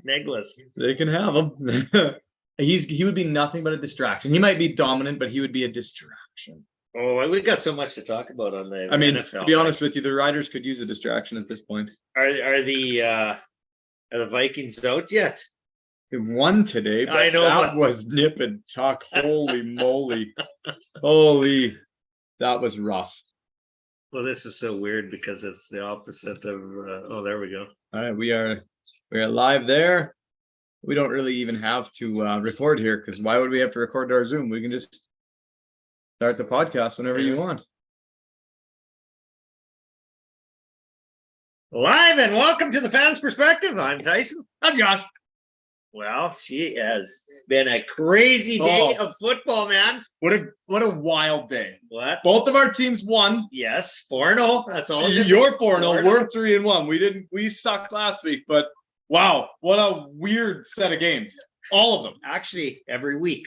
Negless. They can have him. He would be nothing but a distraction. He might be dominant, but he would be a distraction. Oh, we got so much to talk about on the I mean, NFL. to be honest with you, the Riders could use a distraction at this point. Are the Vikings out yet? They won today, but I know, that was nip and tuck. Holy moly. That was rough. Well, this is so weird because it's the opposite of there we go. All right, we are live there. We don't really even have to record here, because why would we have to record our Zoom? We can just start the podcast whenever you want. Live and welcome to the Fans Perspective. I'm Tyson. I'm Josh. Well, she has been a crazy day of football, man. What a wild day. What? Both of our teams won. Yes, 4-0. That's all. You're 4-0. We're 3-1. We sucked last week, but wow, what a weird set of games. All of them. Actually, every week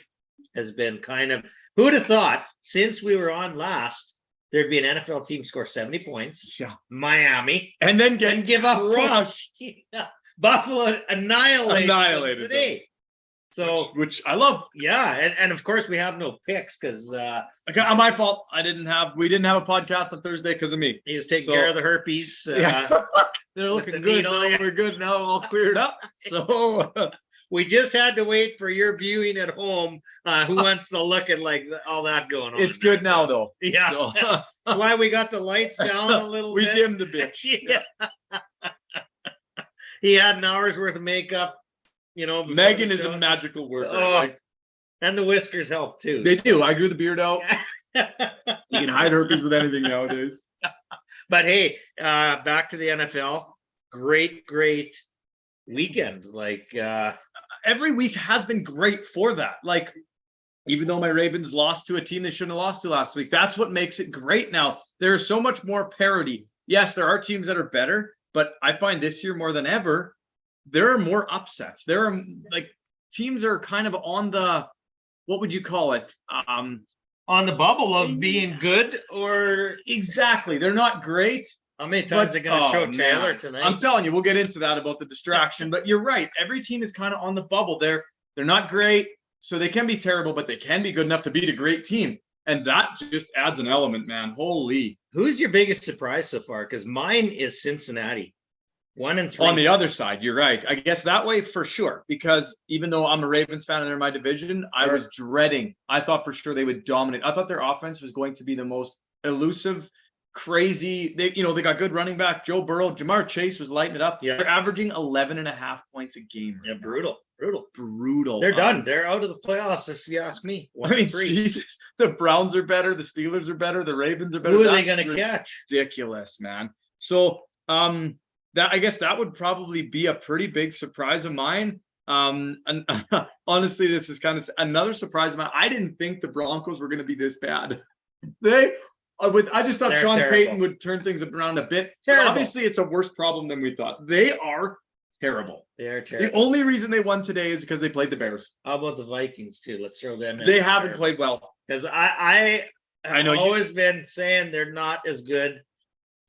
has been kind of, who'd have thought since we were on last, there'd be an NFL team score 70 points. Yeah. Miami. And then give up crushed. Buffalo annihilated today. So, which I love. Yeah, and of course we have no picks because my fault. We didn't have a podcast on Thursday because of me. He was taking care of the herpes. Yeah. They're looking good. We're good now. All cleared up. So we just had to wait for your viewing at home. Who wants to look at like all that going on? It's good now though. Yeah. So. That's why we got the lights down a little bit. We dimmed the bitch. Yeah. He had an hour's worth of makeup. Megan is a magical worker. Oh, and the whiskers help too. They do. I grew the beard out. You can hide herpes with anything nowadays. But hey, back to the NFL. Great weekend. Every week has been great for that. Even though my Ravens lost to a team they shouldn't have lost to last week, that's what makes it great now. There is so much more parity. Yes, there are teams that are better, but I find this year more than ever, there are more upsets. There are teams are kind of on the, what would you call it? On the bubble of being good or exactly. They're not great. How many times are going to show Taylor tonight? I'm telling you, we'll get into that about the distraction, but you're right. Every team is kind of on the bubble. They're not great, so they can be terrible, but they can be good enough to beat a great team. And that just adds an element, man. Holy. Who's your biggest surprise so far? Because mine is Cincinnati. 1-3. On the other side, you're right. I guess that way for sure. Because even though I'm a Ravens fan and they're my division, I was dreading. I thought for sure they would dominate. I thought their offense was going to be the most elusive, crazy. They got good running back, Joe Burrow. Jamar Chase was lighting it up. Yeah. They're averaging 11.5 points a game. Yeah, brutal. They're done. They're out of the playoffs, if you ask me. 1-3. Jesus, the Browns are better. The Steelers are better. The Ravens are better. Who are they going to catch? Ridiculous, man. So, I guess that would probably be a pretty big surprise of mine. And honestly, this is kind of another surprise of mine. I didn't think the Broncos were going to be this bad. I just thought Sean Payton would turn things around a bit. Obviously, it's a worse problem than we thought. They are terrible. They are terrible. The only reason they won today is because they played the Bears. How about the Vikings too? Let's throw them in. They haven't played well. Because I know always been saying they're not as good.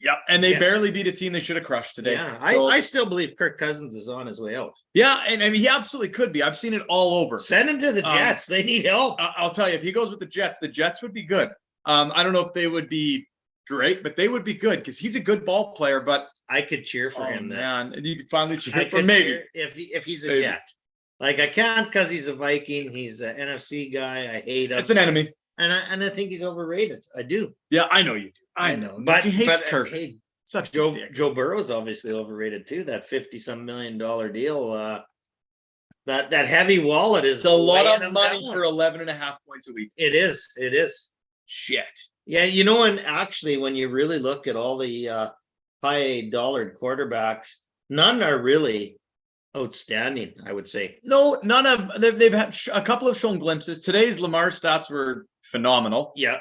Yeah, and they barely beat a team they should have crushed today. Yeah, I still believe Kirk Cousins is on his way out. Yeah, and I mean, he absolutely could be. I've seen it all over. Send him to the Jets. They need help. I'll tell you, if he goes with the Jets would be good. I don't know if they would be great, but they would be good because he's a good ball player. But I could cheer for him. Man, and you could finally cheer for maybe if he's a Jet. I can't because he's a Viking. He's an NFC guy. I hate him. It's an enemy, and I think he's overrated. I do. Yeah, I know you do. I know, but he hates Kirk. Such Joe Burrow's obviously overrated too. That $50-some million deal. That heavy wallet is a lot of money for 11.5 points a week. It is. Shit. Yeah, and actually, when you really look at all the high-dollared quarterbacks, none are really outstanding. I would say no, none of they've had a couple have shown glimpses. Today's Lamar stats were phenomenal. Yeah.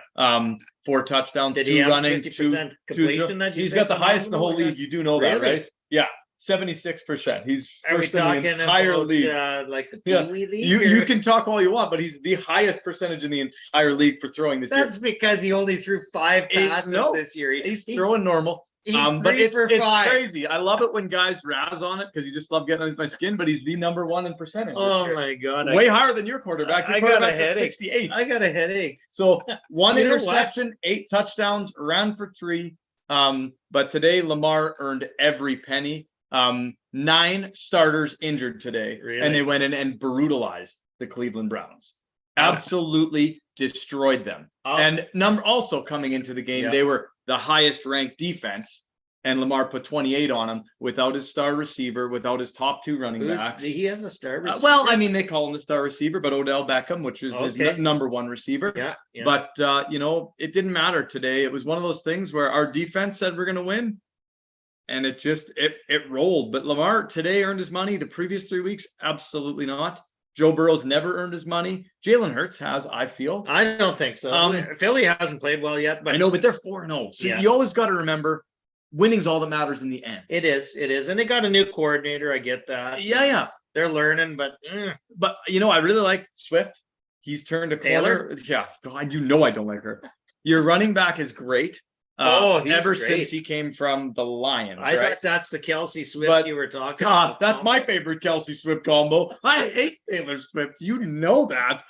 4 touchdowns, Did 2 he have running, 50% completion. He's got the highest in the whole league. You do know that, right? Yeah, 76%. He's first in the entire league. Like the Pee-wee league. You can talk all you want, but he's the highest percentage in the entire league for throwing this year. That's because he only threw 5 passes this year. He's throwing normal. He's But 3 for 5. crazy. I love it when guys razz on it because you just love getting under my skin. But he's the number one in percentage. Oh my God! Way higher than your quarterback. Your I got a quarterback's at headache. 68. I got a headache. So one You know what? interception, 8 touchdowns, ran for 3. But today Lamar earned every penny. 9 starters injured today, Really? and they went in and brutalized the Cleveland Browns. Absolutely destroyed them. And also coming into the game, they were the highest ranked defense, and Lamar put 28 on them without his star receiver, without his top 2 running backs. He has a star receiver. Well, I mean, they call him the star receiver, but Odell Beckham, which is his number 1 receiver. Yeah. But it didn't matter today. It was one of those things where our defense said we're going to win, and it just it rolled. But Lamar today earned his money. The previous 3 weeks, absolutely not. Joe Burrow's never earned his money. Jalen Hurts has, I feel. I don't think so. Philly hasn't played well yet, but I know, but they're 4-0. So you always got to remember, winning's all that matters in the end. It is, and they got a new coordinator. I get that. Yeah. They're learning, but I really like Swift. He's turned a corner. Taylor? Yeah, God, I don't like her. Your running back is great. He's ever great. since he came from the Lions. I thought that's the Kelsey Swift you were talking about. That's my favorite Kelsey Swift combo. I hate Taylor Swift. You know that.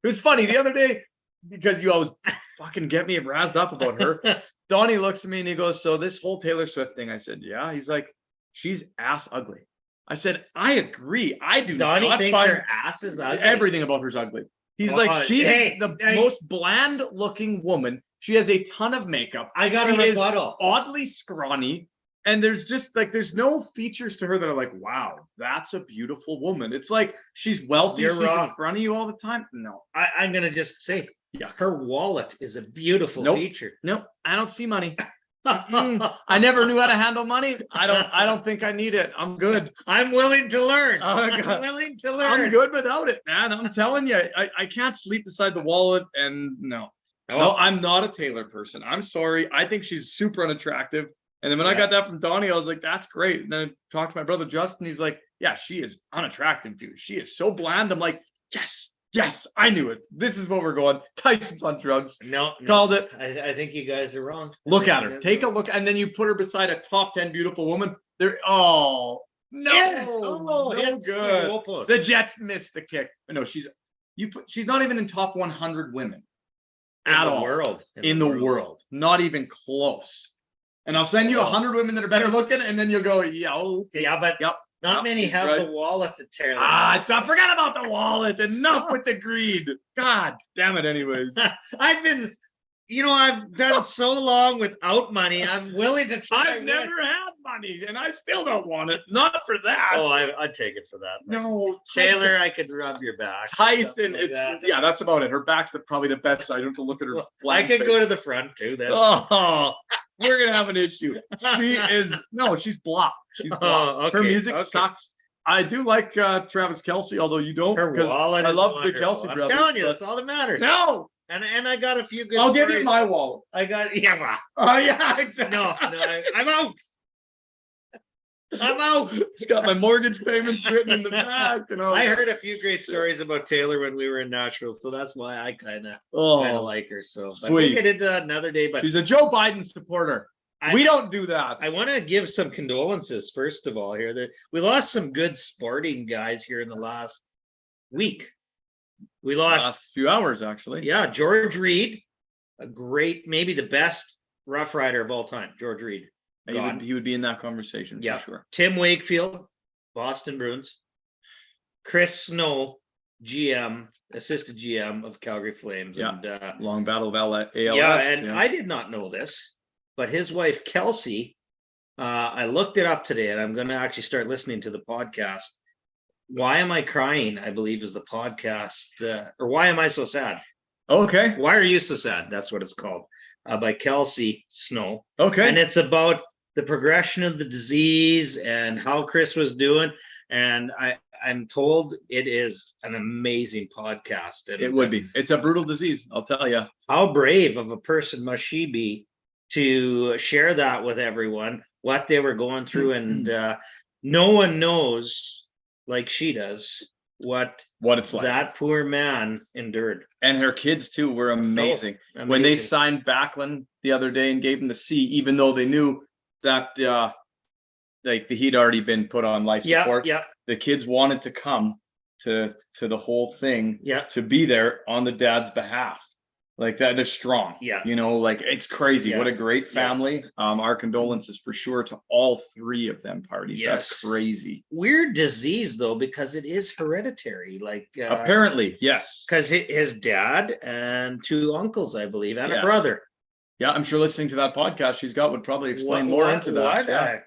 It was funny the other day because you always fucking get me razzed up about her. Donnie looks at me and he goes, "So this whole Taylor Swift thing," I said, "Yeah." He's like, "She's ass ugly." I said, "I agree. I do Donnie not thinks find her ass is ugly. Everything about her's ugly." He's like, "She is the most bland looking woman. She has a ton of makeup. I got a rebuttal. Oddly scrawny, and there's just like there's no features to her that are like, wow, that's a beautiful woman." It's like she's wealthy. She's in front of you all the time. No, I'm gonna just say, her wallet is a beautiful feature. Nope, I don't see money. I never knew how to handle money. I don't think I need it. I'm good. I'm willing to learn. I'm willing to learn. I'm good without it, man. I'm telling you, I can't sleep beside the wallet, and no, I'm not a Taylor person. I'm sorry. I think she's super unattractive. And then when I got that from Donnie, I was like, that's great. And then I talked to my brother Justin. He's like, yeah, she is unattractive, dude. She is so bland. I'm like, yes, I knew it. This is what we're going. Tyson's on drugs. No. Called it. I think you guys are wrong. Look at her. Take a look. And then you put her beside a top 10 beautiful woman. No, good. The Jets missed the kick. No, she's not even in top 100 women at all. In the world. Not even close. And I'll send you 100 women that are better looking, and then you'll go, yeah, okay. Yeah, but not many have the wallet to tear. I forgot about the wallet. Enough with the greed. God damn it. Anyways, I've done so long without money. I'm willing to try. I've never had money, and I still don't want it. Not for that. Oh, I'd take it for that. No, Taylor, I could rub your back. Tyson, that's about it. Her back's probably the best side. I don't have to look at her. I could go to the front too. Then. Oh, we're gonna have an issue. She's blocked. She's blocked. Her music sucks. I do like Travis Kelce, although you don't. Her wallet. I love the Kelce brothers. I'm telling you, that's all that matters. No. And I got a few good. I'll give you my wallet. I got Oh yeah, exactly. No, I'm out. I'm out. It's got my mortgage payments written in the back. I heard a few great stories about Taylor when we were in Nashville, so that's why I kind of like her. So but we'll get into that another day. But she's a Joe Biden supporter. We don't do that. I want to give some condolences first of all here. We lost some good sporting guys here in the last week. We lost last few hours actually. Yeah, George Reed, a great, maybe the best Rough Rider of all time. George Reed. He would be in that conversation for sure. Tim Wakefield, Boston Bruins. Chris Snow, assistant GM of Calgary Flames. Yeah. And long battle of ALS. I did not know this, but his wife Kelsey, I looked it up today, and I'm going to actually start listening to the podcast. Why Am I Crying? I believe is the podcast, or Why Am I So Sad? Okay. Why Are You So Sad? That's what it's called, by Kelsey Snow. Okay. And it's about the progression of the disease and how Chris was doing. And I'm told it is an amazing podcast. And it would be. It's a brutal disease, I'll tell you. How brave of a person must she be to share that with everyone, what they were going through. And no one knows like she does what it's like. That poor man endured. And her kids too were amazing. When they signed Backlund the other day and gave him the C, even though they knew that like he'd already been put on life support. Yeah. The kids wanted to come to the whole thing, Yeah. to be there on the dad's behalf. Like that, they're strong. Yeah. You know, like it's crazy. Yeah. What a great family. Our condolences for sure to all three of them parties. Yes. That's crazy. Weird disease though, because it is hereditary. Like Apparently, yes. because his dad and two uncles, I believe, and a Yes. brother. Yeah, I'm sure listening to that podcast she's got would probably explain more into that. What Yeah. a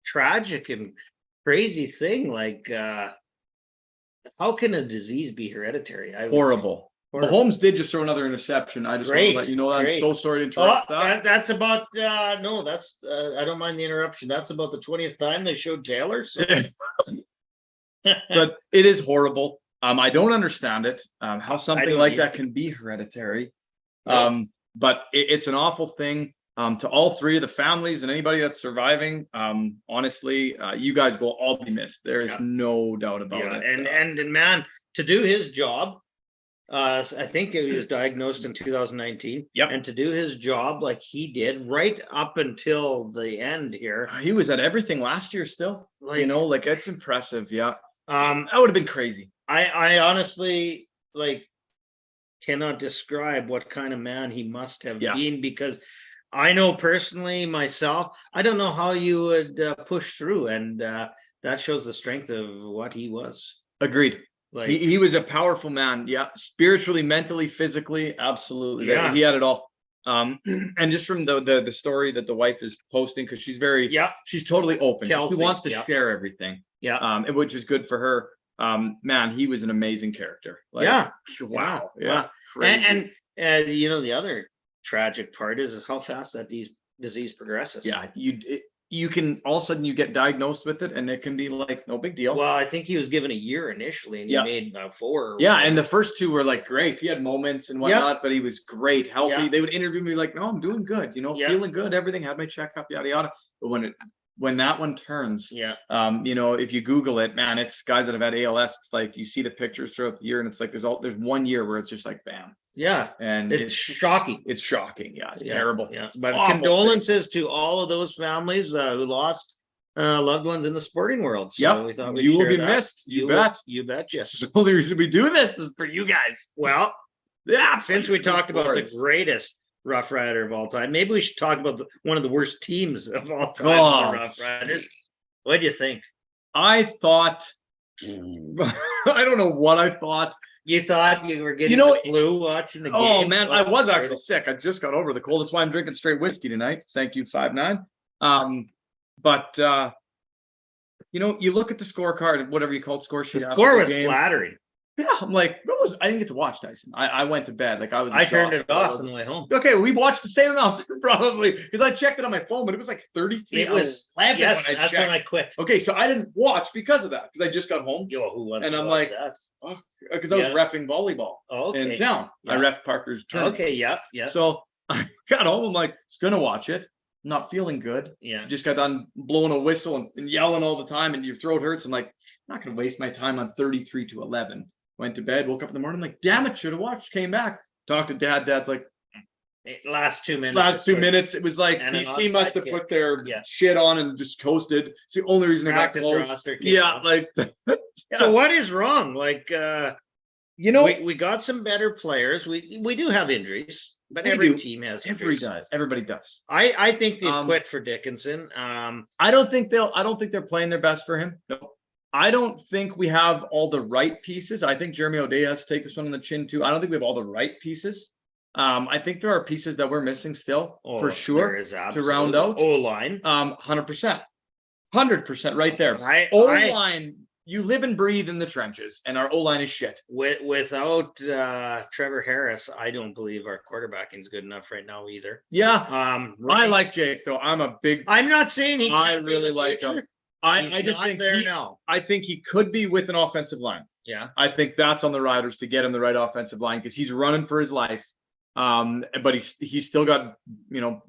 tragic and crazy thing. Like how can a disease be hereditary? Horrible. Mahomes did just throw another interception. I just want to let you know that. I'm so sorry to interrupt that. That's about no, that's I don't mind the interruption. That's about the 20th time they showed Taylor. So. But it is horrible. I don't understand it. How something like either. that can be hereditary. Yeah. But it's an awful thing. To all three of the families and anybody that's surviving, honestly, you guys will all be missed. There is no doubt about it. And man, to do his job. I think he was diagnosed in 2019. Yep. And to do his job like he did right up until the end here. He was at everything last year still. Like, you know, like it's impressive. Yeah. That would have been crazy. I honestly cannot describe what kind of man he must have been, because I know personally myself, I don't know how you would push through, and that shows the strength of what he was. Agreed. Like he was a powerful man. Yeah. Spiritually, mentally, physically. Absolutely. Yeah. He had it all. And just from the story that the wife is posting, because she's she's totally open. She wants to share everything. Yeah. Which is good for her. Man, he was an amazing character. Like, wow. Yeah. And you know, the other tragic part is how fast that disease progresses. Yeah. You can all of a sudden you get diagnosed with it and it can be like no big deal. Well, I think he was given a year initially and he made 4. And the first 2 were like great. He had moments and whatnot, but he was great, healthy. They would interview me like, no, I'm doing good, you know, feeling good, everything, had my checkup, yada yada. But when that one turns, you know, if you Google it, man, it's guys that have had ALS. It's like you see the pictures throughout the year and it's like there's 1 year where it's just like bam. Yeah. And it's shocking. It's shocking. Yeah. It's terrible. Yeah. But condolences to all of those families who lost loved ones in the sporting world. So we thought you will be missed. You bet. You betcha. So the only reason we do this is for you guys. Well, since we talked about the greatest Rough Rider of all time, maybe we should talk about one of the worst teams of all time, the Rough Riders. What do you think? I thought, I don't know what I thought. You thought you were getting the flu watching the game? Oh, man, I was actually sick. I just got over the cold. That's why I'm drinking straight whiskey tonight. Thank you, 5'9". But, you know, you look at the scorecard, whatever you call it, score sheet. The score was flattering. Yeah, I'm like, I didn't get to watch Tyson. I went to bed. Like I turned it off on the way home. Okay, we watched the same amount probably because I checked it on my phone, but it was like 33. It was 11 that's when I quit. Okay, so I didn't watch because of that because I just got home. Yo, who wants and to I'm watch like, that? Because I was reffing volleyball in town. I ref Parker's tournament. Okay, yeah. So I got home. I'm like, it's gonna watch it. I'm not feeling good. Yeah. Just got done blowing a whistle and yelling all the time, and your throat hurts. I'm like, I'm not gonna waste my time on 33-11. Went to bed, woke up in the morning, I'm like, damn it, should have watched. Came back, talked to Dad. Dad's like, last 2 minutes. It was like DC must have put their shit on and just coasted. It's the only reason they got close. Like So what is wrong? Like you know, we got some better players. We do have injuries, but every team has injuries. Everybody does. I think they've quit for Dickinson. I don't think they're playing their best for him. No. I don't think we have all the right pieces. I think Jeremy O'Day has to take this one on the chin too. I don't think we have all the right pieces. I think there are pieces that we're missing still for sure to round out. O-line. 100%. 100% right there. O-line, you live and breathe in the trenches, and our O-line is shit. Without Trevor Harris, I don't believe our quarterbacking is good enough right now either. Yeah. I like Jake though. I'm not saying I really like him. I just think I think he could be with an offensive line. Yeah. I think that's on the Riders to get him the right offensive line because he's running for his life. But he's still got, you know,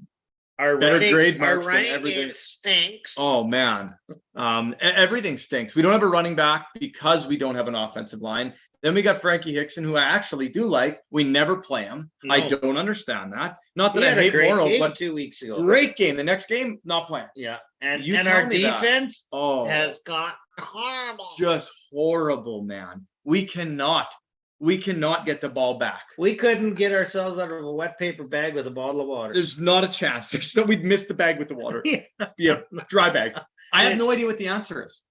Our better running, grade our marks than running everything. game stinks. Oh man, everything stinks. We don't have a running back because we don't have an offensive line. Then we got Frankie Hickson, who I actually do like. We never play him. No. I don't understand that. Not He that I had a hate great Morrow, game but 2 weeks ago. great game. The next game, not playing. Yeah, and You and tell our me that. defense Oh, has got horrible. just horrible, man. We cannot get the ball back. We couldn't get ourselves out of a wet paper bag with a bottle of water. There's not a chance. There's no, we'd miss the bag with the water. Yeah, dry bag. I have no idea what the answer is.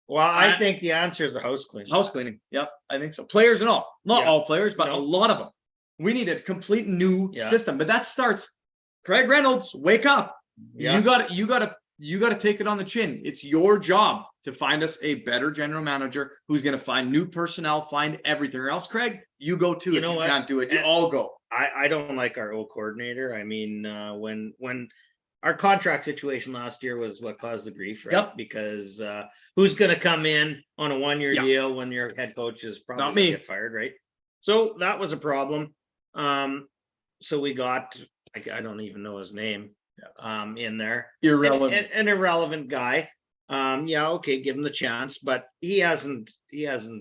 Well, I think the answer is a house cleaning. House cleaning. Yep, I think so. Players and all. Not all players, but a lot of them. We need a complete new system. But that starts. Craig Reynolds, wake up. Yeah. You got to take it on the chin. It's your job to find us a better general manager who's going to find new personnel, find everything. Or else, Craig, you go too. If you can't do it, you all go. I don't like our old coordinator. I mean, when our contract situation last year was what caused the grief, right? Yep. Because who's going to come in on a 1-year deal when your head coach is probably Not going me. to get fired, right? So that was a problem. So we got, I don't even know his name, in there. Irrelevant. An irrelevant guy. Okay, give him the chance, but he hasn't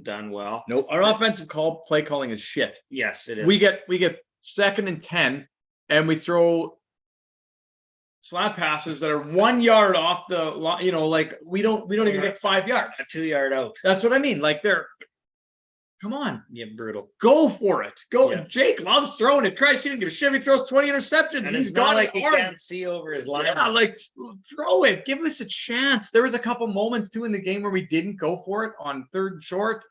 done well. Nope. Our offensive play calling is shit. Yes, it is. We get 2nd and 10, and we throw slap passes that are 1 yard off the line. You know, like we don't even get 5 yards. A 2-yard out. That's what I mean. Like come on, Yeah, brutal. go for it. Go. Yeah. Jake loves throwing it. Christ, he didn't give a shit. He throws 20 interceptions. And He's it's not got like it he hard. can't see over his line. Yeah, like throw it. Give us a chance. There was a couple moments too in the game where we didn't go for it on 3rd and short.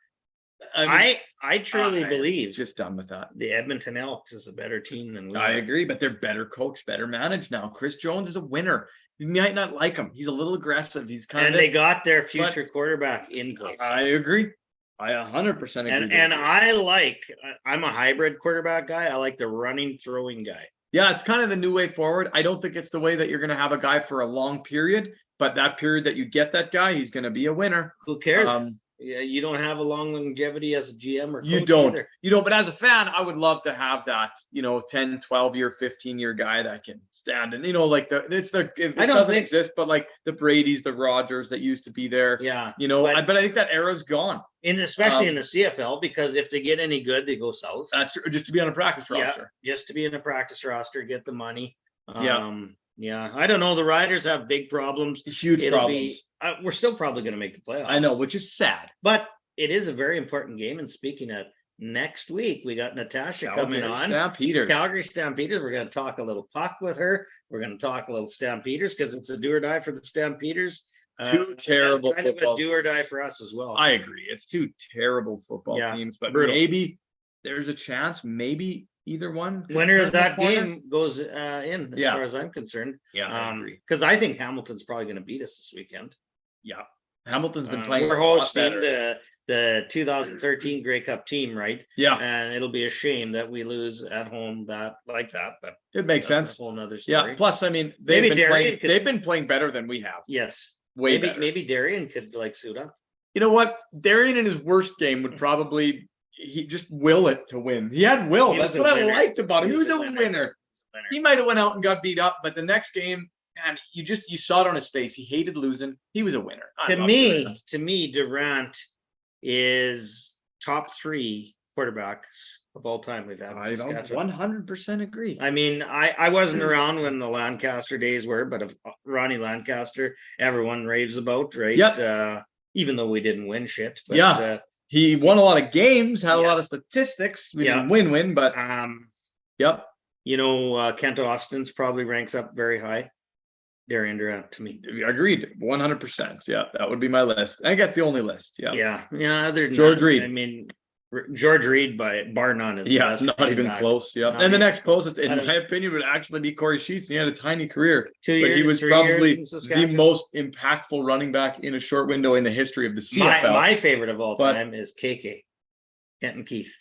I truly believe just done with that. the Edmonton Elks is a better team than we I are. agree, but they're better coached, better managed now. Chris Jones is a winner. You might not like him. He's a little aggressive. He's kind And of they got their future quarterback in place. I agree. I 100% agree. And I'm a hybrid quarterback guy. I like the running, throwing guy. Yeah, it's kind of the new way forward. I don't think it's the way that you're going to have a guy for a long period, but that period that you get that guy, he's going to be a winner. Who cares? Yeah, you don't have a long longevity as a GM or coach you don't. either. You don't, but as a fan, I would love to have that, 10, 12-year, 15-year guy that can stand and, like it doesn't exist, but like the Bradys, the Rodgers that used to be there. Yeah. But I think that era's gone. Especially in the CFL, because if they get any good, they go south. That's true, just to be on a practice roster. Yeah, just to be in a practice roster, get the money. Yeah. I don't know. The Riders have big problems. Huge problems. We're still probably going to make the playoffs. I know, which is sad. But it is a very important game. And speaking of next week, we got Natasha coming on. Calgary Stampeders. We're going to talk a little puck with her. We're going to talk a little Stampeders because it's a do or die for the Stampeders. Two terrible kind of a do or die for us as well. I agree. It's two terrible football teams, but maybe there's a chance. Maybe either one. Winner of that game goes in, as far as I'm concerned. Yeah, I agree. Because I think Hamilton's probably going to beat us this weekend. Yeah, Hamilton's been playing. We're hosting the 2013 Grey Cup team, right? Yeah, and it'll be a shame that we lose at home like that. But it makes sense. A whole nother story. Yeah. Plus, I mean, they've been playing better than we have. Yes. Way better. Maybe Darian could suit up. You know what? Darian in his worst game would probably just will it to win. He had will. That's what I liked about him. He was a winner. He might have went out and got beat up, but the next game, man, you saw it on his face. He hated losing. He was a winner. To me, Durant is top 3 quarterbacks of all time we've had. I don't 100% agree. I mean, I wasn't around when the Lancaster days were, but of Ronnie Lancaster, everyone raves about, right? Yep. Even though we didn't win shit. But, he won a lot of games, had a lot of statistics. We didn't win, but yep. Kent Austin's probably ranks up very high. Darian Durant to me. Agreed. 100%. Yeah, that would be my list. I guess the only list. Yeah. Yeah. Other than George Reed. I mean, George Reed by bar none is not even close. Yeah, and the next closest, in my opinion, would actually be Corey Sheets. He had a tiny career, but he was probably the most impactful running back in a short window in the history of the CFL. My favorite of all time is KK. Kenton Keith.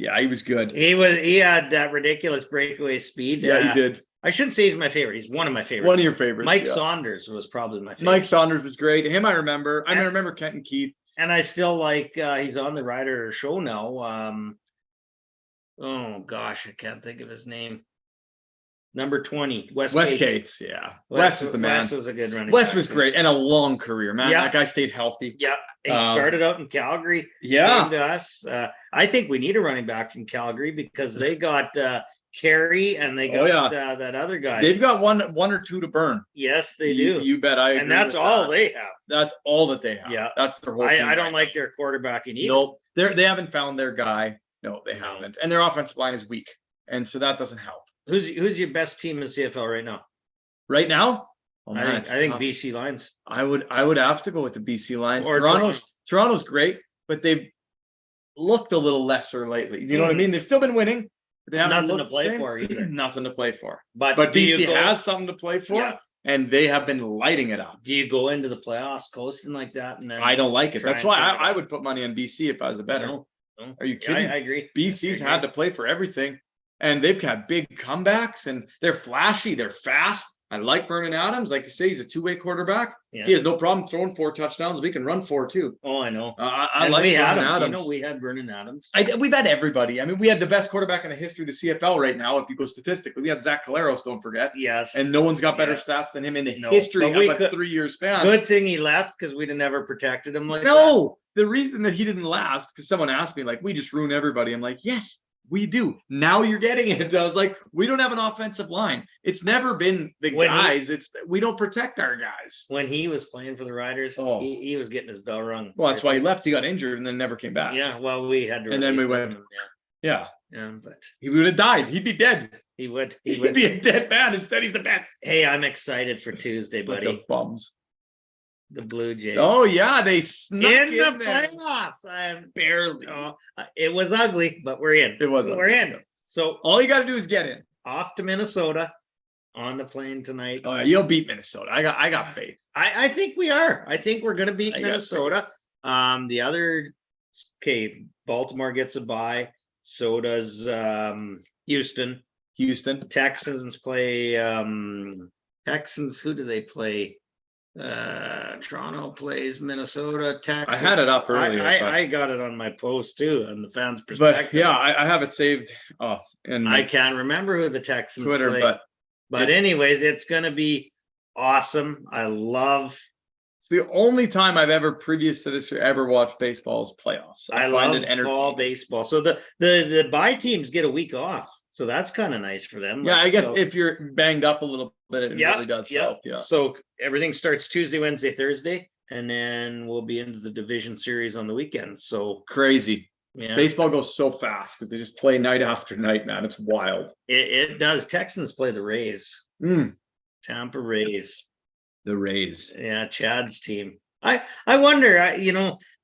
Yeah, he was good. He had that ridiculous breakaway speed. Yeah, he did. I shouldn't say he's my favorite. He's one of my favorites. One of your favorites. Mike Saunders was probably my favorite. Mike Saunders was great. Him, I remember. I remember Kenton Keith. And I still like, he's on the Rider show now. Oh gosh, I can't think of his name. number 20, West Cates. Cates, yeah. West is the man. West was a good running West back, was too. great and a long career, man. Yeah. That guy stayed healthy. Yeah, he started out in Calgary. Yeah. Came to us. I think we need a running back from Calgary because they got Carey and they got that other guy. They've got one or two to burn. Yes, they do. You bet. I agree. And that's all they have. That's all that they have. Yeah, that's their whole team. I don't like their quarterbacking either. Nope, they haven't found their guy. No, they haven't, and their offensive line is weak, and so that doesn't help. Who's your best team in CFL right now? Right now, I think BC Lions. I would have to go with the BC Lions. Or Toronto's great, but they've looked a little lesser lately. You know what I mean? They've still been winning. But they haven't nothing to play for either. Nothing to play for. But BC has something to play for. Yeah. And they have been lighting it up. Do you go into the playoffs coasting like that? And then I don't like it. That's why I would put money on BC if I was a bettor. No. Are you kidding? I agree. BC's had to play for everything. And they've got big comebacks and they're flashy. They're fast. I like Vernon Adams. Like you say, he's a two-way quarterback. Yeah. He has no problem throwing 4 touchdowns. We can run 4 too. Oh, I know. I like Vernon Adams. You know, we had Vernon Adams. We've had everybody. I mean, we had the best quarterback in the history of the CFL right now, if you go statistically. We had Zach Caleros, don't forget. Yes. And no one's got better stats than him in the history of a 3-year span. Good thing he left because we'd have never protected him like that. The reason that he didn't last, because someone asked me, like, we just ruin everybody. I'm like, yes, we do. Now you're getting it. I was like, we don't have an offensive line. It's never been the guys. We don't protect our guys. When he was playing for the Riders, he was getting his bell rung. Well, that's why he left. He got injured and then never came back. Yeah, well, we had to. And then we went. Yeah, but he would have died. He'd be dead. He would. He'd be a dead man. Instead, he's the best. Hey, I'm excited for Tuesday, buddy. Bums. The Blue Jays. Oh yeah, they snuck in the playoffs. I'm barely. It was ugly, but we're in. We're in. So all you got to do is get in. Off to Minnesota on the plane tonight. Oh, you'll beat Minnesota. I got faith. I think we are. I think we're going to beat Minnesota. The other, Baltimore gets a bye. So does Houston. Texans play. Texans. Who do they play? Toronto plays Minnesota. Texas. I had it up earlier. I got it on my post too, on the fans' perspective. But yeah, I have it saved off. And I can't remember who the Texans Twitter, play. But anyways, it's gonna be awesome. I love. It's the only time I've ever, previous to this year, ever watched baseball's playoffs. I love fall baseball. So the bye teams get a week off. So that's kind of nice for them. Yeah, I guess if you're banged up a little bit, it really does help. Yeah. So everything starts Tuesday, Wednesday, Thursday, and then we'll be into the division series on the weekend. So crazy. Yeah. Baseball goes so fast because they just play night after night, man. It's wild. It does. Texans play the Rays. Tampa Rays. The Rays. Yeah, Chad's team. I wonder,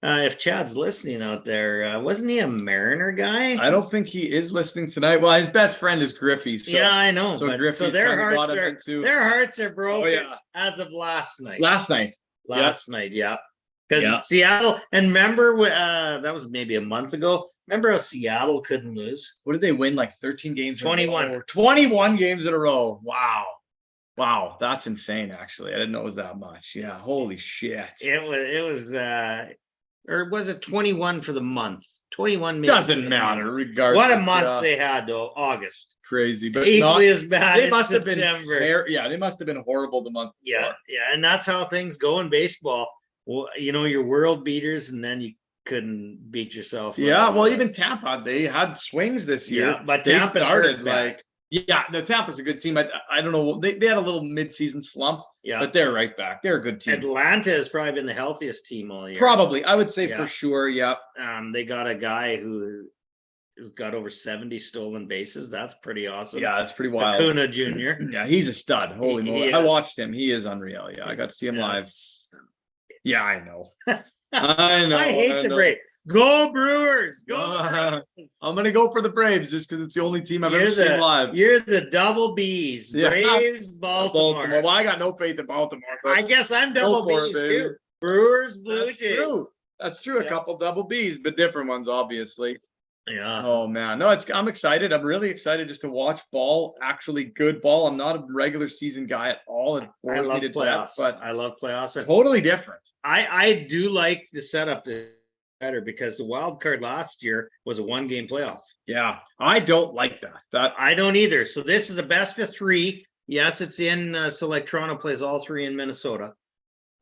if Chad's listening out there, wasn't he a Mariner guy? I don't think he is listening tonight. Well, his best friend is Griffey. So, yeah, I know. So their hearts are broken as of last night. Last night, yeah. Because Seattle, and remember, that was maybe a month ago. Remember how Seattle couldn't lose? What did they win? Like 13 games? 21. 21 games in a row. Wow, that's insane. Actually, I didn't know it was that much. Yeah, holy shit. It was. Or was it 21 for the month? 21 doesn't matter, regardless. What a month they had, though. August. Crazy, but equally as bad. They must have been. September. They must have been horrible the month before. Yeah, and that's how things go in baseball. Well, your world beaters, and then you couldn't beat yourself. Yeah, well, even Tampa, they had swings this year. Yeah, but Tampa started like. Yeah, the Tampa's a good team. I don't know. They had a little mid-season slump, but they're right back. They're a good team. Atlanta has probably been the healthiest team all year. Probably, I would say for sure. Yeah. They got a guy who has got over 70 stolen bases. That's pretty awesome. Yeah, that's pretty wild. Acuna Jr. Yeah, he's a stud. Holy moly! I watched him. He is unreal. Yeah, I got to see him live. Yeah, I know. I know. I hate the Braves. Go Brewers! Go! I'm gonna go for the Braves just because it's the only team I've ever seen live. You're the double Bs. Braves, Baltimore. Well, I got no faith in Baltimore. I guess I'm double Bs too. Brewers, Blue Jays. That's true. A couple double Bs, but different ones, obviously. Yeah. Oh man, no, I'm excited. I'm really excited just to watch ball, actually good ball. I'm not a regular season guy at all. It bores me to death, but I love playoffs. Totally different. I do like the setup better because the wild card last year was a 1-game playoff. Yeah, I don't like that. I don't either. So this is a best of 3. Yes, it's in. So like Toronto plays all 3 in Minnesota.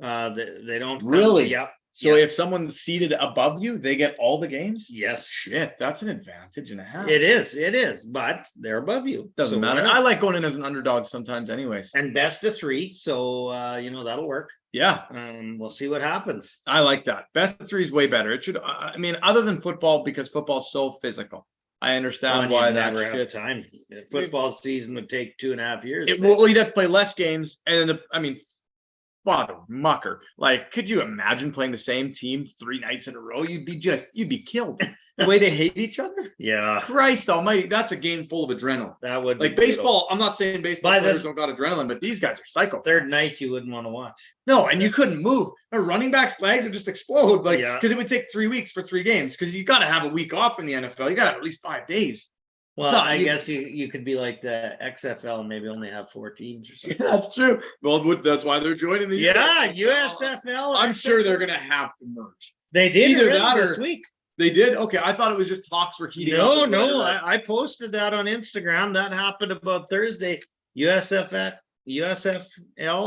They don't Really? Yep. So yep. if someone's seated above you, they get all the games? Yes. Shit, that's an advantage and a half. It is, but they're above you. Doesn't matter. I like going in as an underdog sometimes anyways. And best of 3, so that'll work. Yeah. We'll see what happens. I like that. Best of 3 is way better. It should, I mean, other than football, because football's so physical. I understand why that never have time. Football season would take 2.5 years. Well, you'd have to play less games, and father mucker. Like, could you imagine playing the same team 3 nights in a row? You'd be killed. The way they hate each other. Yeah. Christ almighty, that's a game full of adrenaline. That would like baseball. I'm not saying baseball players don't got adrenaline, but these guys are psycho. Third night you wouldn't want to watch. No, and you couldn't move. A running back's legs would just explode. Like, Yeah. because it would take 3 weeks for 3 games. Because you got to have a week off in the NFL. You got to have at least 5 days. Well, So I guess you could be like the XFL and maybe only have 4 teams or something. That's true. Well, that's why they're joining the Yeah, USFL. I'm sure they're gonna have to merge. They did Either already that or- this week. They did? Okay, I thought it was just talks were heating up. No, I posted that on Instagram. That happened about Thursday. USFL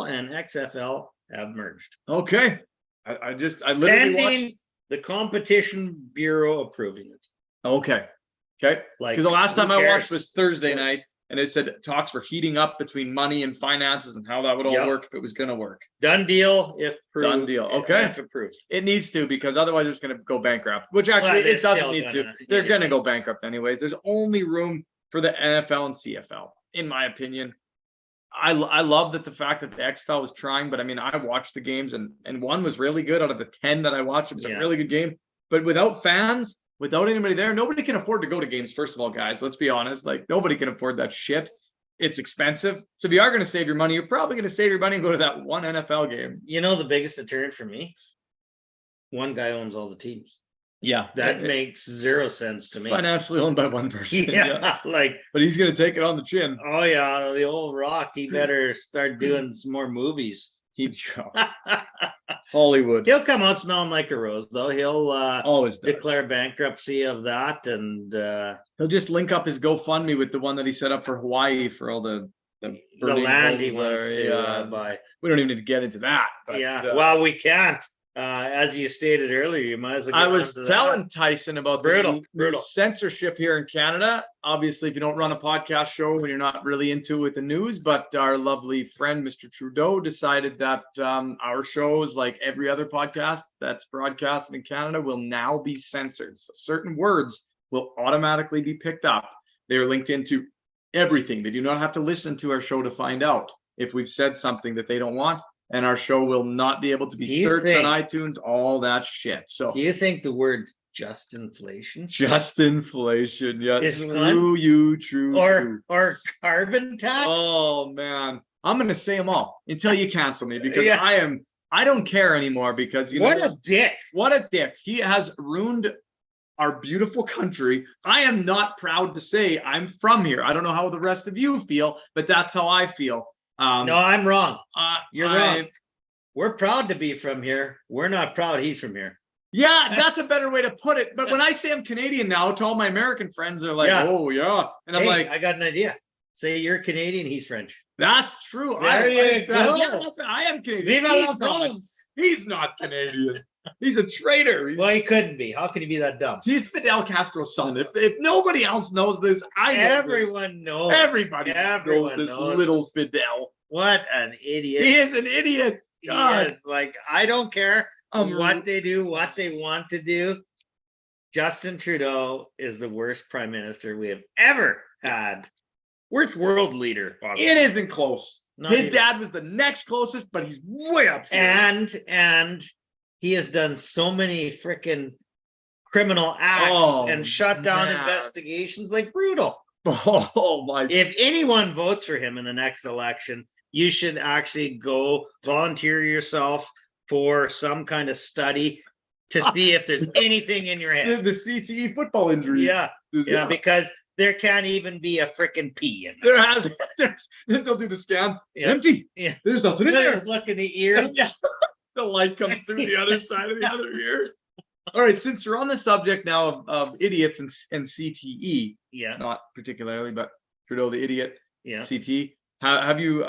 and XFL have merged. Okay. I literally Pending watched. the Competition Bureau approving it. Okay. Like, Because the last time who I watched cares? was Thursday night, and it said talks were heating up between money and finances and how that would all Yep. work if it was going to work. Done deal if approved. Done deal. Okay. If approved. It needs to, because otherwise it's going to go bankrupt, which actually Well, they're it doesn't still need to. gonna- They're yeah. going to go bankrupt anyways. There's only room for the NFL and CFL, in my opinion. I love that the fact that the XFL was trying, but I mean, I watched the games and one was really good out of the 10 that I watched. It was a really good game, but without fans, without anybody there, nobody can afford to go to games. First of all, guys, let's be honest. Like, nobody can afford that shit. It's expensive. So if you are going to save your money, you're probably going to save your money and go to that one NFL game. You know the biggest deterrent for me? One guy owns all the teams. Yeah. That makes 0 sense to me. Financially owned by one person. Yeah, like, But he's going to take it on the chin. oh yeah, the old Rock, he better start doing some more movies. Hollywood. He'll come out smelling like a rose, though. He'll Always does. declare bankruptcy of that, and He'll just link up his GoFundMe with the one that he set up for Hawaii for all the burning land he holes wants there. to Yeah. buy. We don't even need to get into that. But, Yeah, well, we can't. As you stated earlier, you might as well. I get was onto that. telling Tyson about the Brutal, new brutal. censorship here in Canada. Obviously, if you don't run a podcast show when you're not really into it with the news, but our lovely friend, Mr. Trudeau, decided that our shows, like every other podcast that's broadcasted in Canada, will now be censored. So certain words will automatically be picked up. They are linked into everything. They do not have to listen to our show to find out if we've said something that they don't want. And our show will not be able to Do be you searched think- on iTunes, all that shit. So Do you think the word just inflation just inflation, yes. Is Screw you, true. or carbon tax? Oh man, I'm gonna say them all until you cancel me because Yeah. I don't care anymore because you what know a dick! what a dick. He has ruined our beautiful country. I am not proud to say I'm from here. I don't know how the rest of you feel, but that's how I feel. No, I'm wrong. You're I- wrong. We're proud to be from here. We're not proud he's from here. Yeah, that's a better way to put it. But when I say I'm Canadian now, to all my American friends, they're like, Yeah. "Oh yeah," and I'm Hey, like, I got an idea. Say you're Canadian, he's French. "That's true." There you go. I am Canadian. Viva He's la not. France! He's not Canadian. He's a traitor. Well, he couldn't be. How can he be that dumb? He's Fidel Castro's son. If nobody else knows this, I know this. Everyone knows. Everybody Everyone knows this knows. little Fidel. What an idiot. He is an idiot. God. He is. Like, I don't care Um, what they do, what they want to do. Justin Trudeau is the worst prime minister we have ever had. Worst world leader. It isn't close. Not His even. dad was the next closest, but he's way up here. And he has done so many freaking criminal acts Oh, and shut down man. investigations, like brutal. Oh my! If anyone votes for him in the next election, you should actually go volunteer yourself for some kind of study to see if there's anything in your head. The CTE football injury. Yeah, because there can't even be a freaking pee in There's they'll do the scan. It's Yeah. empty. Yeah. There's nothing in there. Just look in the ear. Yeah. The light comes through the other side of the other ear. All right, since we're on the subject now of idiots and CTE, Yeah. not particularly, but Trudeau the idiot, Yeah. CT. Have you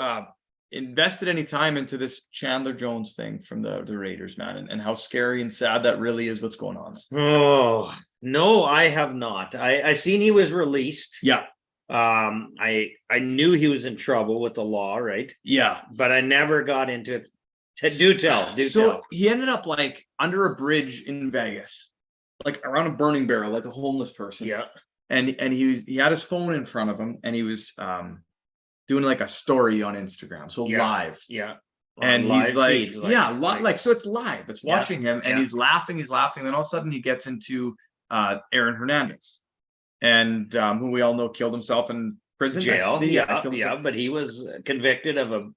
invested any time into this Chandler Jones thing from the Raiders, man, and how scary and sad that really is what's going on? Oh, no, I have not. I seen he was released. Yeah. I knew he was in trouble with the law, right? Yeah. But I never got into it. Do tell. So he ended up like under a bridge in Vegas, like around a burning barrel, like a homeless person. Yeah. And he had his phone in front of him, and he was doing like a story on Instagram, so live. Yeah. And he's like, feed, like so it's live. It's watching him, and he's laughing. Then all of a sudden he gets into Aaron Hernandez, and who we all know killed himself in prison. Jail. But he was convicted of a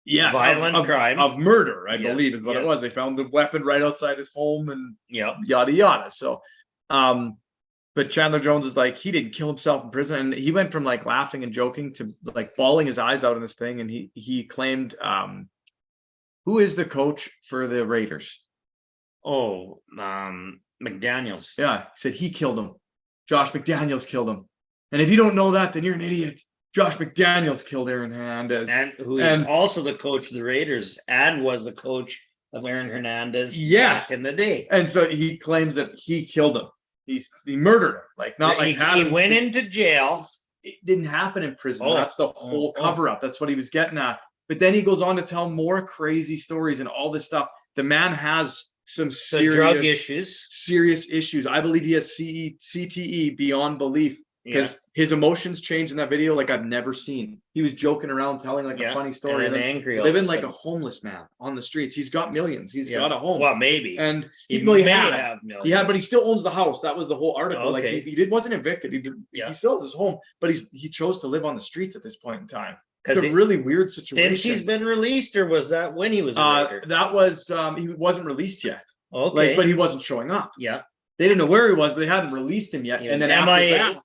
violent crime of murder, I believe is what it was. They found the weapon right outside his home, and yada yada. So, but Chandler Jones is like, he didn't kill himself in prison, and he went from like laughing and joking to like bawling his eyes out in this thing, and he claimed, who is the coach for the Raiders? Oh, McDaniels. Yeah, he said he killed him. Josh McDaniels killed him, and if you don't know that, then you're an idiot. Josh McDaniels killed Aaron Hernandez, and who is also the coach of the Raiders and was the coach of Aaron Hernandez back in the day. And so he claims that he killed him. He murdered him. Like, not like he went into jail. It didn't happen in prison. That's the whole cover up. That's what he was getting at. But then he goes on to tell more crazy stories and all this stuff. The man has some serious drug issues. Serious issues. I believe he has CTE beyond belief. Because his emotions changed in that video like I've never seen. He was joking around, telling like a funny story, and angry, living like a homeless man on the streets. He's got millions. He's got a home. Well, maybe. And he may have millions. He had, but he still owns the house. That was the whole article. Okay. Like he wasn't evicted. He still has his home, but he chose to live on the streets at this point in time. It's a really weird situation. Since he's been released, or was that when he was? That was he wasn't released yet. Okay, but he wasn't showing up. Yeah, they didn't know where he was, but they hadn't released him yet. And then after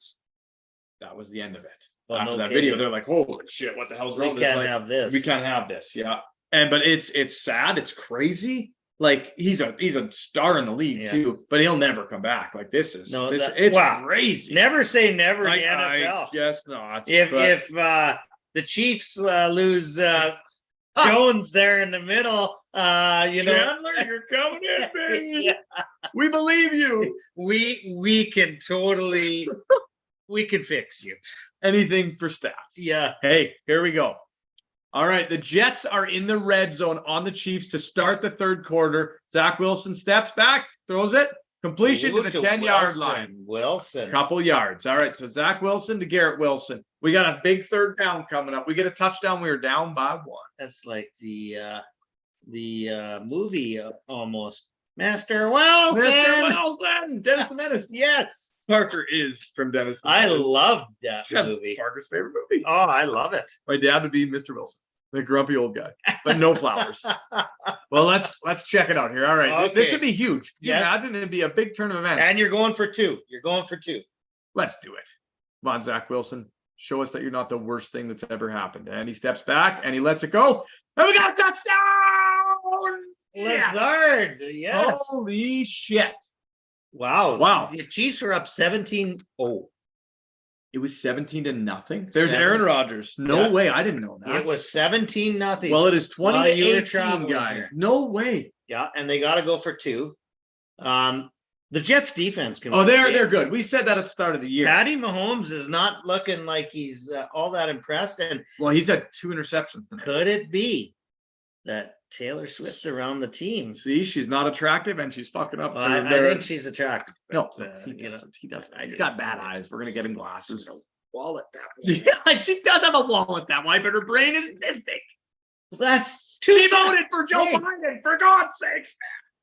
that was the end of it. After that video, they're like, "Holy shit, what the hell's wrong? We can't have this. We can't have this." Yeah, but it's sad. It's crazy. Like he's a star in the league too, but he'll never come back. Like it's crazy. Never say never in the NFL. Yes, not. If the Chiefs lose Jones there in the middle, Chandler, you're coming in, baby. We believe you. We can totally. We can fix you. Anything for stats. Yeah. Hey, here we go. All right. The Jets are in the red zone on the Chiefs to start the third quarter. Zach Wilson steps back, throws it. Completion to the 10-yard line. Wilson. Couple yards. All right. So Zach Wilson to Garrett Wilson. We got a big third down coming up. We get a touchdown. We were down by 1. That's like the movie almost. Master Wilson. Dennis the Menace. Yes. Parker is from Dennis the I Menace. loved that movie. Parker's favorite movie. Oh, I love it. My dad would be Mr. Wilson, the grumpy old guy, but no flowers. Well, let's check it out here. All right. Okay. This would be huge. Can you Yes. imagine? It'd be a big tournament. And you're going for 2. Let's do it. Come on, Zach Wilson. Show us that you're not the worst thing that's ever happened. And he steps back and he lets it go. And we got a touchdown! Lazard. Yes. Holy shit. Wow. The Chiefs were up 17-0. It was 17-0. There's Aaron Rodgers. No way. I didn't know that. It was 17-0. Well, it is 20-18, guys. No way. Yeah, and they got to go for 2. The Jets defense can. They're good. We said that at the start of the year. Patty Mahomes is not looking like he's all that impressed. And he's had 2 interceptions tonight. Could it be that Taylor Swift around the team? See, she's not attractive and she's fucking up. I think she's attractive. No, he doesn't. He's got bad eyes. We're gonna get him glasses. Wallet that way. Yeah, she does have a wallet that way, but her brain is this big. That's she voted for Joe Biden, for God's sakes.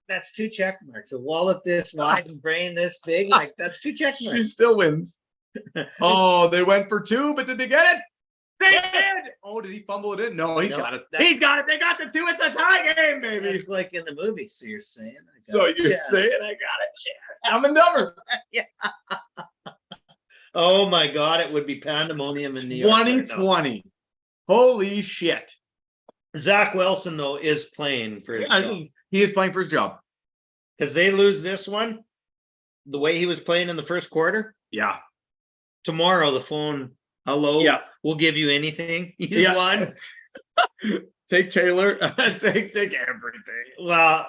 That's 2 check marks. A wallet this wide and brain this big. Like that's 2 check marks. She still wins. They went for 2, but did they get it? They did. Oh, did he fumble it in? No, he's got it. He's got it. They got the 2. It's a tie game, baby. It's like in the movie. So you're saying? Saying I got it? I'm a number. Yeah. Oh my God! It would be pandemonium in New York. 2020. Holy shit. Zach Wilson though is playing for. He is playing for his job. Because they lose this one, the way he was playing in the first quarter, Yeah. tomorrow the phone, hello, Yeah. we'll give you anything. He's Yeah. won. Take Taylor. take everything. Well,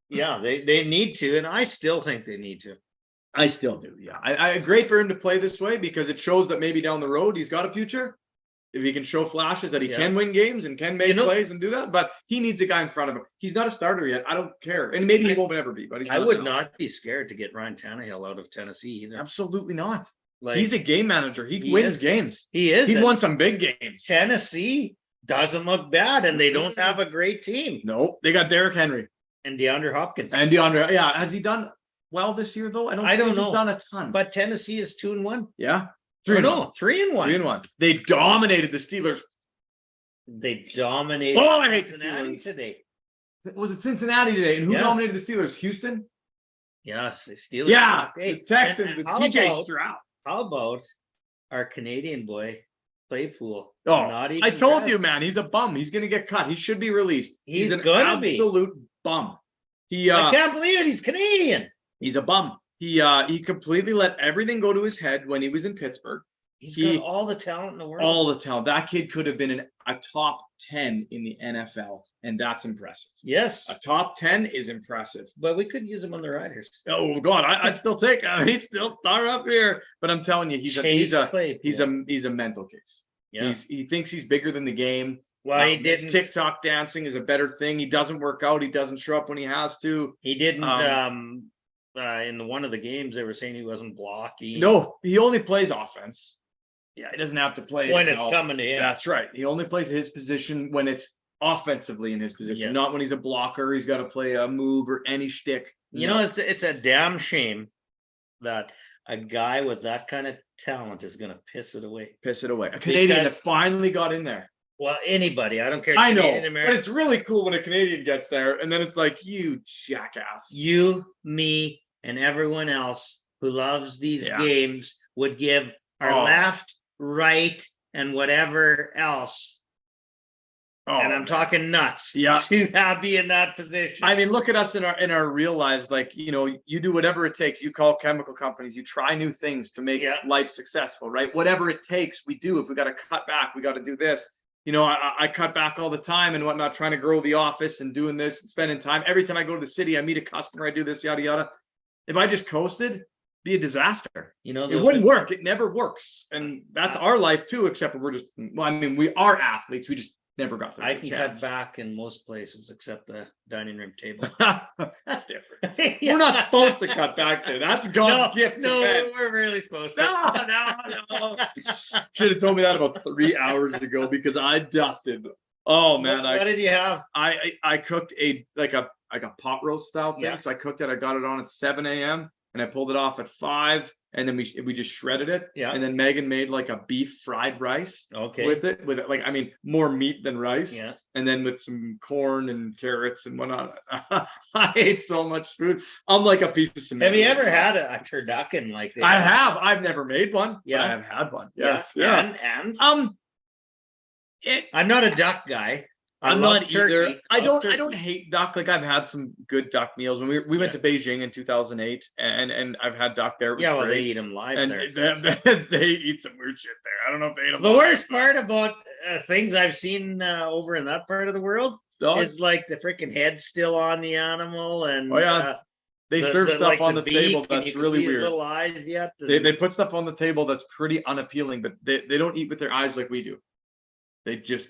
yeah, they need to, and I still think they need to. I still do. Yeah. I great for him to play this way because it shows that maybe down the road he's got a future. If he can show flashes that he can win games and can make plays and do that, but he needs a guy in front of him. He's not a starter yet. I don't care, and maybe he won't ever be. But I would not be scared to get Ryan Tannehill out of Tennessee either. Absolutely not. Like, he's a game manager. He wins games. He is. He's won some big games. Tennessee doesn't look bad, and they don't have a great team. No, they got Derrick Henry and DeAndre Hopkins. And DeAndre, yeah, has he done well this year though? I don't know. He's done a ton. But Tennessee is 2-1. Yeah, 3-1. 3-1. They dominated the Steelers. They dominated. Oh, I hate Cincinnati today. Was it Cincinnati today? And who dominated the Steelers? Houston. Yes, the Steelers. Yeah, hey, the Texans. The TJ Stroud. How about our Canadian boy Claypool? Oh, I told you, man. He's a bum. He's gonna get cut. He should be released. He's an gonna be absolute bum. I can't believe it. He's Canadian. He's a bum. He completely let everything go to his head when he was in Pittsburgh. He's got all the talent in the world. All the talent. That kid could have been a top 10 in the NFL, and that's impressive. Yes. A top 10 is impressive. But we could use him on the Riders. Oh God, I'd still take him. He'd still star up here. But I'm telling you, he's a mental case. Yeah. He thinks he's bigger than the game. Well, he didn't. TikTok dancing is a better thing. He doesn't work out. He doesn't show up when he has to. He didn't. In one of the games, they were saying he wasn't blocking. No, he only plays offense. Yeah, he doesn't have to play when it's coming to him. That's right. He only plays his position when it's offensively in his position, not when he's a blocker. He's got to play a move or any shtick. You know, it's a damn shame that a guy with that kind of talent is going to piss it away. A Canadian that finally got in there. Well, anybody. I don't care. I know, but it's really cool when a Canadian gets there, and then it's like, you jackass. You, me, and everyone else who loves these games would give our left, right, and whatever else. And I'm talking nuts. Yeah, to be in that position. I mean, look at us in our real lives. Like, you know, you do whatever it takes. You call chemical companies. You try new things to make life successful, right? Whatever it takes, we do. If we got to cut back, we got to do this. You know, I cut back all the time and whatnot, trying to grow the office and doing this and spending time. Every time I go to the city, I meet a customer. I do this, yada yada. If I just coasted, be a disaster. You know, it wouldn't work. It never works. And that's our life too, except we're just, well, I mean, we are athletes. We just never got the I can cut back in most places except the dining room table. That's different. We're not supposed to cut back there. That's God's gift. No, we're really supposed to. No. Should have told me that about 3 hours ago because I dusted. Oh man. What did you have? I cooked a pot roast style thing. So I cooked it. I got it on at 7 a.m. and I pulled it off at 5. And then we just shredded it. Yeah. And then Megan made like a beef fried rice. With it, like, I mean, more meat than rice. Yeah. And then with some corn and carrots and whatnot. I ate so much food. I'm like a piece of cement. Have you ever had a turducken like that? I have. I've never made one. Yeah. I have had one. Yes. Yeah. And I'm not a duck guy. I'm not either. I don't hate duck. Like, I've had some good duck meals when we went to Beijing in 2008, and I've had duck there. Well, they eat them live there. They eat some weird shit there. I don't know if they eat them. The worst part about things I've seen over in that part of the world, it's like the freaking head's still on the animal, and they serve stuff on the table that's really weird. Little eyes yet. They put stuff on the table that's pretty unappealing, but they don't eat with their eyes like we do. They just.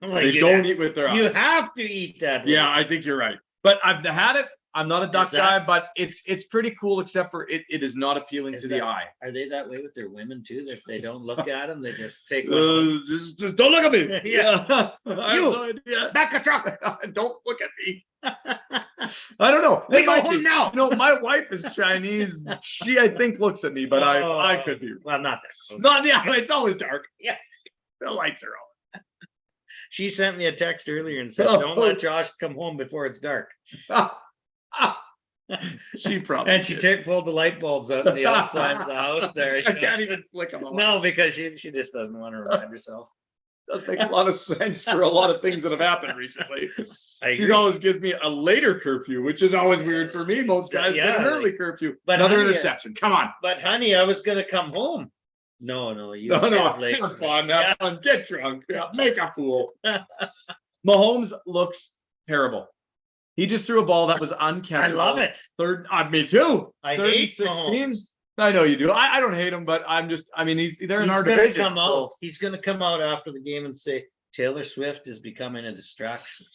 They don't eat with their eyes. You have to eat that. Yeah, I think you're right. But I've had it. I'm not a duck guy, but it's pretty cool, except for it is not appealing to the eye. Are they that way with their women too? That if they don't look at them, they just take just don't look at me. Yeah. You back a truck. Don't look at me. I don't know. We go home now. No, my wife is Chinese. She, I think, looks at me, but I could be. Well, not that close. Not it's always dark. Yeah. The lights are on. She sent me a text earlier and said, "Don't let Josh come home before it's dark." She probably and she pulled the light bulbs out on the outside of the house there. I can't even flick them on. No, because she just doesn't want to remind herself. Does make a lot of sense for a lot of things that have happened recently. I He agree. always gives me a later curfew, which is always weird for me. Most guys get an early curfew. But Another honey, interception. Come on. But honey, I was gonna come home. No, you No, stayed have late. fun, have fun, get drunk, make a fool. Mahomes looks terrible. He just threw a ball that was uncatchable. I love it. Me too. I Third and hate 16. Mahomes. I know you do. I don't hate him, but they're in our Gonna division. come So out. He's gonna come out after the game and say Taylor Swift is becoming a distraction.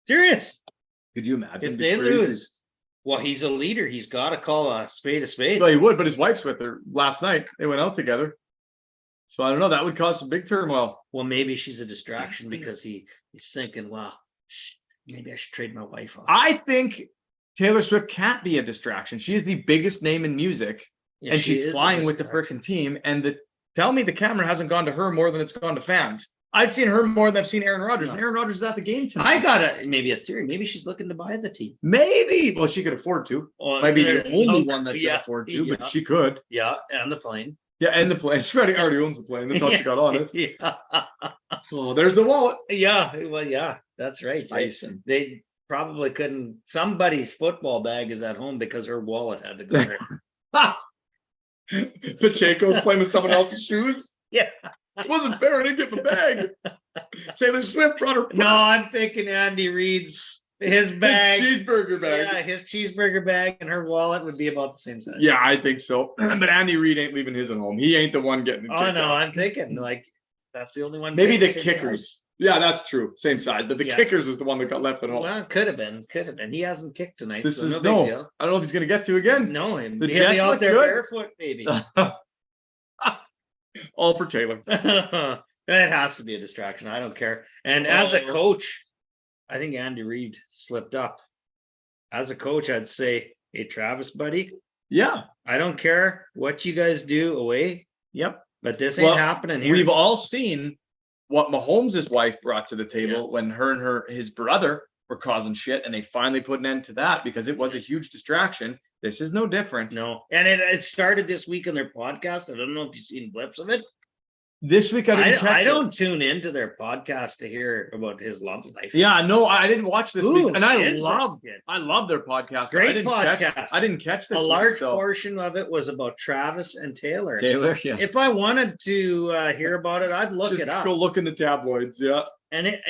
Serious. could you imagine? If they lose, well, he's a leader. He's got to call a spade a spade. Well, he would, but his wife's with her last night. They went out together. So I don't know. That would cause some big turmoil. Well, maybe she's a distraction because he's thinking, well, maybe I should trade my wife off. I think Taylor Swift can't be a distraction. She is the biggest name in music, Yeah, and she she's is a flying with the distraction. freaking team. And tell me the camera hasn't gone to her more than it's gone to fans. I've seen her more than I've seen Aaron Rodgers. No. And Aaron Rodgers is at the game tonight. I got maybe a theory. Maybe she's looking to buy the team. Maybe. Well, she could afford to. Or Might be the there- only no, one that yeah, can afford to, yeah. but she could. Yeah, and the plane. Yeah, and the plane. She already owns the plane. That's all she got on it. Yeah, Oh, there's the wallet. yeah. Well, yeah, that's right. Tyson. They probably couldn't. Somebody's football bag is at home because her wallet had to go there. Pacheco's playing with someone else's shoes. Yeah. It wasn't fair. I didn't get my bag. Taylor Swift brought her. No, I'm thinking Andy Reid's his bag. Cheeseburger bag. Yeah, his cheeseburger bag and her wallet would be about the same size. Yeah, I think so. But Andy Reid ain't leaving his at home. He ain't the one getting it. Oh kicked no, out. I'm thinking like that's the only one. Maybe the same size. kickers. Yeah, that's true. Same side. But the Yeah. kickers is the one that got left at home. Well, could have been. He hasn't kicked tonight. This so is no big no. deal. I don't know if he's gonna get to again. No, The he'll be Jets out look there good. barefoot, baby. All for Taylor. It has to be a distraction. I don't care. And as a Oh. coach, I think Andy Reid slipped up. As a coach, I'd say, hey, Travis, buddy, Yeah. I don't care what you guys do away, Yep. but this ain't Well, happening here. We've all seen what Mahomes' wife brought to the table when her and his brother were causing shit, and they finally put an end to that because it was a huge distraction. This is no different. No. And it started this week on their podcast. I don't know if you've seen clips of it. This week I didn't catch I it. don't tune into their podcast to hear about his love life. Yeah, no, I didn't watch this week, and I love their podcast. but I Great didn't podcast. I didn't catch this. A week, large so. portion of it was about Travis and Taylor. Taylor, yeah. If I wanted to hear about it, I'd look Just it up. go look in the tabloids. Yeah, And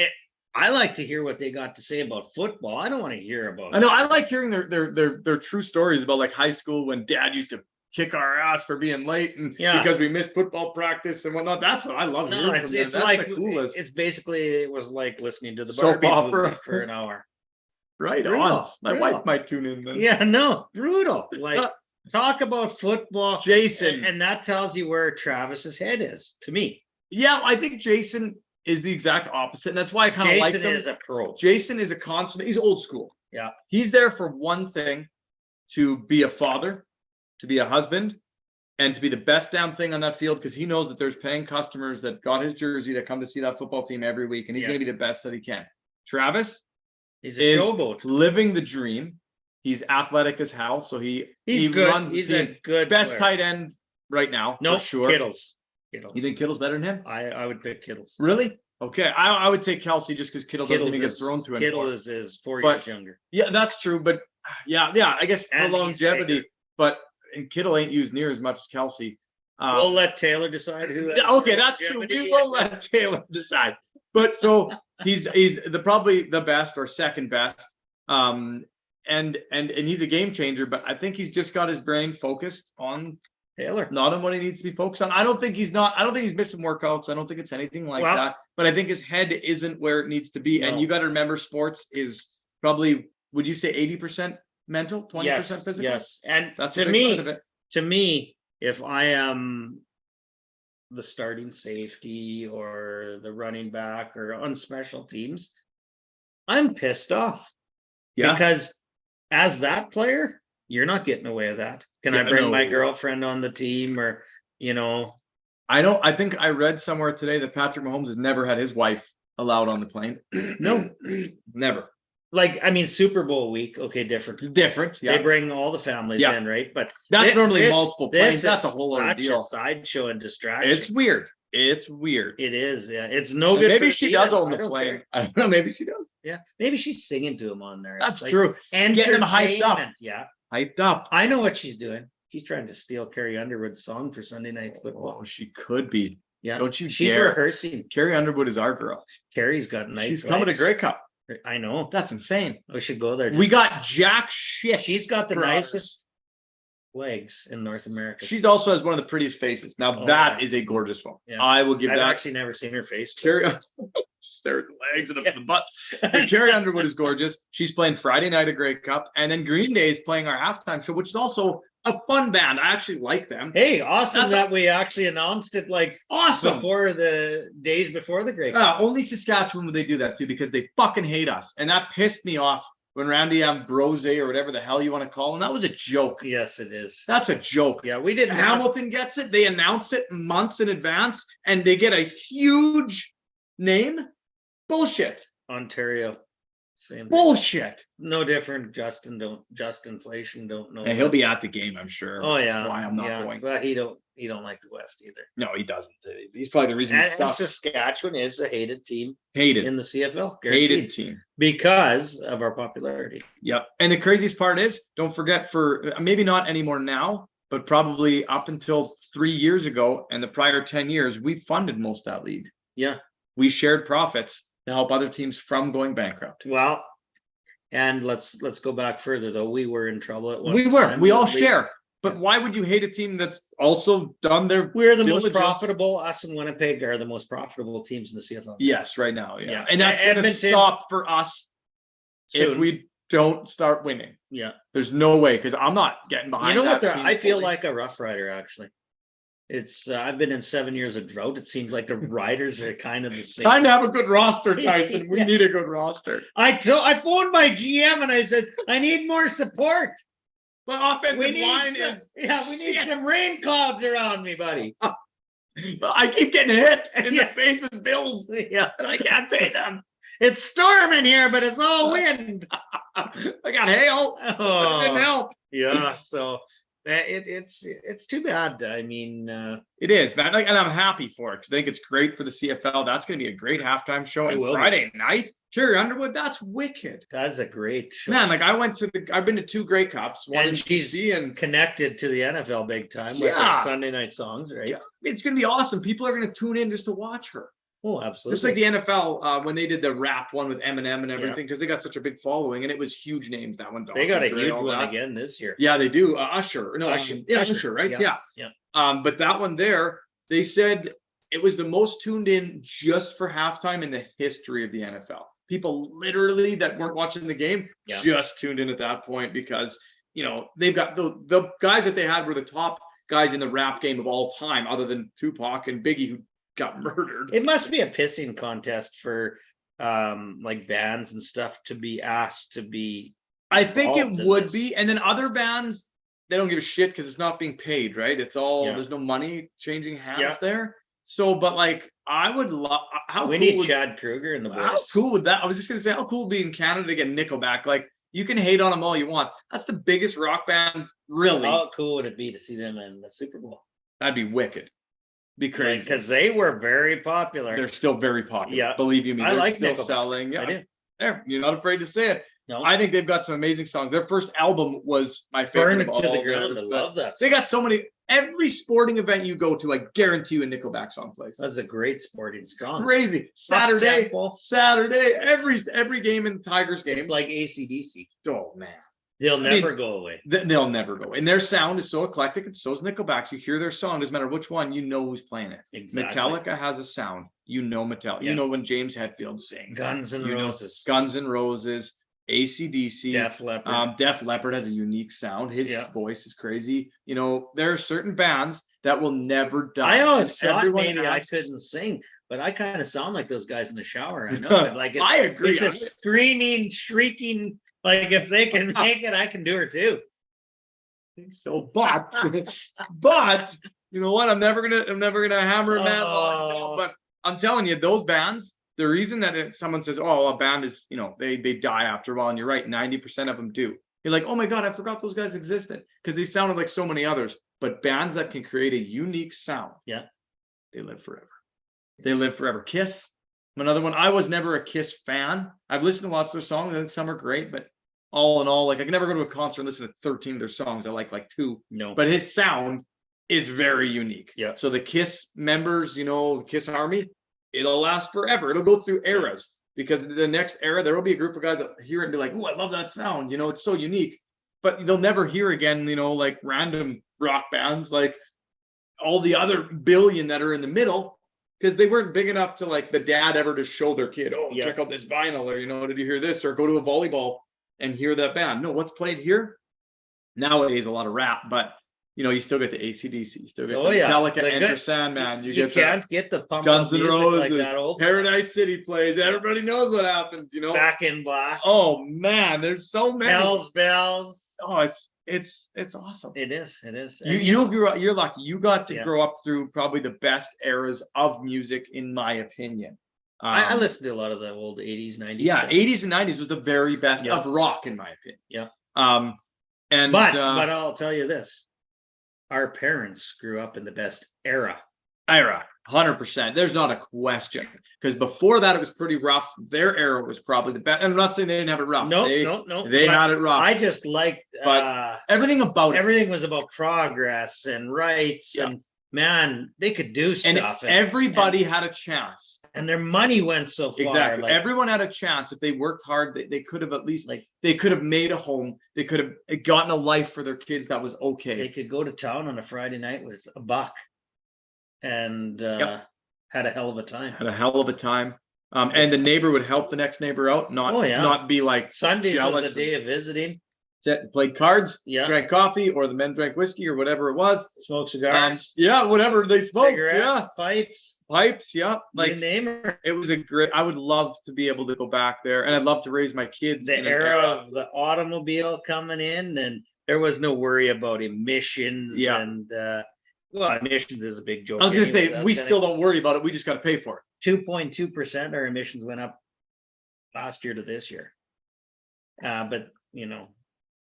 I like to hear what they got to say about football. I don't want to hear about. I know. I like hearing their true stories about like high school when Dad used to kick our ass for being late and because we missed football practice and whatnot. That's what I love. No, hearing it's from them. it's That's like the coolest. it's basically it was like listening to the Soap Barbie opera. movie for an hour. Right Brutal, on. My brutal. wife might tune in then. Yeah, no, brutal. Like talk about football, Jason. and that tells you where Travis's head is. To me, Yeah, I think Jason is the exact opposite, and that's why I kind of like Jason him. is a pro. Jason is a consummate. He's old school. Yeah, He's there for one thing: to be a father, to be a husband, and to be the best damn thing on that field because he knows that there's paying customers that got his jersey that come to see that football team every week, and he's going to be the best that he can. Travis he's a is showboat. living the dream. He's athletic as hell, so he He's good. runs the He's team. a good best player. tight end right now. No, for sure. Kittles. You think Kittle's better than him? I would pick Kittles. Really? Okay, I would take Kelsey just because Kittle doesn't even get is- thrown to Kittle anymore. is 4 But- years younger. Yeah, that's true. But yeah, I guess for And he's longevity. bigger. But and Kittle ain't used near as much as Kelsey. We'll let Taylor decide who. Yeah, okay, that's true. We longevity. will let Taylor decide. But so he's probably the best or second best. And he's a game changer. But I think he's just got his brain focused on Taylor. not on what he needs to be focused on. I don't think he's missing workouts. I don't think it's anything like Well- that. But I think his head isn't where it needs to be. And No. you got to remember, sports is probably, would you say 80% mental, 20% physical? Yes, and That's to a big part of me, it. if I am the starting safety or the running back or on special teams, I'm pissed off Yeah. because as that player, you're not getting away with that. Can I Yeah, bring my no. girlfriend on the team or I think I read somewhere today that Patrick Mahomes has never had his wife allowed on the plane. no, Never. like I mean Super Bowl week, okay, different. Different. They Yeah. bring all the families Yeah. in, right? But That's normally this- multiple this planes. That's a is whole other such deal. a sideshow and distraction. It's weird. It's weird. It is. Yeah, it's no And good. maybe for she the does Steelers. own the I don't plane. care. I don't know. Maybe she does. Yeah, maybe she's singing to him on there. That's It's true. Getting them hyped up. entertainment. Yeah, Hyped up. I know what she's doing. She's trying to steal Carrie Underwood's song for Sunday Night Football. Oh, she could be. Yeah, Don't you she's dare. rehearsing. Carrie Underwood is our girl. Carrie's got nice. She's coming to Grey Cup. I know. That's insane. We should go there. We got jack shit. She's got the for nicest legs in North America. She also has one of the prettiest faces. Now Oh, that yeah. is a gorgeous one. Yeah. I will give I've that. actually never seen her face. Carrie, stare at the legs and up to the butt. But Carrie Underwood is gorgeous. She's playing Friday night at Grey Cup, and then Green Day is playing our halftime show, which is also a fun band. I actually like them. Hey, awesome That's that we actually announced it like Awesome. before the days before the Great Cup. Only Saskatchewan would they do that too, because they fucking hate us, and that pissed me off when Randy Ambrose or whatever the hell you want to call him. That was a joke. Yes, it is. That's a joke. Yeah, we didn't have Hamilton gets it. They announce it months in advance, and they get a huge name. Bullshit. Ontario. Same thing. Bullshit. No different. Justin Inflation don't know. And he'll be at the game, I'm sure. Oh which is yeah. why I'm not yeah. going. Well, he don't like the West either. No, he doesn't. He's probably the reason. And Saskatchewan is a hated team Hated. in the CFL. Hated Guaranteed. team. Because of our popularity. Yep. And the craziest part is, don't forget, for maybe not anymore now, but probably up until 3 years ago and the prior 10 years, we funded most of that league. Yeah. We shared profits to help other teams from going bankrupt. Well, and let's go back further though. We were in trouble at one We were. time. We all share. But why would you hate a team that's also done their We're the most diligence? profitable. Us and Winnipeg are the most profitable teams in the CFL. Yes, right now. Yeah. Yeah. And that's going to Edmonton- stop for us if Soon. we don't start winning. Yeah. There's no way, because I'm not getting behind. You know what? that team I feel fully. like a Rough Rider actually. It's I've been in 7 years of drought. It seems like the riders are kind of the same. Time to have a good roster, Tyson. We Yeah. need a good roster. I phoned my GM and I said I need more support. But We offensive need line some, is. yeah, we need some rain clouds around me, buddy. I keep getting hit in Yeah. the face with bills, Yeah, and I can't pay them. it's storming here, but it's all wind. I got hail. That didn't Oh, help. yeah. So it's too bad. I mean, It is, man. Like, and I'm happy for it, because I think it's great for the CFL. That's going to be a great halftime show. It And will be. Friday night, Carrie Underwood, that's wicked. that's a great show. Man, like I've been to 2 Grey Cups, one And in she's BC, and connected to the NFL big time with Yeah. her Sunday night songs, right? yeah, it's going to be awesome. People are going to tune in just to watch her. Oh, absolutely. Just like the NFL when they did the rap one with Eminem and everything, because they got such a big following, and it was huge names. That one, They got a Dr. Dre, huge all one that. again this year. Yeah, they do. Usher, no, Usher. yeah, Usher. Usher, right? Yeah. Yeah. Yeah. But that one there, they said it was the most tuned in just for halftime in the history of the NFL. People literally that weren't watching the game Yeah. just tuned in at that point, because they've got the guys that they had were the top guys in the rap game of all time, other than Tupac and Biggie, who got murdered. It must be a pissing contest for like bands and stuff to be asked to be. I think it involved in would this. be. And then other bands, they don't give a shit because it's not being paid, right? It's all, Yeah. there's no money changing hands Yeah. there. So, but like, I would love, how We cool need would, Chad Kruger in the how voice. cool would that, I was just going to say, how cool would it be in Canada to get Nickelback? Like, you can hate on them all you want. That's the biggest rock band, really. How cool would it be to see them in the Super Bowl? That'd be wicked. Be crazy. Because they were very popular. They're still very popular. Yeah. Believe you me. I They're like still Nickelback. selling. Yeah. I do. There, you're not afraid to say it. No, I think they've got some amazing songs. Their first album was my burn favorite. it of to the all ground. I theirs, love but that. They song. got so many. Every sporting event you go to, I guarantee you a Nickelback song plays. That's a great sporting song. Crazy. Saturday, Up-tempo. every game in Tigers game. It's like AC/DC. Oh man, They'll mean, never go away. they'll never go. And their sound is so eclectic, and so is Nickelback's. You hear their song, doesn't matter which one, you know who's playing it. Exactly. Metallica has a sound. You know Metallica. Yeah. You know when James Hetfield sings. Guns N' You know Roses. Guns N' Roses, AC/DC. Def Leppard. Def Leppard has a unique sound. His Yeah. voice is crazy. There are certain bands that will never die. I always And thought everyone maybe asks- I couldn't sing, but I kind of sound like those guys in the shower. I know. Like it's, I agree. it's a screaming, shrieking. Like if they can make it, I can do it too. So, but you know what? I'm never gonna hammer a man. Oh. But I'm telling you, those bands. The reason that someone says, "Oh, a band is," they die after a while, and you're right, 90% of them do. You're like, "Oh my god, I forgot those guys existed," because they sounded like so many others. But bands that can create a unique sound, Yeah. they live forever. They Live Forever. Kiss, another one. I was never a Kiss fan. I've listened to lots of their songs. I think some are great, but all in all, like I can never go to a concert and listen to 13 of their songs. I like 2. No. But his sound is very unique. Yeah. So the Kiss members, the Kiss Army, it'll last forever. It'll go through eras, because the next era, there will be a group of guys that hear it and be like, "Oh, I love that sound." It's so unique. But they'll never hear again, like random rock bands, like all the other billion that are in the middle, because they weren't big enough to like the dad ever to show their kid, "Oh, check out this vinyl," or, "Did you hear this?" or go to a volleyball and hear that band. No, what's played here nowadays, a lot of rap, but you still get the AC/DC, you still get Metallica, Enter Sandman, you can't get the pump Guns N' Roses, like that old Paradise City plays. Everybody knows what happens, Back in Black. Oh man, there's so many. Hell's Bells. Oh, it's awesome. It is. You grew up. You're lucky. You got to grow up through probably the best eras of music, in my opinion. I listened to a lot of the old 80s, 90s. Yeah, stuff. 80s and 90s was the very best of rock, in my opinion. Yeah. But I'll tell you this. Our parents grew up in the best era. 100%. There's not a question, because before that it was pretty rough. Their era was probably the best. And I'm not saying they didn't have it rough. No. They had it rough. I just liked everything about it. Everything was about progress and rights, and man, they could do stuff. And everybody had a chance. And their money went so far. Exactly. Everyone had a chance. If they worked hard, they could have at least they could have made a home. They could have gotten a life for their kids that was okay. They could go to town on a Friday night with $1 and had a hell of a time. And the neighbor would help the next neighbor out, not be like Sundays jealous. was a day of visiting. Played cards, drank coffee, or the men drank whiskey, or whatever it was. Smoked cigars. Whatever they smoked. Cigarettes, pipes, like you name it. It was I would love to be able to go back there, and I'd love to raise my kids. The era of the automobile coming in, and there was no worry about emissions. And emissions is a big joke. I was going to say, we still don't worry about it. We just got to pay for it. 2.2% our emissions went up last year to this year. But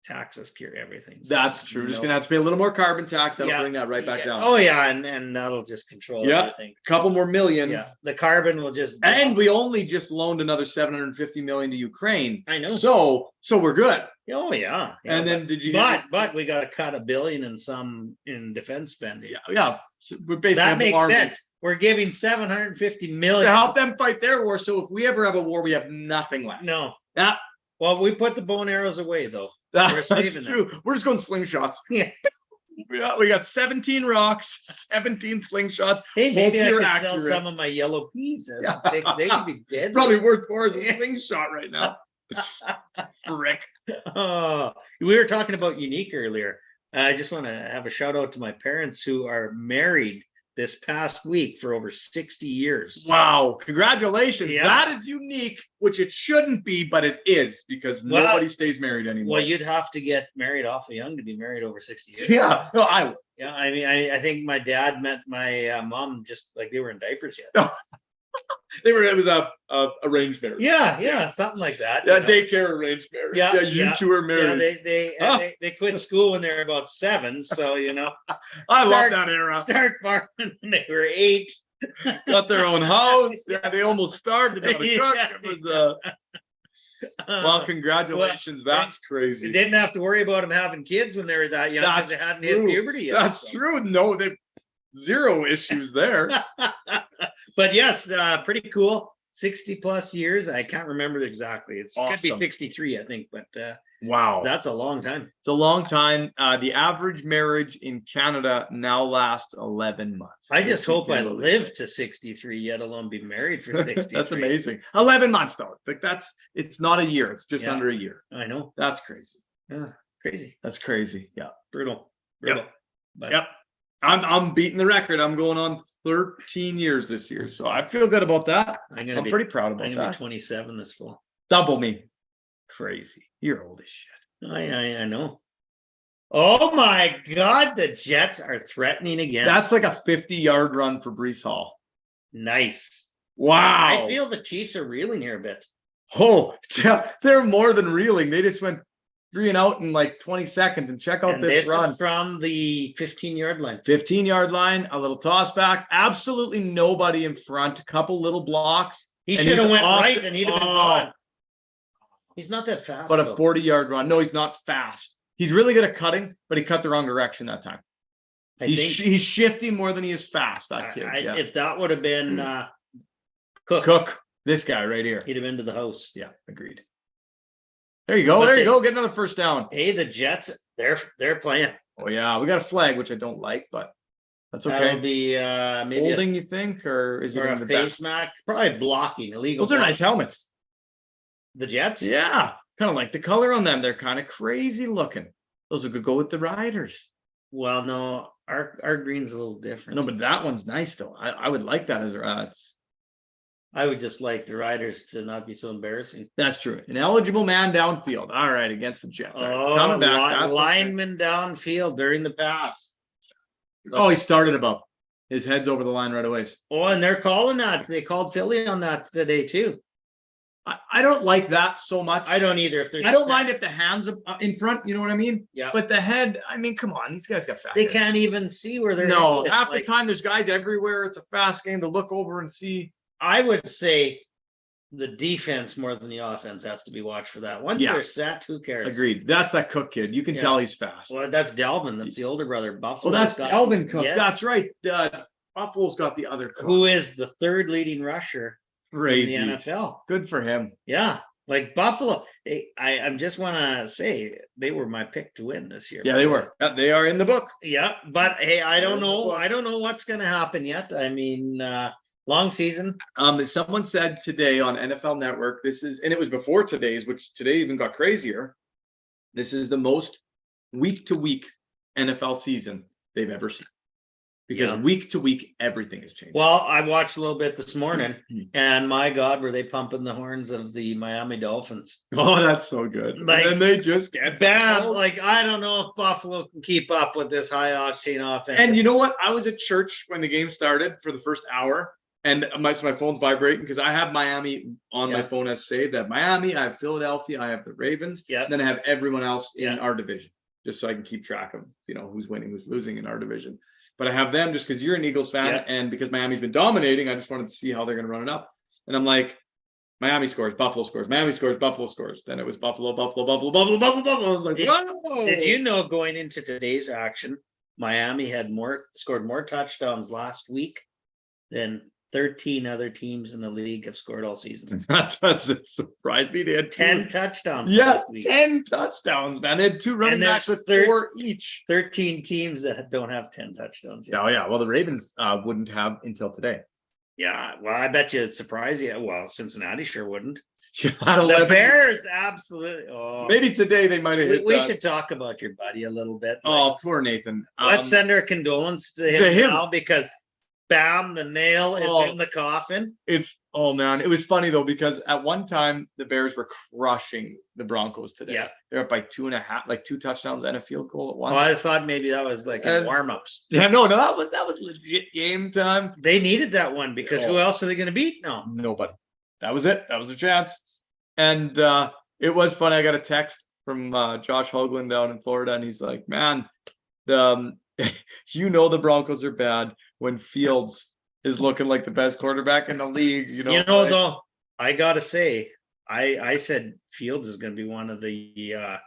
taxes cure everything. So, that's true. Just gonna have to pay a little more carbon tax. That'll bring that right back down. Oh yeah, and that'll just control everything. A couple more million. Yeah, the carbon will just. And we only just loaned another 750 million to Ukraine. I know. So we're good. Oh yeah. And then did you? But we got to cut $1 billion in defense spending. Yeah. So we're basically that makes sense. We're giving 750 million to help them fight their war. So if we ever have a war, we have nothing left. No. Well, we put the bow and arrows away though. That's true. We're just going slingshots. Yeah. We got 17 rocks, 17 slingshots. Hey, maybe I could sell some of my yellow peas. They could be dead. Probably worth more than a slingshot right now. Frick. Oh, we were talking about unique earlier. I just want to have a shout out to my parents who are married this past week for over 60 years. Wow. Congratulations. Yeah. That is unique, which it shouldn't be, but it is, because nobody stays married anymore. Well, you'd have to get married awfully young to be married over 60 years. Yeah. No, I would. Yeah. I mean, I think my dad met my mom just like they were in diapers yet. It was a arranged marriage. Yeah, something like that. Yeah, daycare arranged marriage. Yeah, you two are married. Yeah, they quit school when they were about 7, so I love that era. Start farming when they were 8. Got their own house. Yeah, they almost starved to cook. It was well, congratulations. That's crazy. They didn't have to worry about them having kids when they were that young because they hadn't hit puberty yet. That's true. No, they zero issues there. But yes, pretty cool. 60 plus years. I can't remember exactly. It's awesome. Could be 63, I think, but wow, that's a long time. It's a long time. The average marriage in Canada now lasts 11 months. I just hope I live to 63, yet alone be married for 63. That's amazing. 11 months though. Like it's not a year. It's just under a year. I know. That's crazy. Yeah, crazy. That's crazy. Yeah, brutal. Yep. I'm beating the record. I'm going on 13 years this year, so I feel good about that. I'm pretty proud about that. I'm gonna be 27 this fall. Double me. Crazy. You're old as shit. I know. Oh my God, the Jets are threatening again. That's like a 50-yard run for Breece Hall. Nice. Wow. I feel the Chiefs are reeling here a bit. Oh, yeah, they're more than reeling. They just went 3 and out in like 20 seconds and check out And this this run. is from the 15-yard line. 15-yard line, a little toss back, absolutely nobody in front, a couple little blocks. He and should have he's went off right the- and he'd have been gone. He's not that fast. But a though. 40-yard run. No, he's not fast. He's really good at cutting, but he cut the wrong direction that time. He's shifting more than he is fast, that kid. Yeah. If that would have been Cook, Cook, this guy right here. he'd have been to the house. Yeah, agreed. There you go. But There you go. Get another first down. Hey, the Jets, they're playing. Oh yeah, we got a flag, which I don't like, but that's okay. That'll be maybe Holding, you think, or is it or in a the face back? mask? Probably blocking illegal. Those are nice helmets. The Jets. Yeah, kind of like the color on them. They're kind of crazy looking. Those would go with the Riders. Well, no, our green's a little different. No, but that one's nice though. I would like that as it's. I would just like the Riders to not be so embarrassing. That's true. An eligible man downfield. All right, against the Jets. All right, coming back. That's lineman downfield during the pass. Oh, he started above. His head's over the line right away. Oh, and they're calling that. They called Philly on that today too. I don't like that so much. I don't either. If I don't mind if the hands in front, you know what I mean? Yeah. But the head, I mean, come on, these guys got fast. They can't even see where they're. No, headed. half the time there's guys everywhere. It's a fast game to look over and see. I would say the defense more than the offense has to be watched for that. Once they're set, who cares? Agreed. That's that Cook kid. You can tell he's fast. Well, that's Delvin. That's the older brother. Buffalo. Oh, that's Delvin Cook. Yes. That's right. Buffalo's got the other Cook. Who is the third leading rusher Crazy. in the NFL. Good for him. Yeah. Like Buffalo, I just want to say they were my pick to win this year. Yeah, they were. Yeah, they are in the book. Yeah, but hey, I don't know. I don't know what's going to happen yet. I mean, long season. Someone said today on NFL Network, this is, and it was before today's, which today even got crazier. This is the most week-to-week NFL season they've ever seen. Because week to week, everything has changed. Well, I watched a little bit this morning, and my God, were they pumping the horns of the Miami Dolphins? Oh, that's so good. Like, and they just get bad. Like, I don't know if Buffalo can keep up with this high octane offense. And you know what? I was at church when the game started for the first hour, and my phone's vibrating because I have Miami on my phone as saved. I have Miami, I have Philadelphia, I have the Ravens, and then I have everyone else in our division, just so I can keep track of who's winning, who's losing in our division. But I have them just because you're an Eagles fan, and because Miami's been dominating, I just wanted to see how they're going to run it up. And I'm like, Miami scores, Buffalo scores, Miami scores, Buffalo scores. Then it was Buffalo. I was like, whoa! Did you know going into today's action, Miami had scored more touchdowns last week than 13 other teams in the league have scored all season? That doesn't surprise me. They had 10 touchdowns. Yes, 10 touchdowns, man. They had 2 running backs with 4 each. 13 teams that don't have 10 touchdowns yet. Oh, yeah. Well, the Ravens wouldn't have until today. Yeah. Well, I bet you it'd surprise you. Well, Cincinnati sure wouldn't. Yeah, the Bears, absolutely. Oh, maybe today they might have hit we should talk about your buddy a little bit. Oh, poor Nathan. Let's send our condolence to him now, because bam, the nail is in the coffin. It was funny though, because at one time the Bears were crushing the Broncos today. Yeah. They're up by 2.5, like 2 touchdowns and a field goal at once. Oh, I thought maybe that was like in warm-ups. Yeah, no, that was legit game time. They needed that one because who else are they going to beat now? Nobody. That was it. That was a chance. And it was funny. I got a text from Josh Hoagland down in Florida, and he's like, man, the Broncos are bad when Fields is looking like the best quarterback in the league. Though, I gotta say, I said Fields is going to be one of the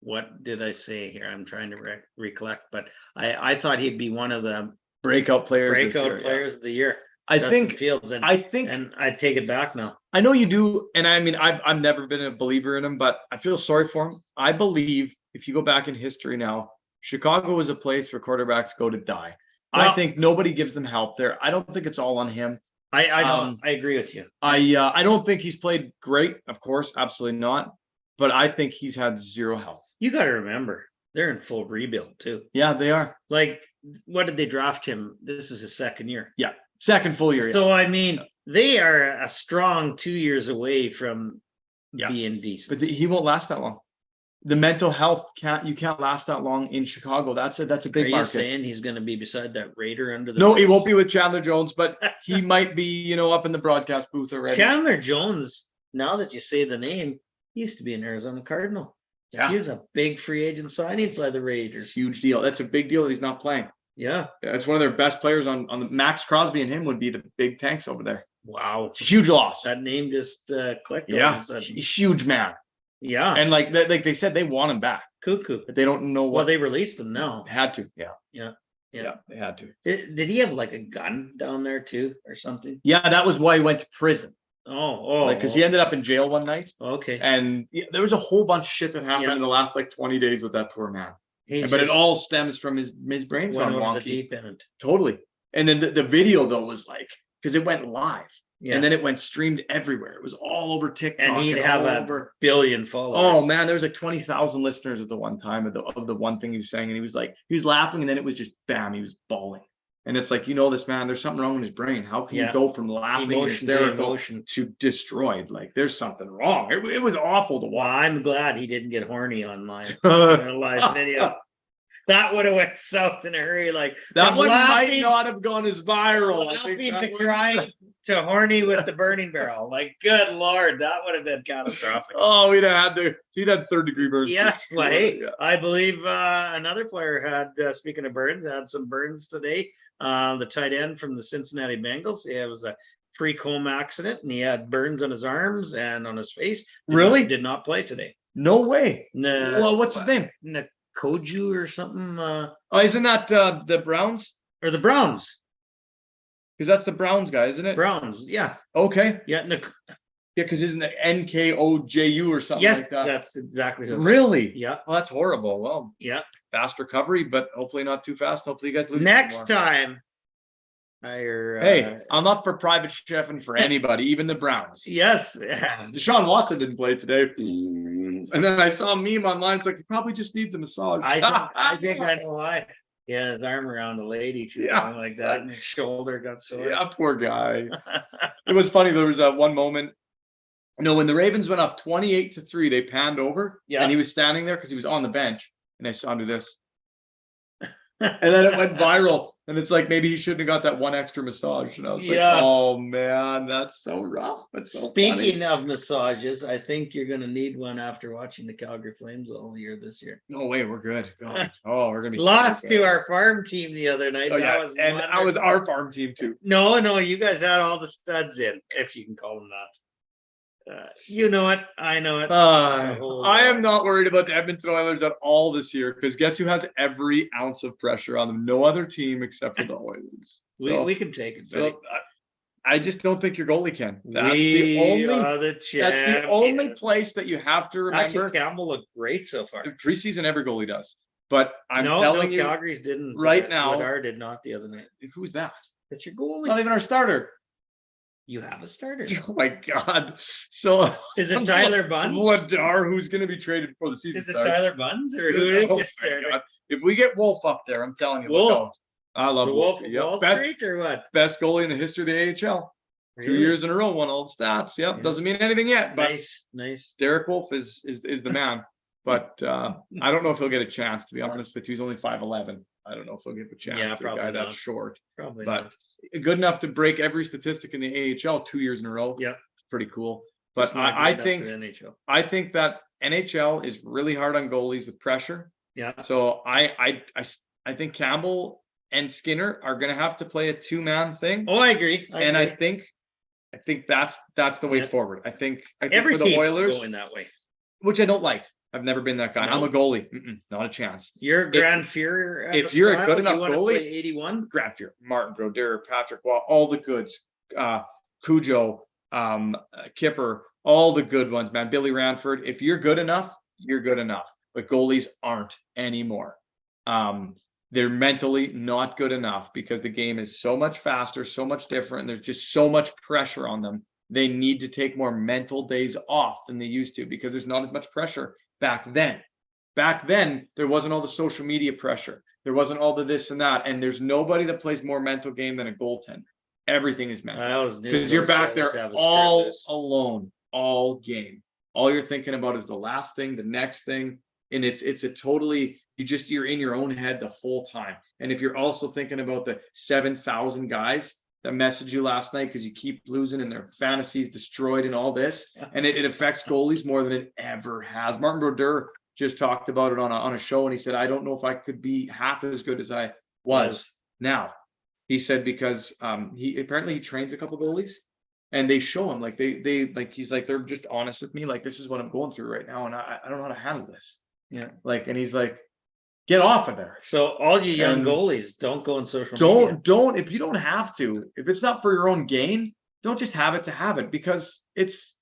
what did I say here? I'm trying to recollect, but I thought he'd be one of the breakout players of the year. I think Fields, and I take it back now. I know you do, and I mean I've never been a believer in him, but I feel sorry for him. I believe if you go back in history now, Chicago is a place where quarterbacks go to die. Well, I think nobody gives them help there. I don't think it's all on him. I agree with you. I don't think he's played great, of course, absolutely not. But I think he's had zero help. You got to remember, they're in full rebuild too. Yeah, they are. Like, what did they draft him? This is his second year. Yeah, second full year. So I mean, they are a strong 2 years away from being decent. But he won't last that long. The mental health you can't last that long in Chicago. That's a big market. Are you saying he's going to be beside that Raider under the? No, he won't be with Chandler Jones, but he might be, up in the broadcast booth already. Chandler Jones. Now that you say the name, He used to be an Arizona Cardinal. Yeah, He was a big free agent signing for the Raiders. huge deal. That's a big deal that he's not playing. Yeah. It's one of their best players on the Max Crosby, and him would be the big tanks over there. Wow. It's a huge loss. That name just clicked. All Yeah, of a sudden. huge man. Yeah. And like they said, they want him back, Cuckoo. but they don't know Well, what they released him now. had to. Yeah, Yeah. they had to. Did he have like a gun down there too, or something? Yeah, that was why he went to prison. Oh, Because he ended up in jail one night, okay. and there was a whole bunch of shit that happened Yeah. in the last like 20 days with that poor man. He's But it just all stems from his brain's went gone over the wonky. deep end. Totally. And then the video though was like, because it went live, Yeah. and then it went streamed everywhere. It was all over TikTok, And he'd and have all a over. billion followers. Oh man, there was like 20,000 listeners at the one time of the one thing he was saying, and he was laughing, and then it was just bam, he was bawling. And it's like, this man, there's something wrong with his brain. How can you go from laughing and Emotion to hysterical emotion. to destroyed? Like there's something wrong. It was awful to Well, watch. I'm glad he didn't get horny on my live video. That would have went south in a hurry. Like That from one might laughing- not have gone as viral. I think laughing that to one- crying to horny with the burning barrel. Like, good Lord, that would have been catastrophic. Oh, he'd had third-degree burns. Yeah, for well, sure, hey, yeah. I believe another player had, speaking of burns, had some burns today. The tight end from the Cincinnati Bengals. It was a freak home accident, and he had burns on his arms and on his face. Really? Did not play today. No way. No, Well, what's his name? Koju or something, Oh, isn't that the Browns? or the Browns. Because that's the Browns guy, isn't it? Browns, yeah, Okay. yeah, Yeah, because isn't it NKOJU or something yes, like that? that's exactly who. it was. Really? Yeah, Well, that's horrible. Well, yeah. fast recovery, but hopefully not too fast. Hopefully you guys lose. Next time, hire. Hey, I'm up for private chefing for anybody, even the Browns. Yes. Deshaun Watson didn't play today. And then I saw a meme online. It's like, he probably just needs a massage. I think I know why. Yeah, his arm around a lady too Yeah. long like that, and his shoulder got sore. Yeah, poor guy. It was funny. There was one moment. When the Ravens went up 28-3, they panned over, Yeah. and he was standing there because he was on the bench, and I saw him do this, and then it went viral. And it's like, maybe he shouldn't have got that one extra massage. And I was Yeah. like, oh man, that's so rough. That's so Speaking funny. of massages, I think you're going to need one after watching the Calgary Flames all year this year. No way, we're good. God. Oh, we're gonna be so Lost good. to our farm team the other night. Oh That yeah, was and I was wonderful. our farm team too. No, you guys had all the studs in, if you can call them that. You know it. I know it. I am not worried about the Edmonton Oilers at all this year, because guess who has every ounce of pressure on them? No other team except for the Oilers. So, We can take it. buddy. so I just don't think your goalie can. That's We the only. are the That's the only champions. place that you have to remember. Actually, Campbell looked great so far. Preseason, every goalie does. But I'm no, telling you, Calgary's didn't. right now- Vladar did not the other night. who's that? That's your goalie. Not even our starter. You have a starter. Oh my God. So Is it Tyler Buns? Vladar, who's going to be traded before the season Is it starts. Tyler Buns or who is Oh your my starter? God. If we get Wolf up there, I'm telling you, Wolf. look out. I love The Wolf. Wolf of Yep. Wall Best, Street or what? best goalie in the history of the AHL. 2 years in a row, won all the stats. Yep. Yeah. Doesn't mean anything yet, but Nice. Derek Wolf is the man. But I don't know if he'll get a chance, to be honest with you. He's only 5'11". I don't know if he'll get a chance Yeah, to a guy probably that not. short. Probably But not. good enough to break every statistic in the AHL 2 years in a row. Yeah. It's pretty cool. It's But not I good enough think for the NHL. I think that NHL is really hard on goalies with pressure. Yeah. So I think Campbell and Skinner are going to have to play a two-man thing. Oh, I agree. And agree. I think that's the way Yeah. forward. I think Every for the team is Oilers, going that way. which I don't like. I've never been that guy. No? I'm a goalie. Not a chance. You're a Grand Fuhrer. if you're a good enough you wanna goalie- play 81. Grant Fuhr, Martin Brodeur, Patrick Waugh, all the goods. Cujo, Kipper, all the good ones, man. Billy Ranford. If you're good enough, you're good enough. But goalies aren't anymore. They're mentally not good enough because the game is so much faster, so much different. And there's just so much pressure on them. They need to take more mental days off than they used to, because there's not as much pressure back then. Back then, there wasn't all the social media pressure. There wasn't all the this and that. And there's nobody that plays more mental game than a goaltender. Everything is mental. I always knew Because you're those back goalies there have a all skirt loose. alone, all game. All you're thinking about is the last thing, the next thing. And it's a totally, you're in your own head the whole time. And if you're also thinking about the 7,000 guys I messaged you last night because you keep losing and their fantasies destroyed and all this, and it affects goalies more than it ever has. Martin Brodeur just talked about it on a show, and he said, I don't know if I could be half as good as I was now. He said because he apparently trains a couple goalies, and they show him like they like he's like they're just honest with me, like this is what I'm going through right now, and I don't know how to handle this. Yeah. Like, and he's like, get off of there. So all you young And goalies, don't go on social media. Don't if you don't have to, if it's not for your own gain, don't just have it to have it, because it's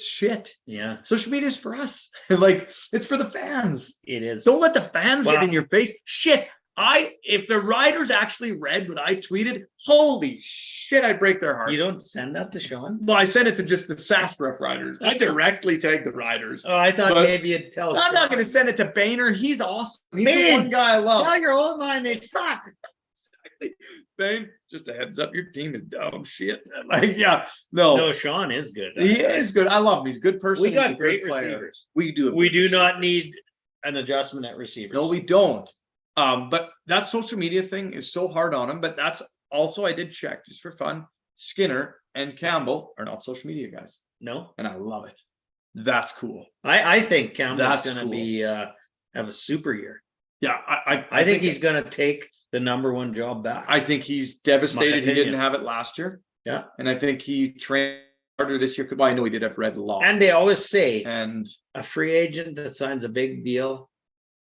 shit. Yeah, Social media is for us. Like, it's for the fans. it is. Don't let the fans Well, get in your face. Shit. If the writers actually read what I tweeted, holy shit, I'd break their hearts. You don't send that to Sean? Well, I sent it to just the SaskRef writers. I directly tagged the writers. Oh, I thought But maybe you'd tell. I'm not going to send it to Boehner. He's awesome. He's the Man, one guy I love. Tell your old line they suck. Bane, just a heads up, your team is dumb shit. Like, yeah, no, No, Sean is good. he is good. I love him. He's a good person. We He's a got good great player. receivers. We do. We do not need an adjustment at receivers. No, we don't. But that social media thing is so hard on him. But that's also, I did check just for fun. Skinner and Campbell are not social media guys, No, and I love it. That's cool. I think Campbell's That's going to cool. be have a super year. Yeah, I think he's going to take the number one job back. I think he's devastated he opinion. didn't have it last year. Yeah. And I think he trained harder this year. Well, I know he did have Red Law. And they always say And a free agent that signs a big deal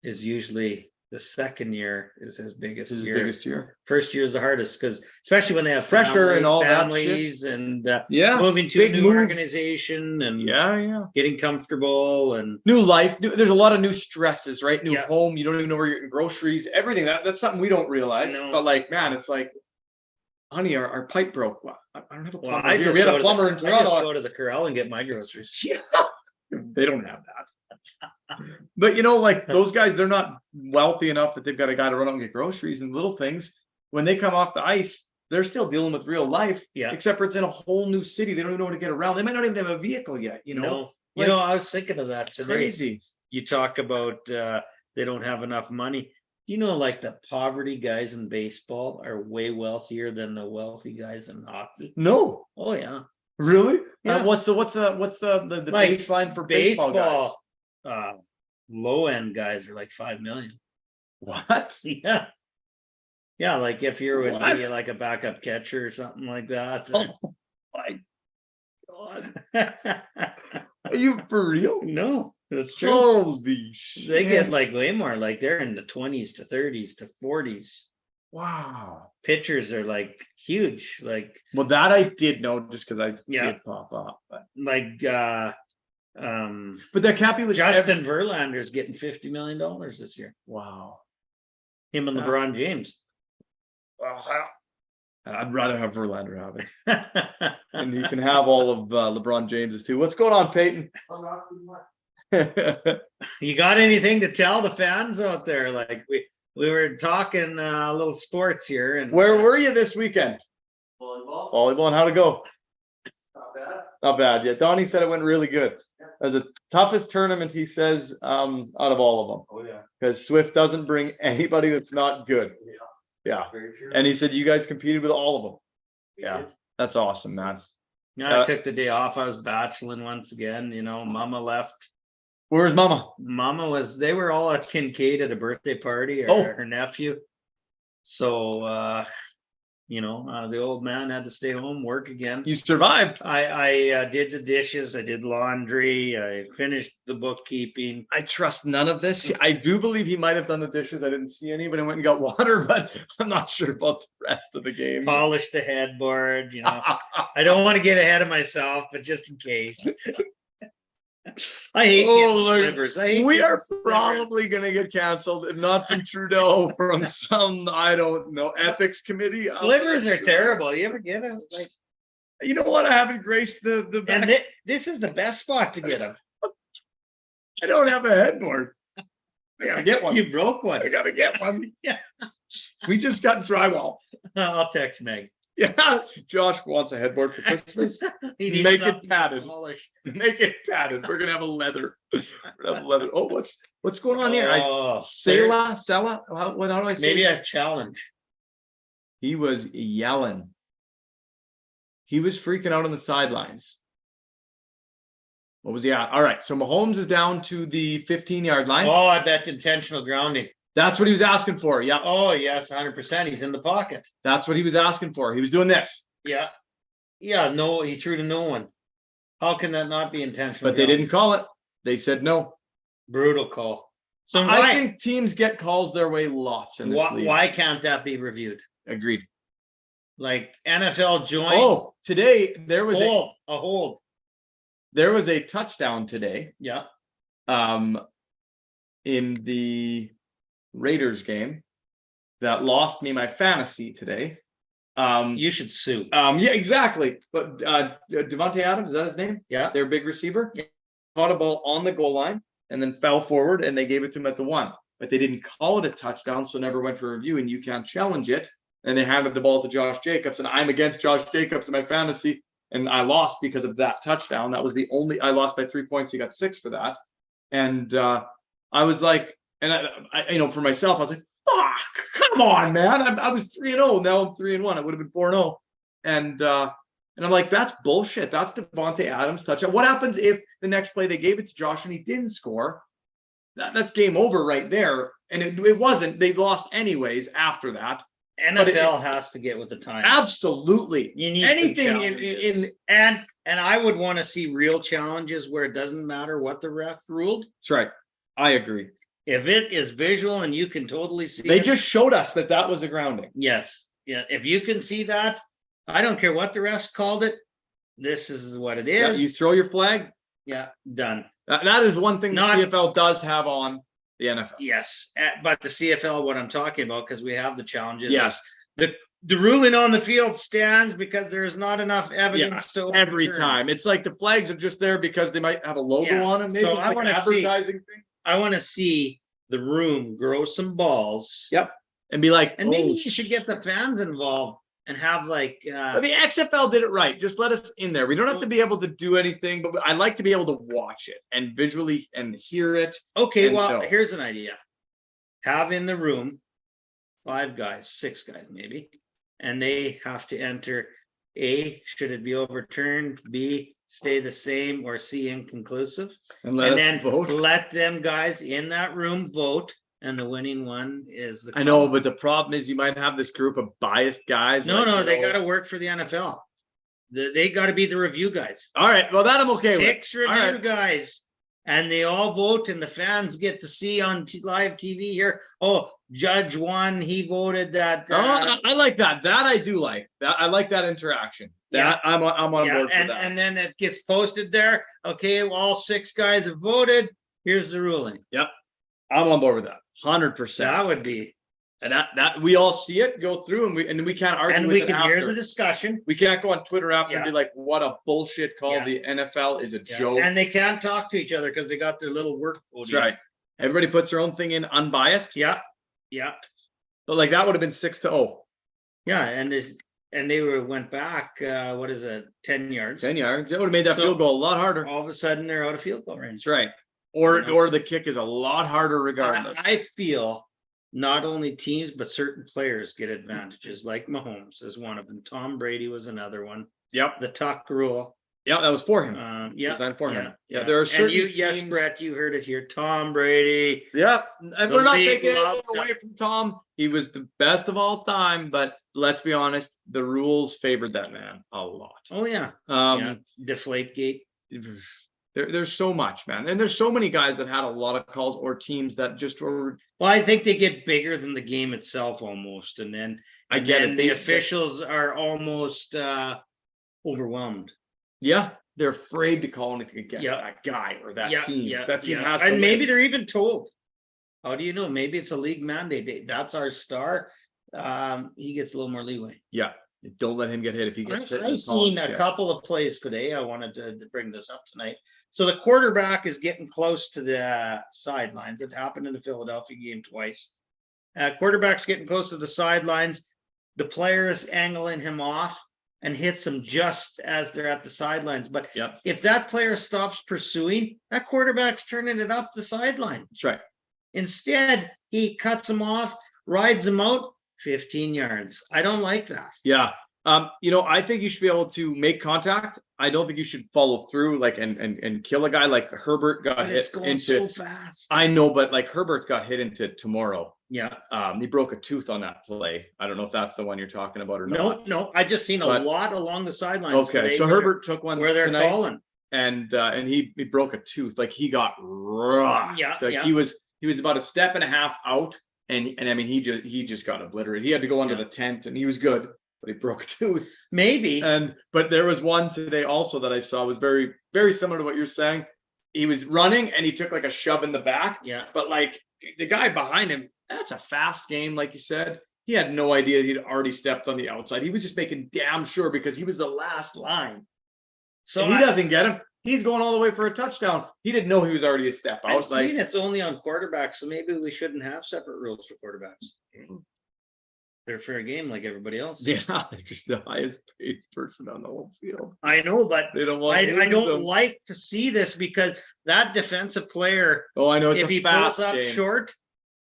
is usually the second year is his biggest this is his year. biggest year. First year is the hardest because especially when they have Pressure and all that families and Yeah. moving to Big a new move. organization and Yeah. getting comfortable and New life. There's a lot of new stresses, right? New Yeah. home. You don't even know where you're getting groceries, everything. That's something we don't realize. No. But like, man, it's like, honey, our pipe broke. Well, I don't have a well, plumber. I here. just We had go a to plumber in I just Toronto. go to the corral and get my groceries. Yeah. They don't have that. But you know, like those guys, they're not wealthy enough that they've got a guy to run out and get groceries and little things. When they come off the ice, they're still dealing with real life. Yeah. Except for it's in a whole new city. They don't even know how to get around. They might not even have a vehicle yet. You know, No. Like, I was thinking of that today. crazy. You talk about they don't have enough money. You know, like the poverty guys in baseball are way wealthier than the wealthy guys in hockey. No, Oh yeah, really? Yeah. What's the Like, baseline for baseball guys? Low end guys are like 5 million. What? Yeah. Yeah, like if you would What? be like a backup catcher or something like that. Oh my God. Are you for real? No, that's true. Holy shit. They get like way more, like they're in the 20s to 30s to 40s. wow. Pitchers are like huge, like Well, that I did know just because I see Yeah. it pop up. But that can't be with Justin Verlander's getting $50 million this year. Wow. Him and Yeah. LeBron James. I'd rather have Verlander have it. And he can have all of LeBron James's too. What's going on, Peyton? You got anything to tell the fans out there? Like we were talking a little sports here, and Where were you this weekend? Volleyball. Volleyball, and how'd it go? Not bad. Not bad. Yeah, Donnie said it went really good. It was the toughest tournament, he says, out of all of them. Oh yeah. Because Swift doesn't bring anybody that's not good. Yeah. Very true. And he said you guys competed with all of them. We Yeah. did. That's awesome, man. I took the day off. I was bacheloring once again. Mama left. Where's Mama? Mama they were all at Kincaid at a birthday party, or Oh. her nephew. So, the old man had to stay home, work again. You survived. I did the dishes. I did laundry. I finished the bookkeeping. I trust none of this. I do believe he might have done the dishes. I didn't see any, but I went and got water, but I'm not sure about the rest of the game. Polished the headboard. I don't want to get ahead of myself, but just in case. I hate getting Lord. slivers. I hate We getting are slivers. probably going to get canceled, if not from Trudeau, from some, I don't know, ethics committee. Slivers are terrible. You ever get them? Like, You know what? I haven't graced the back. and this is the best spot to get them. I don't have a headboard. I gotta get one. You broke one. I gotta get one. Yeah. We just got drywall. I'll text Meg. Yeah. Josh wants a headboard for Christmas. He needs Make it something padded. polished. Make it padded. We're gonna have a leather. We're gonna have leather. Oh, what's going on here? Oh, Sela? How do I say? maybe it? a challenge. He was yelling. he was freaking out on the sidelines. What was he at? All right. So Mahomes is down to the 15-yard line. Oh, I bet intentional grounding. That's what he was asking for. Yeah. Oh, yes, 100%. He's in the pocket. That's what he was asking for. He was doing this. Yeah. Yeah, no, he threw to no one. How can that not be intentional? But they didn't call it. They said no. Brutal call. So I think teams get calls their way lots in this league. why can't that be reviewed? Agreed. Like NFL joint. Oh, today there was a hold. There was a touchdown today. Yeah. In the Raiders game that lost me my fantasy today. You should sue. Yeah, exactly. But Devontae Adams, is that his name? Yeah. Their big receiver. Yeah. Caught a ball on the goal line and then fell forward, and they gave it to him at the 1. But they didn't call it a touchdown, so never went for review, and you can't challenge it. And they handed the ball to Josh Jacobs, and I'm against Josh Jacobs in my fantasy, and I lost because of that touchdown. That was the only, I lost by 3 points. He got 6 for that. And I was like, and I for myself, I was like, fuck, come on, man. I was 3-0. Now I'm 3-1. I would have been 4-0. And I'm like, that's bullshit. That's Devontae Adams touchdown. What happens if the next play they gave it to Josh and he didn't score? That's game over right there. And it wasn't. They lost anyways after that. NFL has to get with the time. Absolutely. You need anything in and I would want to see real challenges where it doesn't matter what the ref ruled. That's right. I agree. If it is visual and you can totally see they it, just showed us that was a grounding. Yes. Yeah. If you can see that, I don't care what the refs called it. This is what it is. Yeah, you throw your flag. Yeah, done. That is one thing the CFL does have on the NFL. Yes, but the CFL, what I'm talking about, because we have the challenges. Yes. The ruling on the field stands because there is not enough evidence to overturn. Every time. It's like the flags are just there because they might have a logo on them. Maybe so it's I like want an to see. advertising thing. I want to see the room grow some balls. Yep. And be like, and maybe you should get the fans involved and have like. But the XFL did it right. Just let us in there. We don't have to be able to do anything, but I like to be able to watch it and visually and hear it. Okay, well, here's an idea. Have in the room 5 guys, 6 guys maybe, and they have to enter A, should it be overturned, B, stay the same, or C, inconclusive. And then vote. Let them guys in that room vote, and the winning one is the. I know, but the problem is you might have this group of biased guys. No, they got to work for the NFL. They got to be the review guys. All right, well, that I'm okay with. 6 review guys, and they all vote, and the fans get to see on live TV here. Oh, Judge won. He voted that. I like that. That I do like. That I like that interaction. That I'm on board for that. And then it gets posted there. Okay, well, all 6 guys have voted. Here's the ruling. Yep, I'm on board with that. 100%. That would be. And that we all see it go through, and we can't argue. And we can hear the discussion. We can't go on Twitter after and be like, "What a bullshit call! Yeah. The NFL is a joke." And they can't talk to each other because they got their little work. That's right. Everybody puts their own thing in, unbiased. Yeah. But like that would have been 6-0. Yeah, and they went back. What is it? 10 yards. 10 yards. That would have made that field goal a lot harder. All of a sudden, they're out of field goal range. That's right. Or the kick is a lot harder regardless. I feel not only teams but certain players get advantages. Like Mahomes is one of them. Tom Brady was another one. Yep. The tuck rule. Yeah, that was for him. Designed for him. Yeah, there are certain teams. Yes, Brett, you heard it here. Tom Brady. Yeah, and we're not taking anything away from Tom. He was the best of all time, but let's be honest, the rules favored that man a lot. Oh yeah. Deflate gate. There's so much, man, and there's so many guys that had a lot of calls or teams that just were. Well, I think they get bigger than the game itself almost, and then I get it. The officials are almost overwhelmed. Yeah, they're afraid to call anything against that guy or that team. That team has to and win. maybe they're even told. How do you know? Maybe it's a league mandate. That's our star. He gets a little more leeway. Yeah, don't let him get hit if he gets hit. I've seen a couple of plays today. I wanted to bring this up tonight. So the quarterback is getting close to the sidelines. It happened in the Philadelphia game twice. Quarterback's getting close to the sidelines. The player is angling him off and hits him just as they're at the sidelines. But if that player stops pursuing, that quarterback's turning it up the sideline. That's right. Instead, he cuts him off, rides him out 15 yards. I don't like that. Yeah. I think you should be able to make contact. I don't think you should follow through and kill a guy like Herbert got But hit it's going into. so fast. I know, but like Herbert got hit into tomorrow. Yeah. He broke a tooth on that play. I don't know if that's the one you're talking about or not. No. I just seen a But- lot along the sidelines. Okay, today so where Herbert took one where they're tonight, calling. and he broke a tooth. Like he got rocked. Yeah, So, like, yeah. he was about a step and a half out, and I mean he just got obliterated. He had to go under Yeah. the tent, and he was good, but he broke a tooth. Maybe. But there was one today also that I saw was very, very similar to what you're saying. He was running and he took like a shove in the back. Yeah. But like the guy behind him, that's a fast game, like you said. He had no idea he'd already stepped on the outside. He was just making damn sure because he was the last line. So And he doesn't get him. He's going all the way for a touchdown. He didn't know he was already a step I've out. seen it's only on quarterbacks, so maybe we shouldn't have separate rules for quarterbacks. They're fair game like everybody else. Yeah, they're just the highest paid person on the whole field. I know, but They don't want. to I lose don't them. like to see this because that defensive player, Oh, I know it's if a he fast pulls up game. short,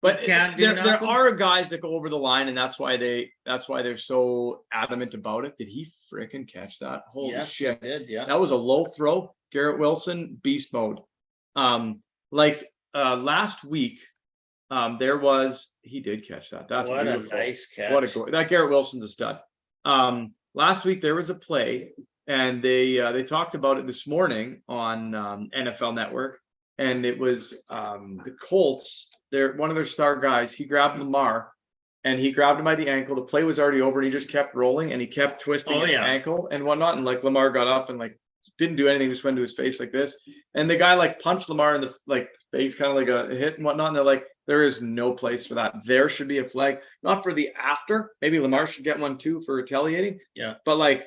But he can't do there nothing. are guys that go over the line, and that's why they're so adamant about it. Did he freaking catch that? Holy yes, shit! he did, yeah. That was a low throw. Garrett Wilson, beast mode. Last week, he did catch that. That's What beautiful. a nice catch. What a goal. That Garrett Wilson's a stud. Last week there was a play, and they talked about it this morning on NFL Network, and it was the Colts. One of their star guys. He grabbed Lamar, and he grabbed him by the ankle. The play was already over, and he just kept rolling, and he kept twisting his ankle and whatnot. And like Lamar got up and like didn't do anything, just went to his face like this. And the guy like punched Lamar in the face, kind of like a hit and whatnot. And they're like, there is no place for that. There should be a flag, not for the after. Maybe Lamar should get one too for retaliating. Yeah. But like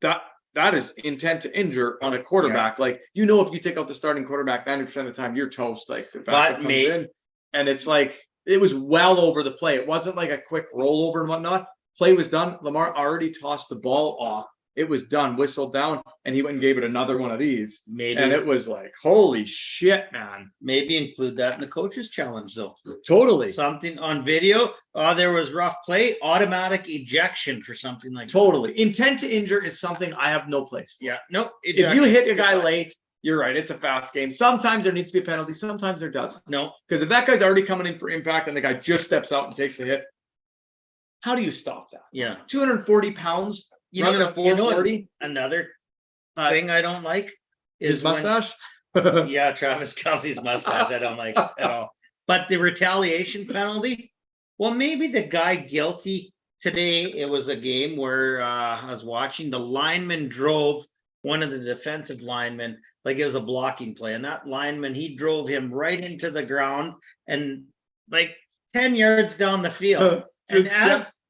that is intent to injure on a quarterback. Yeah. Like, if you take out the starting quarterback 90% of the time, you're toast. Like the backup comes in, and it's like it was well over the play. It wasn't like a quick rollover and whatnot. Play was done. Lamar already tossed the ball off. It was done, whistled down, and he went and gave it another one of these. Maybe. And it was like, holy shit, man. Maybe include that in the coach's challenge, though. Totally. Something on video. There was rough play, automatic ejection for something like Totally. That. Intent to injure is something I have no place for. Yeah. Nope. If you hit a guy late, you're right. It's a fast game. Sometimes there needs to be a penalty. Sometimes there doesn't. No. Because if that guy's already coming in for impact and the guy just steps out and takes the hit, how do you stop that? Yeah. 240 pounds. Running a 440. Another thing I don't like is his mustache. Yeah, Travis Kelce's mustache I don't like at all. But the retaliation penalty. Well, maybe the guy guilty today. It was a game where I was watching. The lineman drove one of the defensive linemen like it was a blocking play, and that lineman he drove him right into the ground and like 10 yards down the field. And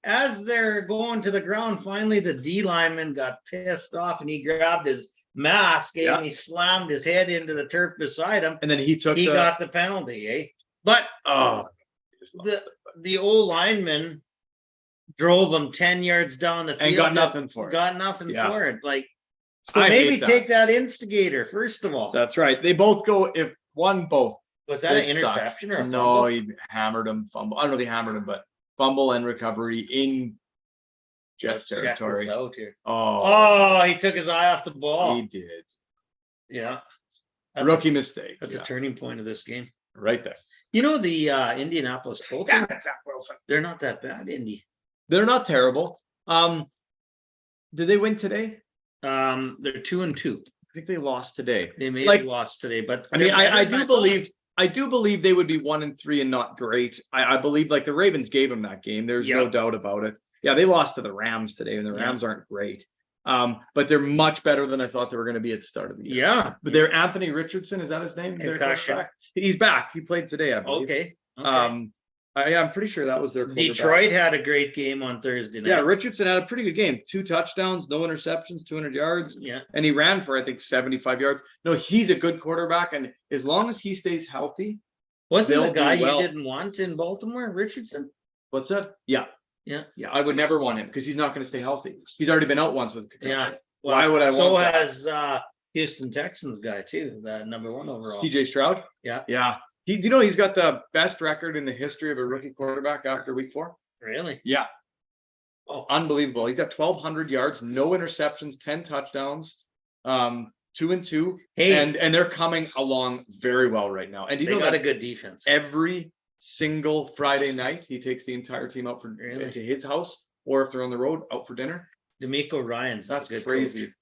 as they're going to the ground, finally the D lineman got pissed off and he grabbed his mask and he slammed his head into the turf beside him. And then he got the penalty, eh? But the old lineman drove him 10 yards down the field and got nothing for it. For it. Like, so maybe take that instigator first of all. That's right. They both go if one both. Was that an interception or a no? fumble? He hammered him. Fumble. I don't know if he hammered him, but fumble and recovery in Jets territory. Out here. Oh, he took his eye off the ball. He did. Yeah. Rookie mistake. That's a turning point of this game. Right there. The Indianapolis Colts. They're not that bad, Indy. They're not terrible. Did they win today? They're 2-2. I think they lost today. They may have lost today, but I mean, I do believe they would be 1-3 and not great. I believe like the Ravens gave them that game. There's no doubt about it. Yeah, they lost to the Rams today, and the Rams aren't great. But they're much better than I thought they were going to be at the start of the year. Yeah. But they're Anthony Richardson, is that his name? He's back. He played today, I believe. Okay. I'm pretty sure that was their quarterback. Detroit had a great game on Thursday night. Yeah, Richardson had a pretty good game. 2 touchdowns, no interceptions, 200 yards. Yeah. And he ran for, I think, 75 yards. No, he's a good quarterback. And as long as he stays healthy. Wasn't the guy you didn't want in Baltimore, Richardson? What's that? Yeah. Yeah. Yeah, I would never want him because he's not going to stay healthy. He's already been out once with concussion. Yeah. Well, why would I want that? So has Houston Texans guy too, the number 1 overall. CJ Stroud? Yeah. Yeah. Do you know he's got the best record in the history of a rookie quarterback after week 4? Really? Yeah. Oh, unbelievable. He got 1,200 yards, no interceptions, 10 touchdowns, 2-2. Hey. And they're coming along very well right now. And you They know got that a good defense. every single Friday night, he takes the entire team out for Really? to his house, or if they're on the road, out for dinner. D'Amico Ryans. That's a good crazy. coach.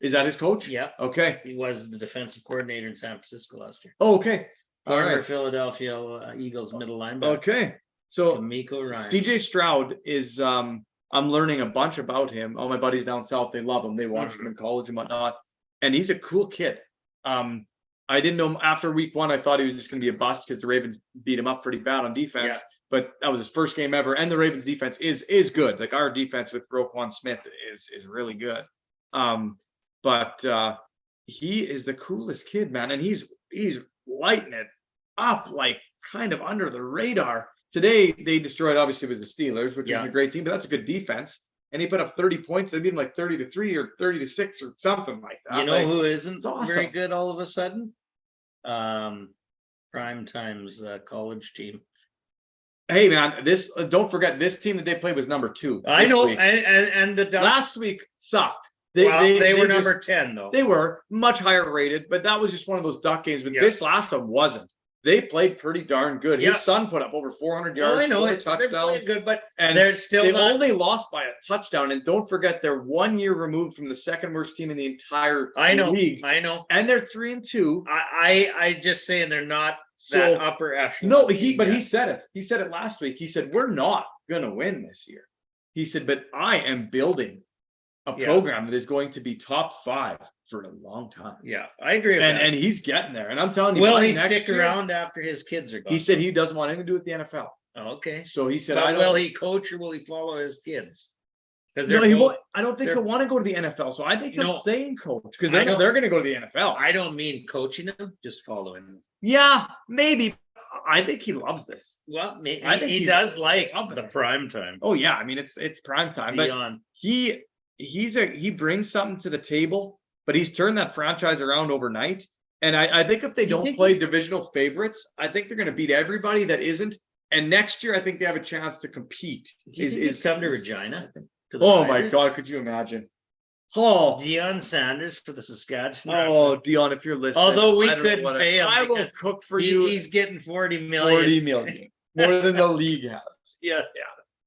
Is that his coach? Yeah. Okay. He was the defensive coordinator in San Francisco last year. Oh, okay. All Former right. Philadelphia Eagles middle linebacker. Okay. So D'Amico Ryans. CJ Stroud is I'm learning a bunch about him. All my buddies down south, they love him. They watched him in college and whatnot. And he's a cool kid. I didn't know him after week 1. I thought he was just going to be a bust because the Ravens beat him up pretty bad on defense. Yeah. But that was his first game ever. And the Ravens defense is good. Like our defense with Roquan Smith is really good. But he is the coolest kid, man. And he's lighting it up like kind of under the radar. Today they destroyed, obviously, it was the Steelers, which is a great team, but that's a good defense. And he put up 30 points. They beat him like 30-3 or 30-6 or something like that. You know who isn't awesome. very good all of a sudden? Prime Time's college team. Hey man, this don't forget this team that they played was number 2. I know, week. and the Ducks, Last week sucked. they were just- number 10 though. They were much higher rated, but that was just one of those Duck games. But Yeah. this last one wasn't. They played pretty darn good. Yeah. His son put up over 400 Oh, yards, I know 4 it. They're touchdowns. playing good, but And they're still they've not. only lost by a touchdown. And don't forget, they're 1 year removed from the second worst team in the entire I know, league. I know. And they're 3-2. I just saying they're not So that upper echelon. no, team he yet. said it. He said it last week. He said, we're not gonna win this year. He said, but I am building a Yeah. program that is going to be top 5 for a long time. Yeah, I agree with that. And he's getting there. And I'm telling you, Will by he next stick year- around after his kids are gone? He said he doesn't want anything to do with the NFL. Oh, okay. So he said, But I don't. will he coach or will he follow his kids? Because No, he won't. I don't think they're- he'll want to go to the NFL. So I think he'll No. stay in coach because I know. they're going to go to the NFL. I don't mean coaching them, just following them. Yeah, maybe. I think he loves this. Well, I think he he's does like loving the it. prime time. Oh yeah, I mean it's prime time, but Dion. he brings something to the table, but he's turned that franchise around overnight. And I think if they You don't think play divisional favorites, I think they're going to beat everybody that isn't. And next year, I think they have a chance to compete. Do you think he'd come to Regina? To the Oh my Flyers? God, could you imagine? Oh, Deion Sanders for the Saskatchewan. oh, Dion, if you're listening, Although we I don't know couldn't what pay him I will because cook for you. He's getting 40 million. 40 million, more than the league has. Yeah.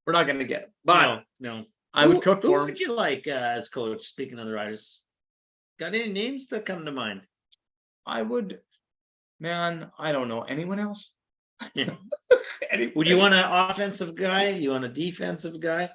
We're not going to get it, but no. I would cook Who for him. would you like as coach? Speaking of the Riders, got any names that come to mind? I would, man. I don't know anyone else. Would you want an offensive guy? You want a defensive guy?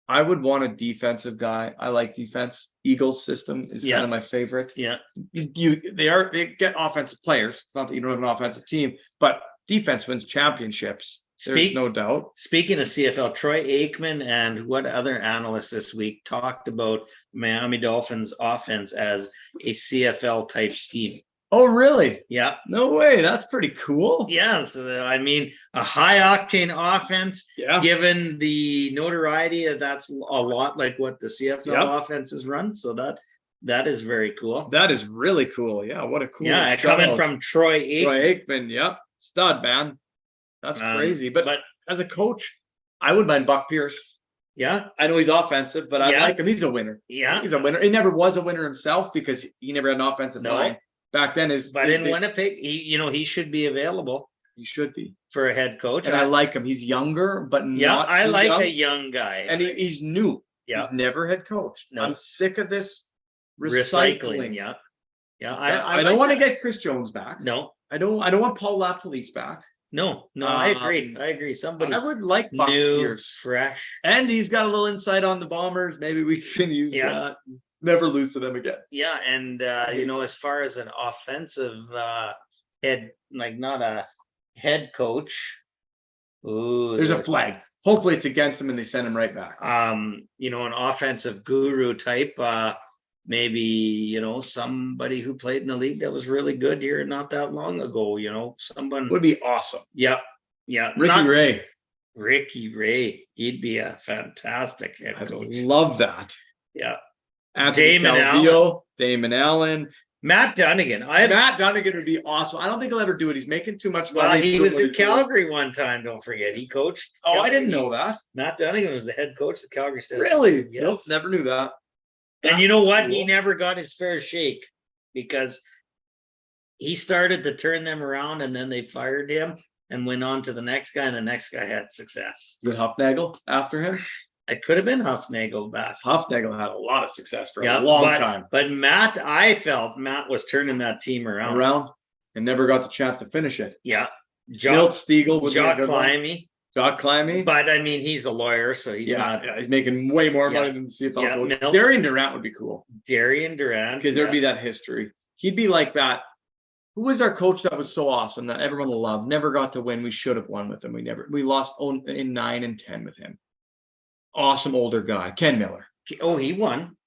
I would want a defensive guy. I like defense. Eagles system is Yeah. kind of my favorite. Yeah. They get offensive players. It's not that you don't have an offensive team, but defense wins championships. There's no doubt. Speaking of CFL, Troy Aikman and what other analysts this week talked about Miami Dolphins offense as a CFL type scheme. Oh, really? Yeah. No way. That's pretty cool. Yeah. So, I mean, a high octane offense, Yeah. given the notoriety, that's a lot like what the CFL Yep. offenses run. So that is very cool. That is really cool. Yeah. What a cool. Yeah. Coming shout-out. from Troy Aikman. Troy Aikman. Yep. Stud, man. That's crazy. But as a coach, I would mind Buck Pierce. Yeah. I know he's offensive, but I Yeah. like him. He's a winner. Yeah. He's a winner. He never was a winner himself because he never had an offensive No. line. Back then, But in Winnipeg, he should be available he should be. for a head coach. And I like him. He's younger, but Yeah, not I too like young. a young guy. And he's new. Yeah. He's never head coached. No. I'm sick of this Recycling. recycling. Yeah. Yeah. I like don't want to that. get Chris Jones back. No, I don't want Paul LaPolice back. no. I agree. Somebody I would like Buck new, Pierce. fresh. And he's got a little insight on the Bombers. Maybe we can use Yeah. that. Never lose to them again. Yeah. And, as far as an offensive head, like not a head coach. Ooh, There's a flag. Hopefully it's against him and they send him right back. An offensive guru type, maybe, somebody who played in the league that was really good here not that long ago, someone. Would be awesome. Yeah. Yeah. Ricky Ray. He'd be a fantastic head I coach. love that. Yeah. Anthony Damon Calvillo, Damon Allen, Matt Dunnigan. Matt Dunnigan would be awesome. I don't think he'll ever do it. He's making too much money. Well, he was doing in what he's doing. Calgary one time. Don't forget, he coached. Oh, I Calgary. didn't know that. Matt Dunnigan was the head coach of Calgary State. Really? Yes. Nope, never knew that. And you know what? He Cool. never got his fair shake because he started to turn them around, and then they fired him and went on to the next guy, and the next guy had success. Did Huffnagel after him? It could have been Huffnagel back. Huffnagel had a lot of success for Yeah, a long but, time. But Matt, I felt Matt was turning that team around. And never got the chance to finish it. Yeah. Milt Jock Stiegel was Climby. Jock Climby. But I mean, he's a lawyer, so he's not. He's making way more Yeah. money than the CFL Yeah, coach. Milt. Darian Durant would be cool Darian Durant. because there'd be that history. He'd be like that. Who was our coach that was so awesome that everyone loved? Never got to win. We should have won with him. We lost in 9 and 10 with him. Awesome older guy, Ken Miller. Oh, he won.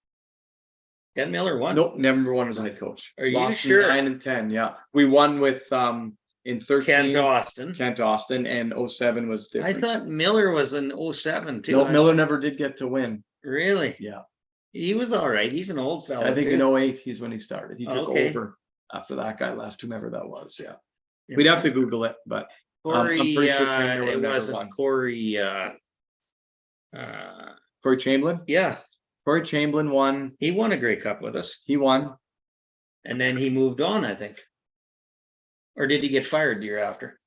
Ken Miller won. Nope, never won as head coach. Are you Lost in sure? 9 and 10, yeah. We won with in 13. Kent Austin. And 07 was I different. thought Miller was in 07 too. No, Miller never did get to win. Really? Yeah. He was all right. He's an old fella. I think too. in 08 he's when he started. He took Okay. over after that guy left, whomever that was. Yeah. Yeah. We'd have to Google it, but Corey, I'm pretty sure Ken Miller it never wasn't won. Corey. Corey Chamberlain? Yeah, Corey Chamberlain won. he won a Grey Cup with us, He won. and then he moved on, I think. Or did he get fired the year after?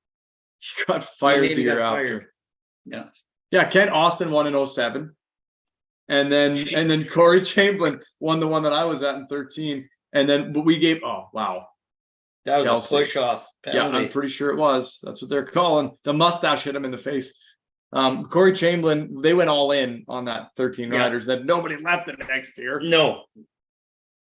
He got fired Maybe the year got after. fired. Yeah. Yeah, Kent Austin won in 07. And then Corey Chamberlain won the one that I was at in 13. And then but we gave That was Kelsey. a push off Yeah, penalty. I'm pretty sure it was. That's what they're calling. The mustache hit him in the face. Corey Chamberlain, they went all in on that 13 Yeah. riders that nobody left the next year. No,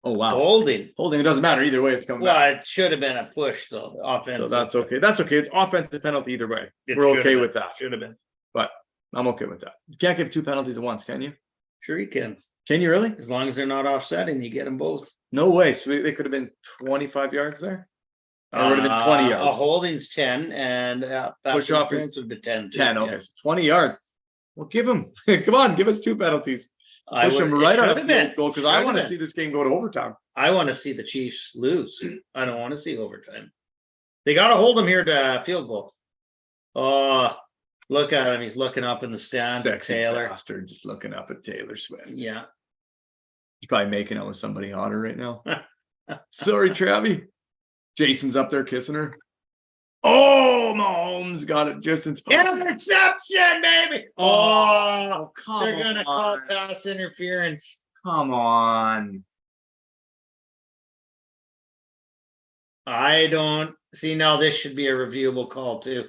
Oh wow. holding. Holding, it doesn't matter either way, it's coming back. Well, it should have been a push though. Offensive. So that's okay. That's okay. It's offensive penalty either way. It We're should okay have with been. that. Should have been. I'm okay with that. You can't give 2 penalties at once, can you? Sure, you can. Can you really? As long as they're not offsetting, you get them both. No way. So they could have been 25 yards there. Or it would have been 20 A yards. holding's 10, and Push pass off is interference would be 10. too. 10. Okay, so 20 yards. Well, give them. Come on, give us 2 penalties. I Push would- them it right should on have the been. field goal because Should I have want to been. see this game go to overtime. I want to see the Chiefs lose. I don't want to see overtime. They got to hold them here to field goal. Oh, look at him. He's looking up in the stand. Sexy Taylor. bastard just looking up at Taylor Swift. Yeah. He's probably making out with somebody hotter right now. Sorry, Travie. Jason's up there kissing her. Oh, Mahomes got it just in time. Interception, baby. Oh, come They're going to call on. pass interference. Come on. I don't see now. This should be a reviewable call, too.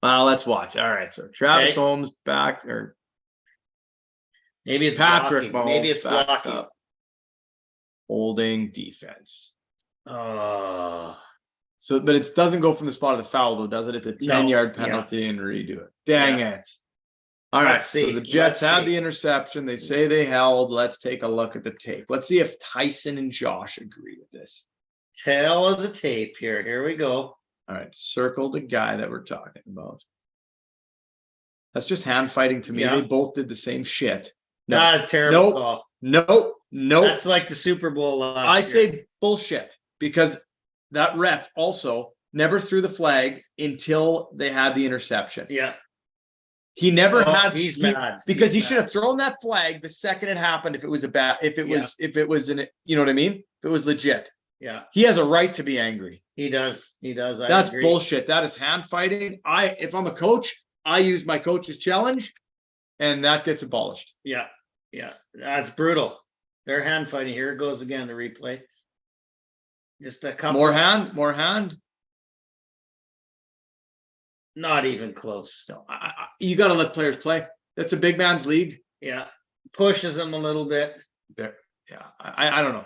Well, let's watch. All right. So Travis Okay. Mahomes back, or Maybe it's Patrick blocking. Mahomes Maybe it's backs blocking. up. Holding defense. Oh, So, but it doesn't go from the spot of the foul, though, does it? It's a 10-yard yeah. penalty and redo it. Dang it. All right. Let's So see. the Jets Let's had see. the interception. They say they held. Let's take a look at the tape. Let's see if Tyson and Josh agree with this. tail of the tape here. Here we go. All right. Circle the guy that we're talking about. That's just hand fighting to me. Yeah. They both did the same shit. No, Not a terrible Nope. call. no. That's like the Super Bowl last I year. say bullshit because that ref also never threw the flag until they had the interception. Yeah. He never Oh, had. he's he- mad. because He's he should have thrown that flag the second it happened. If it was if it Yeah. was you know what I mean? If it was legit, Yeah, he has a right to be angry. he does. He does. I That's agree. bullshit. That is hand fighting. If I'm a coach, I use my coach's challenge, and that gets abolished. Yeah. Yeah. That's brutal. They're hand fighting. Here it goes again, the replay. Just a couple. More hand. Not even close. No, you got to let players play. That's a big man's league. Yeah. Pushes him a little bit. There, yeah. I don't know.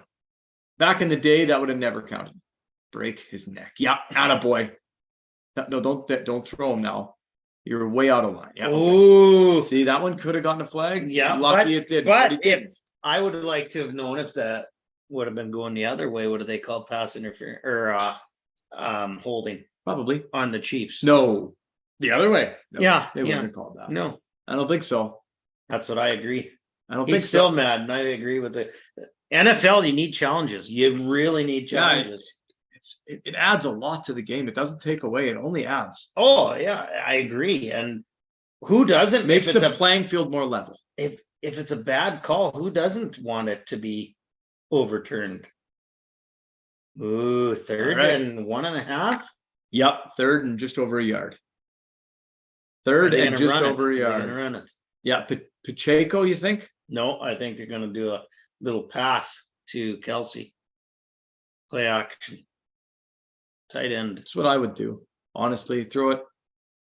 Back in the day, that would have never counted. Break his neck. Yeah, attaboy. No, don't throw him now. You're way out of line. Yeah. Okay. Ooh. See, that one could have gotten a flag. Yeah, Lucky it didn't. But he if didn't. I would have liked to have known if that would have been going the other way, what do they call pass interference or holding Probably. on the Chiefs? No. The other way. No, Yeah, They yeah. wouldn't have called that. No, I don't think so. that's what I agree. I don't He's think still so. mad, and I agree with it. NFL, you need challenges. You really need Yeah, challenges. It adds a lot to the game. It doesn't take away. It only adds. Oh yeah, I agree. And who doesn't? Makes if it's the playing field more level. if it's a bad call, who doesn't want it to be overturned? Ooh, third All right. and 1.5. Yep, third and just over a yard. Are Third they and gonna just run it? over a Are they yard. gonna run it? Yeah, Pacheco, you think? No, I think they're gonna do a little pass to Kelsey. Play action. Tight end. That's what I would do. Honestly, throw it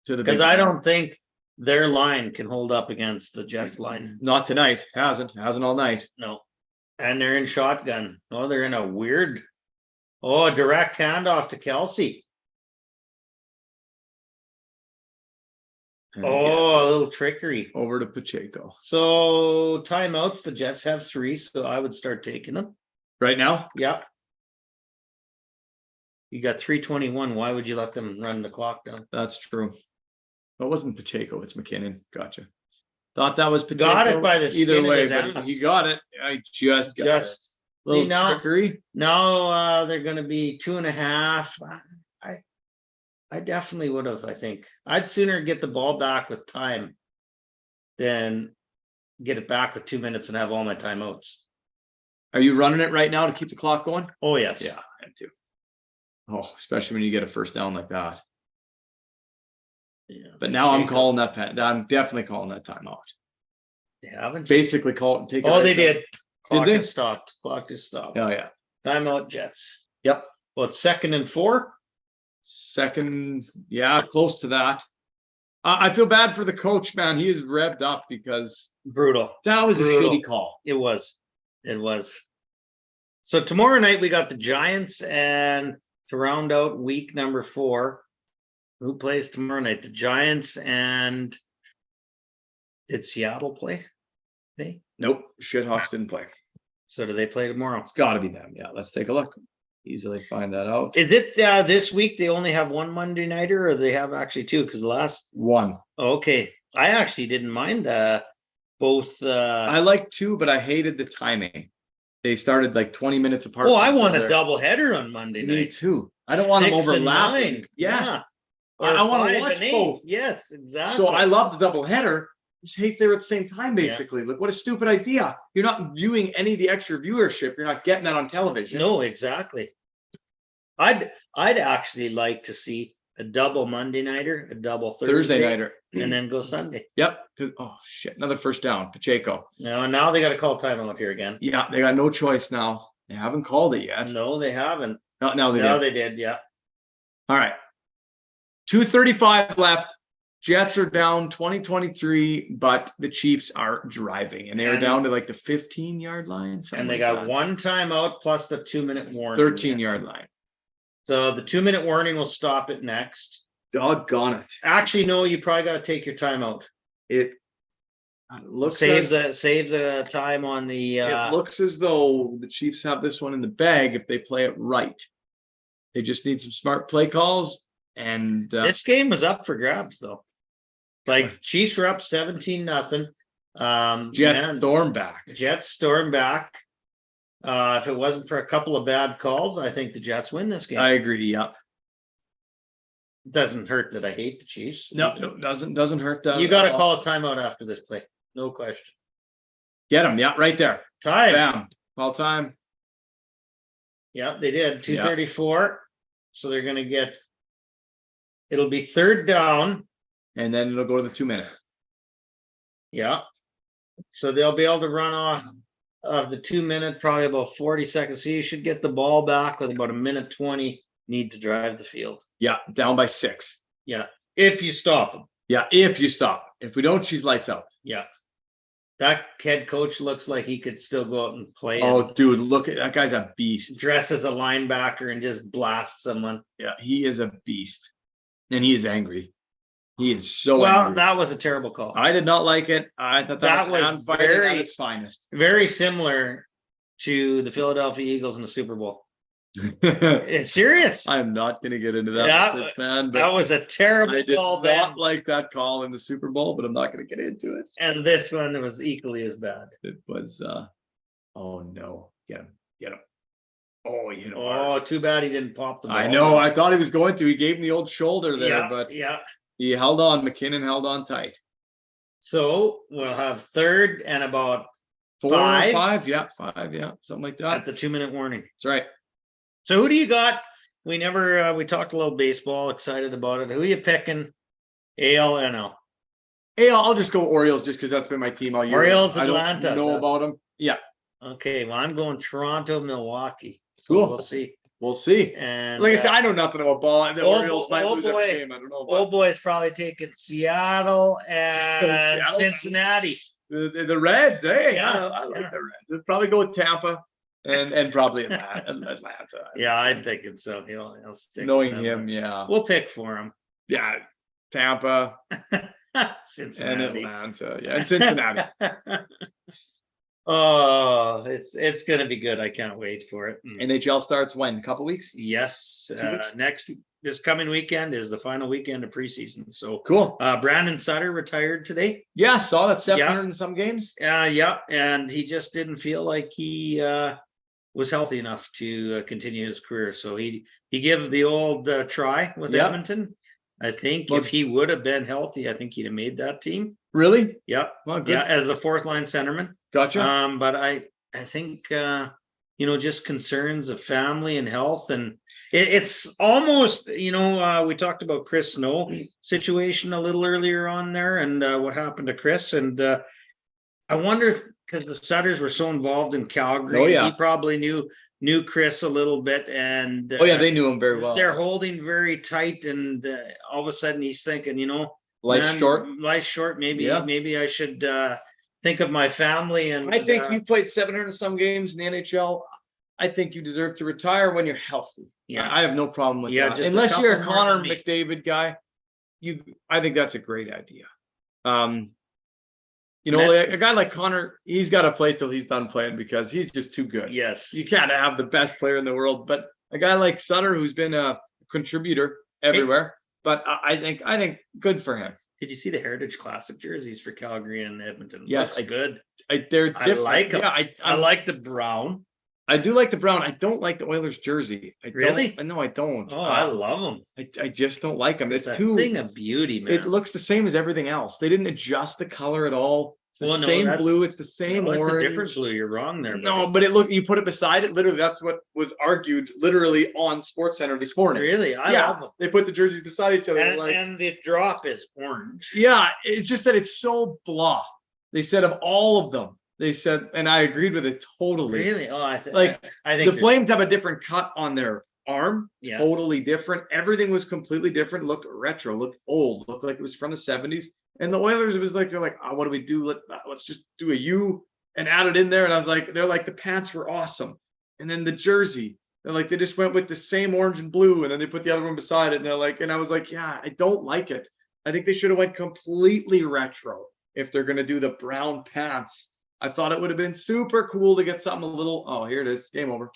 to the Because big- I don't think their line can hold up against the Jets line. Not tonight. Hasn't all night. No. And they're in shotgun. Oh, they're in a weird. Oh, a direct handoff to Kelsey. And he Oh, gets a it little trickery. over to Pacheco. So timeouts, the Jets have 3, so I would start taking them. Right now? Yep. You got 3:21. Why would you let them run the clock down? That's true. It wasn't Pacheco, it's McKinnon. Gotcha. Thought that was Pacheco. Got it by the either skin of way, his but ass. he got it. I just got it. Just Little see, now- trickery. now they're going to be 2.5. I definitely would have. I think I'd sooner get the ball back with time than get it back with 2 minutes and have all my timeouts. Are you running it right now to keep the clock going? Oh yes. Yeah, I am too. Oh, especially when you get a first down like that. Yeah. But now I'm Pacheco. calling that. I'm definitely calling that timeout. They haven't. Basically, call it. Take it. Oh, right they down. did. Clock they? is stopped. Clock is stopped. Oh yeah. Timeout Jets. Yep. Well, it's 2nd and 4. Second, yeah, close to that. I feel bad for the coach, man. He is revved up because Brutal. that was a Brutal. shitty call. It was. It was. So tomorrow night we got the Giants, and to round out week number 4, who plays tomorrow night? The Giants, and did Seattle play? They? Nope, Shithawks didn't play. So do they play tomorrow? It's got to be them. Yeah, let's take a look. Easily find that out. Is it this week they only have one Monday nighter, or they have actually 2? Because last One. okay, I actually didn't mind both. I like 2, but I hated the timing. They started like 20 minutes apart. Oh, I from each want a other. double header on Monday Me night. too. I don't want them 6 and overlapping. 9. Yeah. Or I want to 5 watch and 8. both. Yes, exactly. So I love the double header. Just hate they're at the same time, basically. Look, what a stupid idea. You're not viewing any of the extra viewership. You're not getting that on television. No, exactly. I'd actually like to see a double Monday nighter, a double Thursday nighter. and then go Sunday. Yep. Oh shit. Another first down. Pacheco. Now they got to call timeout here again. Yeah, they got no choice now. They haven't called it yet. No, they haven't. Now they No, did. they did. Yeah. All right. 2:35 left. Jets are down 2023, but the Chiefs are driving, and they are And- down to like the 15-yard line. And they got one timeout plus the 2-minute warning. 13-yard line. So the 2-minute warning will stop it next. Doggone it! Actually, no, you probably got to take your timeout. It looks Save as, the time on the. it looks as though the Chiefs have this one in the bag if they play it right. They just need some smart play calls, and This game was up for grabs, though. Like Chiefs were up 17-0. Jets storm back. Jets storm back. If it wasn't for a couple of bad calls, I think the Jets win this game. I agree. Yep. Doesn't hurt that I hate the Chiefs. No, doesn't hurt. You got to call a timeout after this play. No question. Get them. Yeah, right there. Time. Bam. Call time. Yep, they did. 2:34. So they're going to get. It'll be 3rd down. And then it'll go to the 2-minute. Yeah. So they'll be able to run off of the 2-minute, probably about 40 seconds. So you should get the ball back with about 1:20. Need to drive the field. Yeah, down by 6. Yeah. If you stop them. Yeah, if you stop. If we don't, she's lights out. Yeah. That head coach looks like he could still go out and play. Oh, dude, look at that guy's a beast. Dress as a linebacker and just blast someone. Yeah, he is a beast. And he is angry. He is so Well, angry. that was a terrible call. I did not like it. I thought that That was was unfighting very- at its finest. Very similar to the Philadelphia Eagles in the Super Bowl. It's serious. I'm not going to get into that, Yeah, with this, man. That But was a terrible I did call, not Ben. like that call in the Super Bowl, but I'm not going to get into it. And this one was equally as bad. It was, oh no. Get him. Oh, he hit him hard. Oh, too bad he didn't pop the ball. I know. I thought he was going to. He gave him the old shoulder there, Yeah, but yeah. he held on. McKinnon held on tight. So we'll have third and about 4 Five? or 5, yeah, 5, yeah, something like that. at the 2-minute warning. That's right. So who do you got? We never we talked a little baseball, excited about it. Who you picking? AL, NL. Hey, I'll just go Orioles just because that's been my team all year. Orioles, I don't Atlanta. know about them. Yeah, Okay, well, I'm going Toronto, Milwaukee. So Cool. we'll see. we'll see. And Like I said, I know nothing about ball. The oh, Orioles might oh lose every boy. game. I don't know. old boy's probably taking Seattle and Seattle? Cincinnati. The Reds, hey, Yeah, I like yeah. the Reds. They'll probably go with Tampa and probably Atlanta. Yeah, I'm thinking so. He'll stick with Knowing them, him, but yeah, we'll pick for him. yeah, Tampa and Cincinnati. Atlanta, yeah, and Cincinnati. Oh, it's gonna be good. I can't wait for it. NHL starts when? A couple weeks? Yes, 2 weeks? this coming weekend is the final weekend of preseason. So Cool. Brandon Sutter retired today. Yeah, saw that 700 and some games. Yeah, and he just didn't feel like he was healthy enough to continue his career. So he gave the old try with Yep. Edmonton. I think Well- if he would have been healthy, I think he'd have made that team. Really? Yep. Well, good. Yeah, as the fourth line centerman. Gotcha. But I think just concerns of family and health, and it's almost we talked about Chris Snow situation a little earlier on there, and what happened to Chris, and I wonder if because the Sutters were so involved in Calgary, Oh, yeah. he probably knew Chris a little bit, and Oh yeah, they knew him very well. they're holding very tight, and all of a sudden he's thinking, Life's man, short. life's short. Maybe Yeah. I should think of my family. And I think you played 700 and some games in the NHL. I think you deserve to retire when you're healthy. Yeah. I have no problem with Yeah, that. just a Unless you're a couple more Connor than me. McDavid guy, I think that's a great idea. Matt- Like a guy like Connor, he's got to play till he's done playing because he's just too good. Yes. You can't have the best player in the world, but a guy like Sutter, who's been a contributor everywhere, but I think good for him. Did you see the Heritage Classic jerseys for Calgary and Edmonton? Yes, Looks good. They're I different. like 'em. Yeah, I like the brown. I do like the brown. I don't like the Oilers jersey. Really? No, I don't. Oh, I love them. I just don't like them. It's It's a too. thing of beauty, man. It looks the same as everything else. They didn't adjust the color at all. It's the Well, no, same that's- blue. It's the same No, it's a orange. different blue. You're wrong there. No, buddy. but you put it beside it. Literally, that's what was argued. Literally on SportsCenter this morning. Really, I Yeah, love them. they put the jerseys beside each other. And, like, and the drop is orange. yeah, it's just that it's so blah. They said of all of them, they said, and I agreed with it totally. Really? Oh, I Like, think The there's- Flames have a different cut on their arm. Yeah. Totally different. Everything was completely different. Looked retro, looked old, looked like it was from the 70s. And the Oilers, it was like, they're like, oh, what do we do? Let's just do a U and add it in there. And I was like, they're like, the pants were awesome. And then the jersey, they're like, they just went with the same orange and blue. And then they put the other one beside it. And they're like, and I was like, yeah, I don't like it. I think they should have went completely retro if they're going to do the brown pants. I thought it would have been super cool to get something a little, oh, here it is. Game over.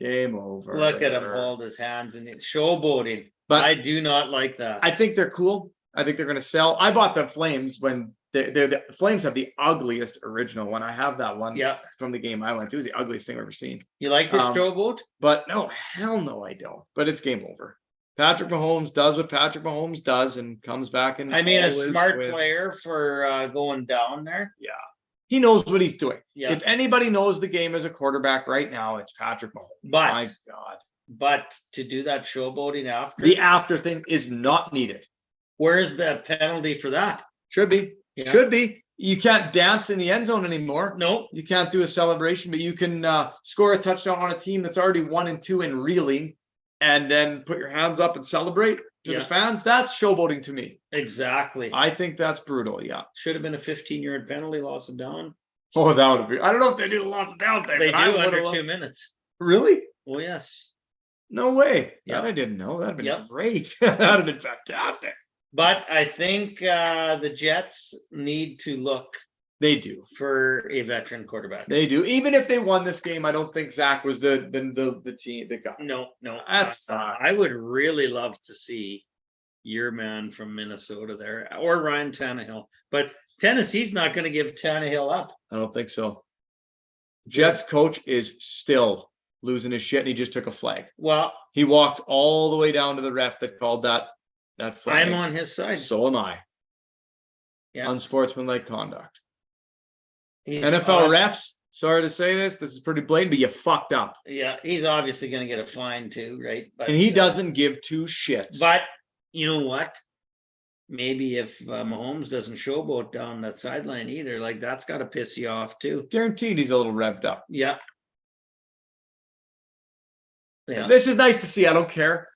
Game over. Look at him hold his hands and it's showboating. But I do not like that. I think they're cool. I think they're going to sell. I bought the Flames when the Flames have the ugliest original one. I have that one Yeah. from the game I went to. It was the ugliest thing I've ever seen. You like this showboat? But no, hell no, I don't. But it's game over. Patrick Mahomes does what Patrick Mahomes does and comes back and I mean, a always smart wins. player for going down there. Yeah. He knows what he's doing. Yeah. If anybody knows the game as a quarterback right now, it's Patrick Mahomes. But My God. but to do that showboating after, The after thing is not needed. where's the penalty for that? Should be. Yeah. Should be. You can't dance in the end zone anymore. No. You can't do a celebration, but you can score a touchdown on a team that's already 1-2 and reeling, and then put your hands up and celebrate to Yeah. the fans. That's showboating to me. Exactly. I think that's brutal. Yeah. Should have been a 15-yard penalty, loss of down. Oh, that would be. I don't know if they do the loss of down thing. They but I do would've under loved- 2 minutes. Really? Oh yes. No way. Yeah. That I didn't know. That'd been Yeah. great. That'd have been fantastic. But I think the Jets need to look They do. for a veteran quarterback. They do. Even if they won this game, I don't think Zach was the team that got. No. That sucks. I would really love to see your man from Minnesota there, or Ryan Tannehill. But Tennessee's not going to give Tannehill up. I don't think so. Jets coach is still losing his shit, and he just took a flag. Well, He walked all the way down to the ref that called that flag. I'm on his side. So am I. Yeah. Unsportsmanlike conduct. He's NFL refs, sorry to say this is pretty blatant, but you fucked up. Yeah, he's obviously going to get a fine too, right? But And he doesn't give two shits. But you know what? Maybe if Mahomes doesn't showboat down that sideline either, like that's got to piss you off too. Guaranteed he's a little revved up. Yeah. Yeah. This is nice to see. I don't care.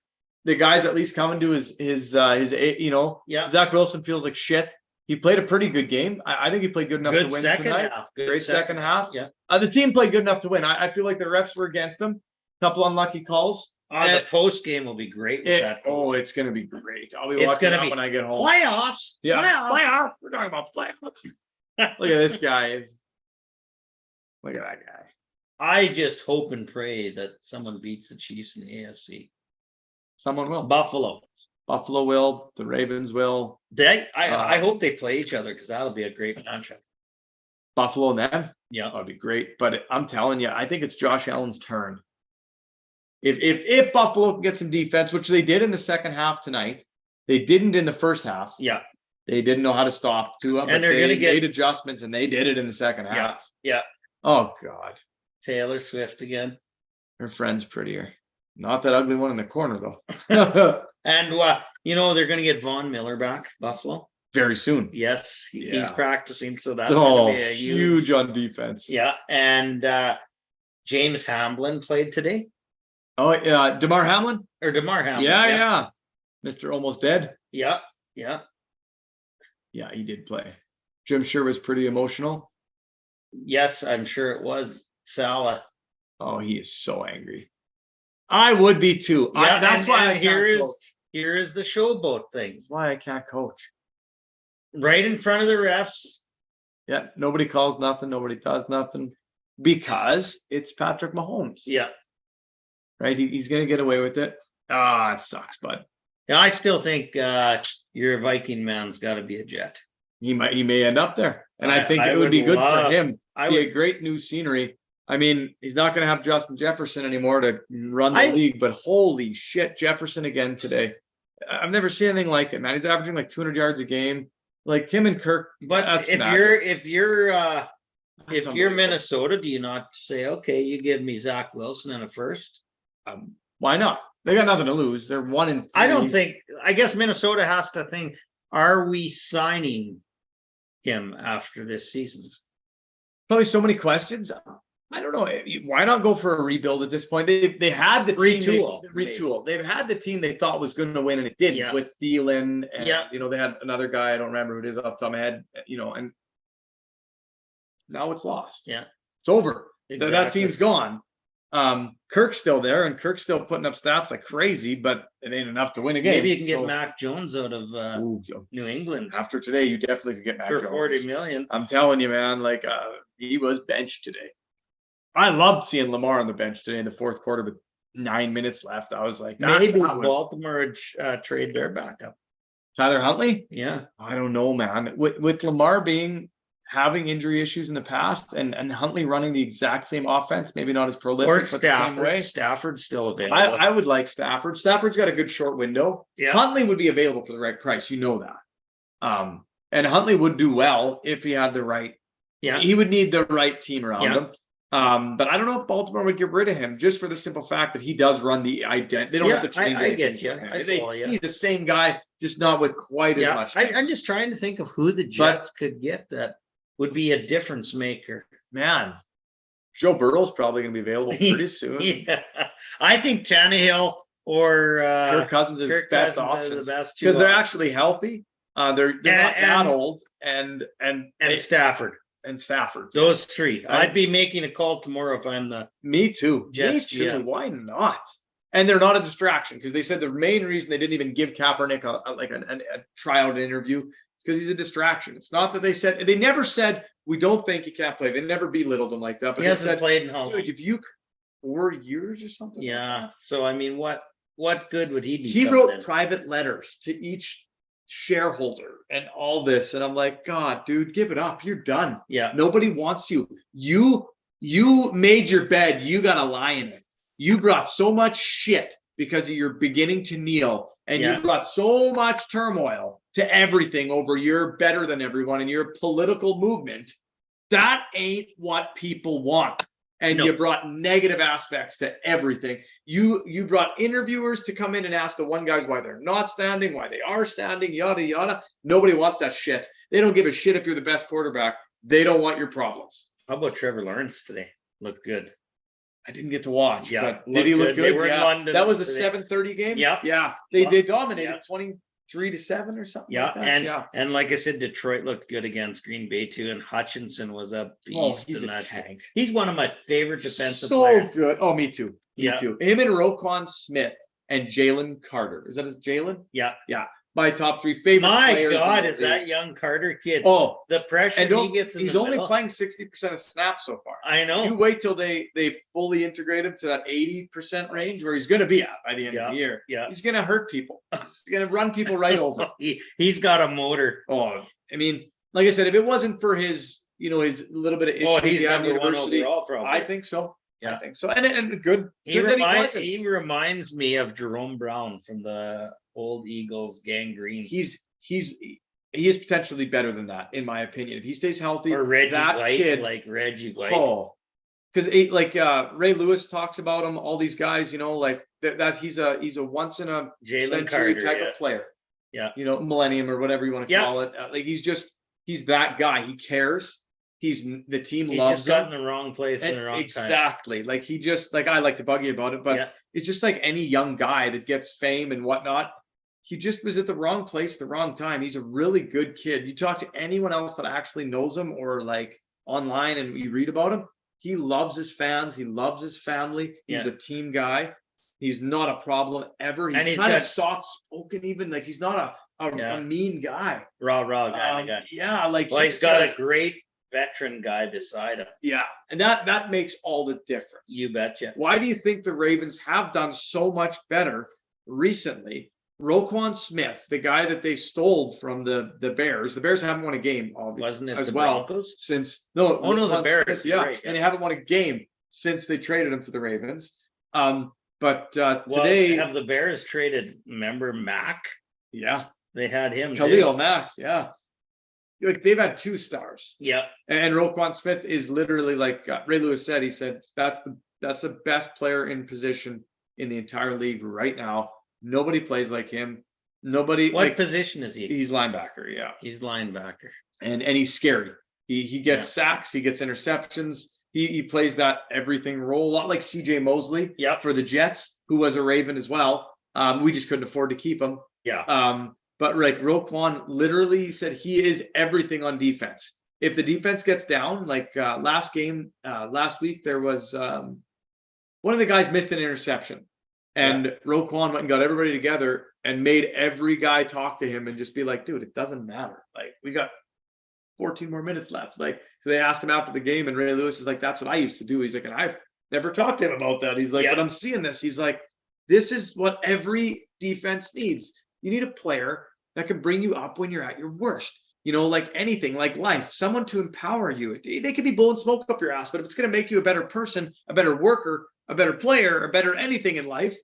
The guy's at least coming to his you know, Yeah. Zach Wilson feels like shit. He played a pretty good game. I think he played good enough Good to win second tonight. half. Great second half. Yeah. The team played good enough to win. I feel like the refs were against them. Couple unlucky calls. The post game will be great with that. It's going to be great. I'll be It's watching gonna that be when I get home. Playoffs. Yeah, Playoffs. We're talking about playoffs. Look at this guy. Look at that guy. I just hope and pray that someone beats the Chiefs in the AFC. Someone will. Buffalo. Buffalo will. The Ravens will. I hope they play each other because that'll be a great matchup. Buffalo and them. Yeah. That'd be great. But I'm telling you, I think it's Josh Allen's turn. If Buffalo can get some defense, which they did in the second half tonight, they didn't in the first half. Yeah. They didn't know how to stop Tua, but they're gonna get made adjustments, and they did it in the second half. Yeah. Oh God. Taylor Swift again. Her friend's prettier. Not that ugly one in the corner though. And they're going to get Von Miller back, Buffalo. Very soon. Yes, he's Yeah. practicing, so that's going to be a huge on defense. Yeah, and James Hamlin played today, Oh yeah, DeMar Hamlin. DeMar Hamlin. Yeah. Mr. Almost Dead. Yeah. Yeah, he did play. Jim sure was pretty emotional. Yes, I'm sure it was Salah. Oh, he is so angry. I would be too. Yeah, That's why here is the showboat thing. That's why I can't coach. Right in front of the refs. Yeah, nobody calls nothing. Nobody does nothing because it's Patrick Mahomes. Yeah. Right? He's going to get away with it. It sucks, bud. Yeah, I still think your Viking man's got to be a Jet. He may end up there. And I think it would be good for him. Be a great new scenery. I mean, he's not going to have Justin Jefferson anymore to run the league, but holy shit, Jefferson again today. I've never seen anything like it, man. He's averaging like 200 yards a game. Like him and Kirk. But if you're Minnesota, do you not say, okay, you give me Zach Wilson and a first? Why not? They got nothing to lose. They're 1-3. I guess Minnesota has to think, are we signing him after this season? Probably so many questions. I don't know. Why not go for a rebuild at this point? They had the retool. They've had the team they thought was going to win, and it didn't with Thielen. And, they had another guy. I don't remember who it is off the top of my head. And now it's lost. Yeah, it's over. Exactly. That team's gone. Kirk's still there, and Kirk's still putting up stats like crazy, but it ain't enough to win a game. Maybe you can get Mac Jones out of New England. After today, you definitely could get Mac Jones. For $40 million. I'm telling you, man, like he was benched today. I loved seeing Lamar on the bench today in the fourth quarter with 9 minutes left. I was like, maybe Baltimore trade their backup. Tyler Huntley? Yeah. I don't know, man. With Lamar having injury issues in the past and Huntley running the exact same offense, maybe not as prolific, or but the same way. Stafford's still available. I would like Stafford. Stafford's got a good short window. Yeah. Huntley would be available for the right price. You know that. And Huntley would do well if he had the right. Yeah. He would need the right team around him. But I don't know if Baltimore would get rid of him just for the simple fact that he does run the identity. They don't have to change I anything. get you. He's the same guy, just not with quite as much. I'm just trying to think of who the Jets could get that would be a difference maker. Man, Joe Burrow's probably going to be available pretty soon. Yeah. I think Tannehill or Kirk Cousins is the best options because they're actually healthy. They're not that old, and Stafford. And Stafford. Those three. I'd be making a call tomorrow if I'm the Me too. Jets. Me too. Why not? And they're not a distraction because they said the main reason they didn't even give Kaepernick a tryout interview because he's a distraction. It's not that they never said we don't think he can't play. They never belittled him like that. But he hasn't played in how long? Dude, if you 4 years or something. Yeah. So I mean, what good would he be? He wrote private letters to each shareholder and all this, and I'm like, God, dude, give it up. You're done. Yeah. Nobody wants you. You You made your bed, you got to lie in it. You brought so much shit because of your beginning to kneel, and you brought so much turmoil to everything over you're better than everyone and your political movement. That ain't what people want. And you brought negative aspects to everything. You brought interviewers to come in and ask the one guys why they're not standing, why they are standing, yada yada. Nobody wants that shit. They don't give a shit if you're the best quarterback. They don't want your problems. How about Trevor Lawrence today? Looked good. I didn't get to watch. Yeah, But did he look good? They were in London. That was a 7:30 game. Yeah. They dominated 23-7 or something. Yeah, like that. and like I said, Detroit looked good against Green Bay too, and Hutchinson was a beast he's in a that. tank. He's one of my favorite defensive So players. good. Oh, me too. Me too. Him and Roquan Smith and Jalen Carter. Is that his Jalen? Yeah. My top 3 favorite players. My God, is that young Carter kid? Oh, the pressure and he gets in he's the only middle. playing 60% of snaps so far. I know. You wait till they fully integrate him to that 80% range where he's going to be at by the end of the year. Yeah. He's going to hurt people. He's going to run people right over. He's got a motor. Oh, I mean, like I said, if it wasn't for his, his little bit of issues he's he had in number one university, overall, probably. I think so. Yeah. I think so. And good. He Good that he reminds, wasn't. he reminds me of Jerome Brown from the old Eagles gangrene. He is potentially better than that, in my opinion. If he stays healthy, Or Reggie that White, kid, like Reggie White. oh, because Ray Lewis talks about him. All these guys, like that. He's a once in a Jalen century Carter type of player. Yeah. Millennium or whatever you want to call it. Like he's that guy. He cares. The team He loves just got him. in the wrong place in the wrong time. Exactly. Like he just I like to bug you about it, but it's just like any young guy that gets fame and whatnot. He just was at the wrong place, the wrong time. He's a really good kid. You talk to anyone else that actually knows him or like online and you read about him, he loves his fans. He loves his family. He's a team guy. He's not a problem ever. He's kind of soft spoken, even like he's not a mean guy. Raw kind of guy. Yeah, like he's got a great veteran guy beside him. Yeah, and that makes all the difference. You betcha. Why do you think the Ravens have done so much better recently? Roquan Smith, the guy that they stole from the Bears. The Bears haven't won a game, wasn't it? As the well Broncos? Since no, the Bears. Smith, right. And they haven't won a game since they traded him to the Ravens. But today, have the Bears traded? Remember Mack? Yeah, they had him. Khalil Mack. Yeah, like they've had 2 stars. Yeah, and Roquan Smith is literally like Ray Lewis said. He said that's the best player in position in the entire league right now. Nobody plays like him. Nobody. What position is he? He's linebacker. Yeah, he's linebacker, and he's scary. He gets sacks. He gets interceptions. He plays that everything role, a lot like CJ Mosley. Yeah, for the Jets, who was a Raven as well. We just couldn't afford to keep him. Yeah. But like Roquan literally said, he is everything on defense. If the defense gets down, like last week, there was one of the guys missed an interception. And Roquan went and got everybody together and made every guy talk to him and just be like, dude, it doesn't matter. Like, we got 14 more minutes left. Like, so they asked him after the game, and Ray Lewis is like, that's what I used to do. He's like, and I've never talked to him about that. He's like, but I'm seeing this. He's like, this is what every defense needs. You need a player that can bring you up when you're at your worst. Like anything, like life, someone to empower you. They could be blowing smoke up your ass, but if it's going to make you a better person, a better worker, a better player, a better anything in life,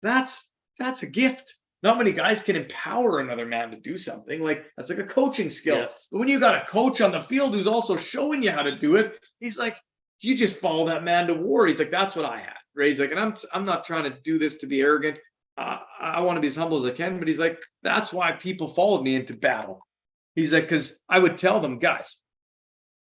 that's a gift. Not many guys can empower another man to do something. Like, that's like a coaching skill. Yeah. But when you got a coach on the field who's also showing you how to do it, he's like, you just follow that man to war. He's like, that's what I had. Ray's like, and I'm not trying to do this to be arrogant. I want to be as humble as I can. But he's like, that's why people followed me into battle. He's like, because I would tell them, guys,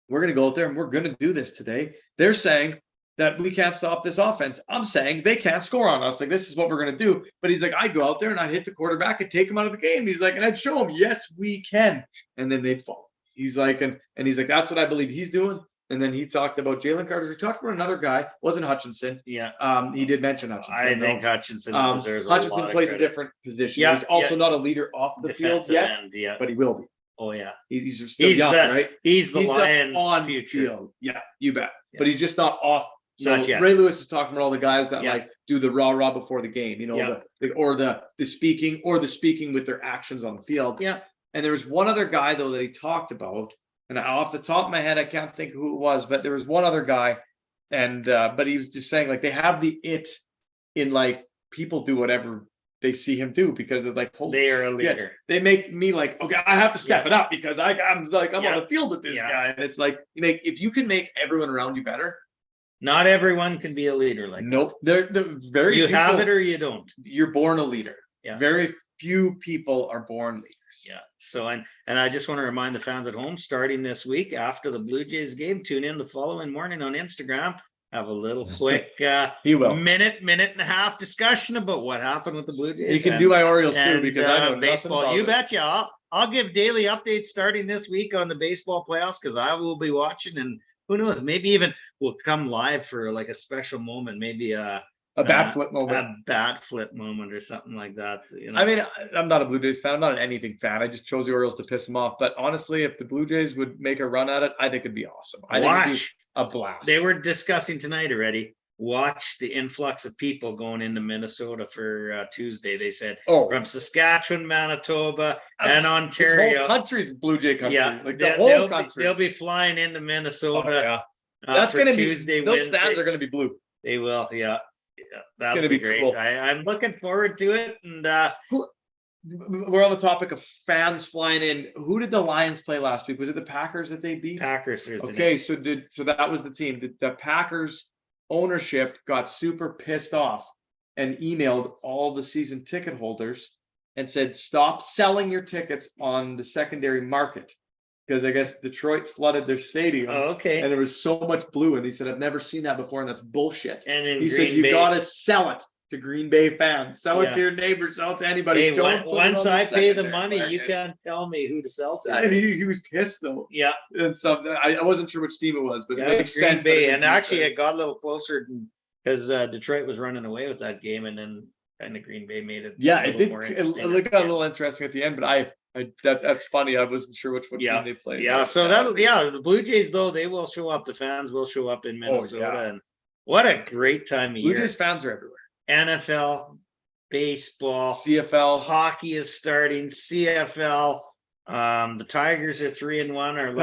we're going to go out there and we're going to do this today. They're saying that we can't stop this offense. I'm saying they can't score on us. Like, this is what we're going to do. But he's like, I go out there and I hit the quarterback and take him out of the game. He's like, and I'd show him, yes, we can. And then they'd fall. He's like, and he's like, that's what I believe he's doing. And then he talked about Jalen Carter. He talked about another guy. Wasn't Hutchinson. Yeah. He did mention Hutchinson. I think Hutchinson deserves Hutchinson a lot plays of a credit. different position. Yeah, he's also not a leader off the field yet, but he will be. Oh yeah, he's still young, right? He's the Lions' on future. Field. Yeah, you bet. Yeah. But he's just not off. So not yet. Ray Lewis is talking about all the guys that like do the rah before the game, the speaking with their actions on the field. Yeah. And there was one other guy though that he talked about. and off the top of my head, I can't think who it was, but there was one other guy, and but he was just saying like they have the it in like people do whatever they see him do because of like They are a leader. They make me like, okay, I have to step it up because I'm on the field with this Yeah. guy, and it's like if you can make everyone around you better. Not everyone can be a leader like Nope, they're very you few have people- it or you don't. You're born a leader. Yeah. Very few people are born leaders. Yeah. So and I just want to remind the fans at home, starting this week after the Blue Jays game, tune in the following morning on Instagram. Have a little quick He will. minute and a half discussion about what happened with the Blue Jays. You can do my Orioles too and, because I know nothing baseball. about You it. betcha. I'll give daily updates starting this week on the baseball playoffs because I will be watching, and who knows, maybe even we'll come live for like a special moment, maybe a bat flip moment. a bat flip moment or something like that. You know? I mean, I'm not a Blue Jays fan. I'm not an anything fan. I just chose the Orioles to piss them off. But honestly, if the Blue Jays would make a run at it, I think it'd be awesome. I think it'd be a blast. They were discussing tonight already. Watch the influx of people going into Minnesota for Tuesday. They said from Saskatchewan, Manitoba, and Ontario. The whole country's Blue Jay country. Yeah, like the whole country. They'll be flying into Minnesota. Oh, yeah. That's going to be Tuesday. Those Wednesday. stands are going to be blue. They will. Yeah. That'll gonna be be great. cool. I'm looking forward to it. And we're on the topic of fans flying in. Who did the Lions play last week? Was it the Packers that they beat? Packers. Okay, so that was the team. The Packers ownership got super pissed off and emailed all the season ticket holders and said, stop selling your tickets on the secondary market. Because I guess Detroit flooded their stadium. Oh, okay. And there was so much blue. And he said, I've never seen that before. And that's bullshit. And in He said, Green you Bay, got to sell it to Green Bay fans. Sell it Yeah. to your neighbors. Sell it to anybody. Hey, Don't put it once on the I pay the secondary money, you market. can't tell me who to sell to. And he was pissed though. Yeah. And so I wasn't sure which team it was, but Yeah, it it's makes Green sense. Bay. that it And was actually, Green Bay. it got a little closer because Detroit was running away with that game, and then kind of Green Bay made it. Yeah, a it little did. more It interesting. got a little interesting at the end, but that's funny. I wasn't sure which one Yeah. team they played. Yeah, but, so the Blue Jays though, they will show up. The fans will show up in Minnesota, and what a great time of Blue year. Jays fans are everywhere. NFL, baseball, CFL. hockey is starting. CFL. The Tigers are 3-1. Or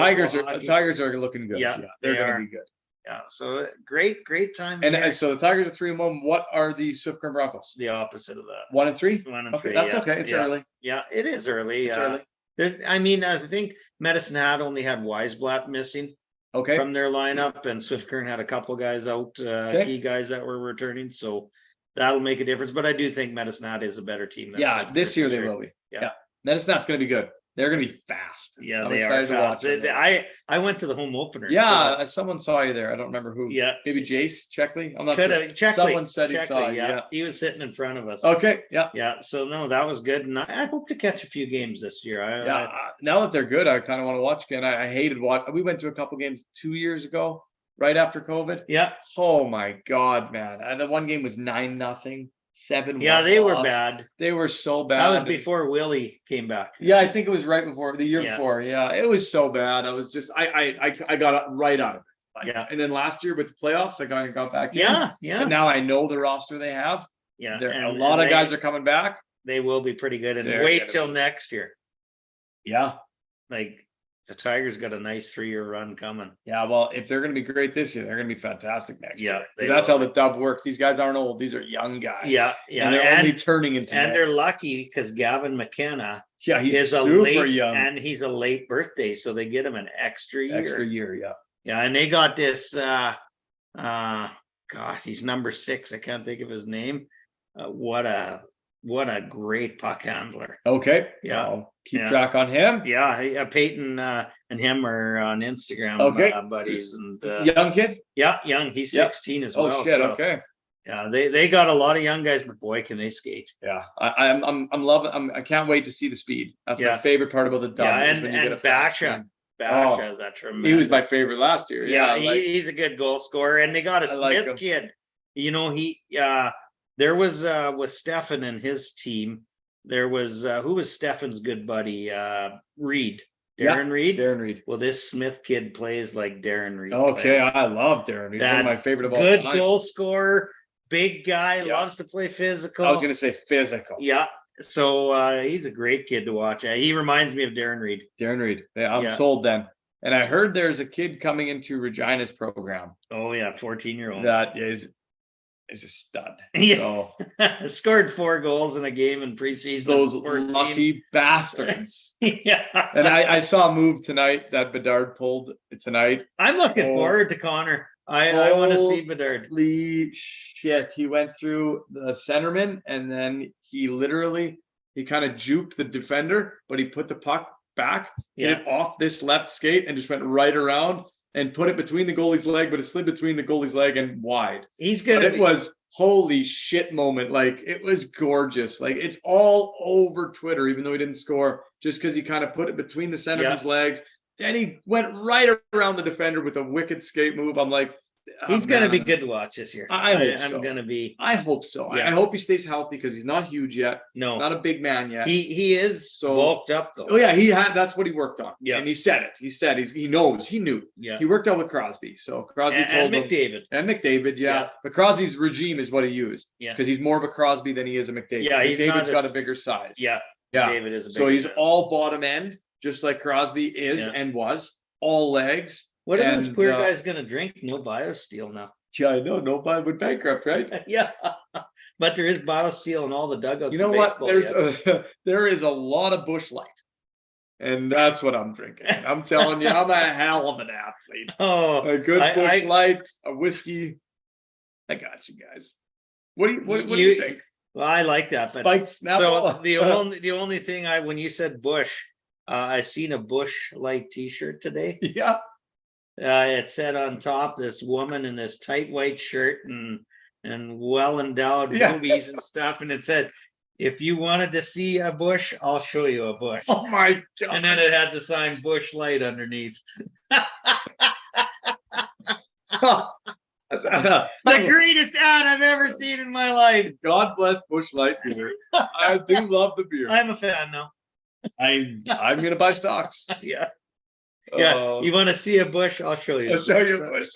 Tigers are looking good. Yeah, they're they going are. to be good. Yeah, so great time. And here. so the Tigers are 3-1. What are the Swift Current Broncos? The opposite of that. 1-3. 1-3. Okay, that's yeah, okay. It's yeah. early. Yeah, it is early. It's early. I think Medicine Hat only had Weisblatt missing Okay. from their lineup, and Swift Current had a couple guys out, key guys that were returning. So that'll make a difference. But I do think Medicine Hat is a better team. than Yeah, Swift this year Current, they for will be. Yeah. Yeah. Medicine Hat's going to be good. They're going to be fast. Yeah, I'm they are excited to watch fast. them. I went to the home opener. Yeah, someone saw you there. I don't remember who. Yeah. Maybe Jace Checkley. I'm not Could sure. have checked. Someone said he saw you. Yeah. He was sitting in front of us. Okay. Yeah. Yeah. So no, that was good, and I hope to catch a few games this year. Now that they're good, I kind of want to watch again. I hated watch. We went to a couple games 2 years ago, right after COVID. Yeah. Oh my God, man! And the one game was 9-0, 7-1. Yeah, they were loss. bad. They were so bad. That was before Willie came back. Yeah, I think it was right before the year Yeah. before. Yeah, it was so bad. I was just I got right out of it. Yeah. And then last year with the playoffs, I got back in. Yeah. And now I know the roster they have. Yeah. A lot of guys are coming back. They will be pretty good. And They're wait gonna till be. next year. Yeah. Like the Tigers got a nice 3-year run coming. Yeah, well, if they're going to be great this year, they're going to be fantastic next Yeah, year. they 'Cause that's will. how the dub works. These guys aren't old. These are young guys. Yeah. And they're only turning into and men. they're lucky because Gavin McKenna Yeah, he's is a super late young. and he's a late birthday, so they get him an extra year. Extra year, yeah. Yeah, and they got this God, he's number 6. I can't think of his name. What a great puck handler. Okay. Yeah. I'll keep Yeah. track on him. Yeah, Peyton and him are on Instagram Okay. buddies, and Young kid? young. He's Yep. 16 as Oh well. shit, so, okay. Yeah, they got a lot of young guys, but boy, can they skate. Yeah. I'm loving I can't wait to see the speed. That's Yeah. my favorite part about the dub. Yeah, is when you get a and fast Basha. speed. Basha is that tremendous. He was my favorite last year. Yeah, Yeah. he's a good goal scorer, and they got a I like Smith him. kid. You know, there was with Stefan and his team. There was who was Stefan's good buddy? Reed, Darren Reed. Darren Reed. Well, this Smith kid plays like Darren Reed. Okay, plays. I love Darren Reed. He's one of That my favorite of all Good time. goal scorer, big guy, Yeah. loves to play physical. I was gonna say physical. Yeah, so he's a great kid to watch. He reminds me of Darren Reed. Darren Reed. Yeah, I'm Yeah. sold then. And I heard there's a kid coming into Regina's program Oh yeah, 14-year-old. that is a stud. Yeah. So Scored 4 goals in a game in preseason. those as a 14. lucky bastards. Yeah. And I saw a move tonight that Bedard pulled tonight. I'm looking Oh. forward to Connor. I want to see Bedard. Holy shit. He went through the centerman and then he kind of juked the defender, but he put the puck back, hit it off this left skate and just went right around and put it between the goalie's leg, but it slid between the goalie's leg and wide. He's But gonna. it was holy shit moment. Like it was gorgeous. Like it's all over Twitter, even though he didn't score, just because he kind of put it between the centerman's legs. Then he went right around the defender with a wicked skate move. I'm like, He's going to be good to watch this year. I'm going to be. I hope so. Yeah. I hope he stays healthy because he's not huge yet. No, Not a big man yet. he is So- bulked up though. Oh yeah, that's what he worked on. Yeah. And he said it. He said he knew. Yeah, He worked out with Crosby. So Crosby and told him. McDavid. And McDavid, yeah. Yeah. But Crosby's regime is what he used. Yeah. Because he's more of a Crosby than he is a McDavid. Yeah, he's not McDavid's got as- a bigger size. Yeah, Yeah. David is a big. So he's man. all bottom end, just like Crosby is Yeah. and was. All legs. What are those and, poor guys going to drink? No BioSteel now. Yeah, I know. Nobody would bankrupt, right? Yeah, but there is BioSteel in all the dugouts. You for know what? baseball There is a lot of Busch Light. And that's what I'm drinking. I'm telling you, I'm a hell of an athlete. Oh, A good I- Busch Light, a whiskey. I got you guys. What do you think? well, I like that. But Spiked Snapple? so the only thing when you said Bush, I seen a Bush Light T-shirt today. Yeah. It said on top this woman in this tight white shirt and well endowed Yeah. boobies and stuff, and it said, "If you wanted to see a bush, I'll show you a bush." Oh my God. And then it had the sign Bush Light underneath. The greatest ad I've ever seen in my life. God bless Busch Light beer. I do love the beer. I'm a fan now. I'm gonna buy stocks. Yeah. Yeah. Uh, You want to see a bush? I'll show you. I'll show you Busch.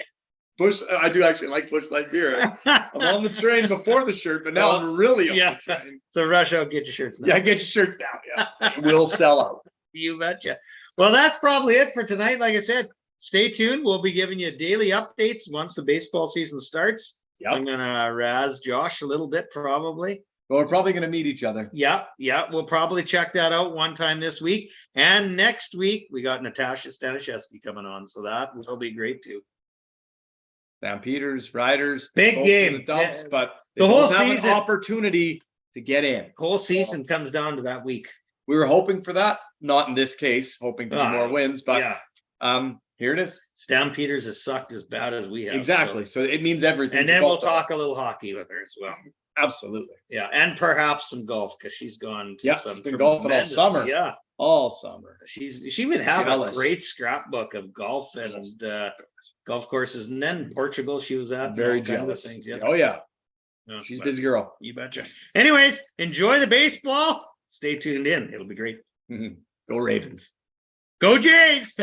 Busch. I do actually like Busch Light beer. I'm on the train before the shirt, but now I'm really on Yeah. the train. So rush out, get your shirts now. Yeah, get your shirts down. Yeah, we'll sell out. You betcha. Well, that's probably it for tonight. Like I said, stay tuned. We'll be giving you daily updates once the baseball season starts. Yep. I'm gonna razz Josh a little bit, probably. Well, we're probably gonna meet each other. Yeah. We'll probably check that out one time this week. And next week, we got Natasha Staniszewski coming on. So that will be great too. Stampeders, Riders, Big both game. in the dumps, Yeah. but The they whole both have season. an opportunity to get in. Whole season comes down to that week. We were hoping for that, not in this case, hoping to be more wins, but yeah. Here it is. Stampeders has sucked as bad as we have. Exactly. So it means everything. And to then we'll both of us. talk a little hockey with her as well. Absolutely. Yeah, and perhaps some golf because she's gone to Yeah, some she's been golfing all tremendous- summer. Yeah, All summer. she would have Jealous. a great scrapbook of golf and golf courses, and then Portugal she was at. and Very all kinds of jealous. things, yeah. Oh yeah. No, She's a but busy girl. You betcha. Anyways, enjoy the baseball. Stay tuned in. It'll be great. Go Ravens. Go Jays.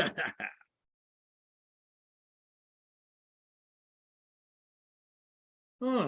Oh,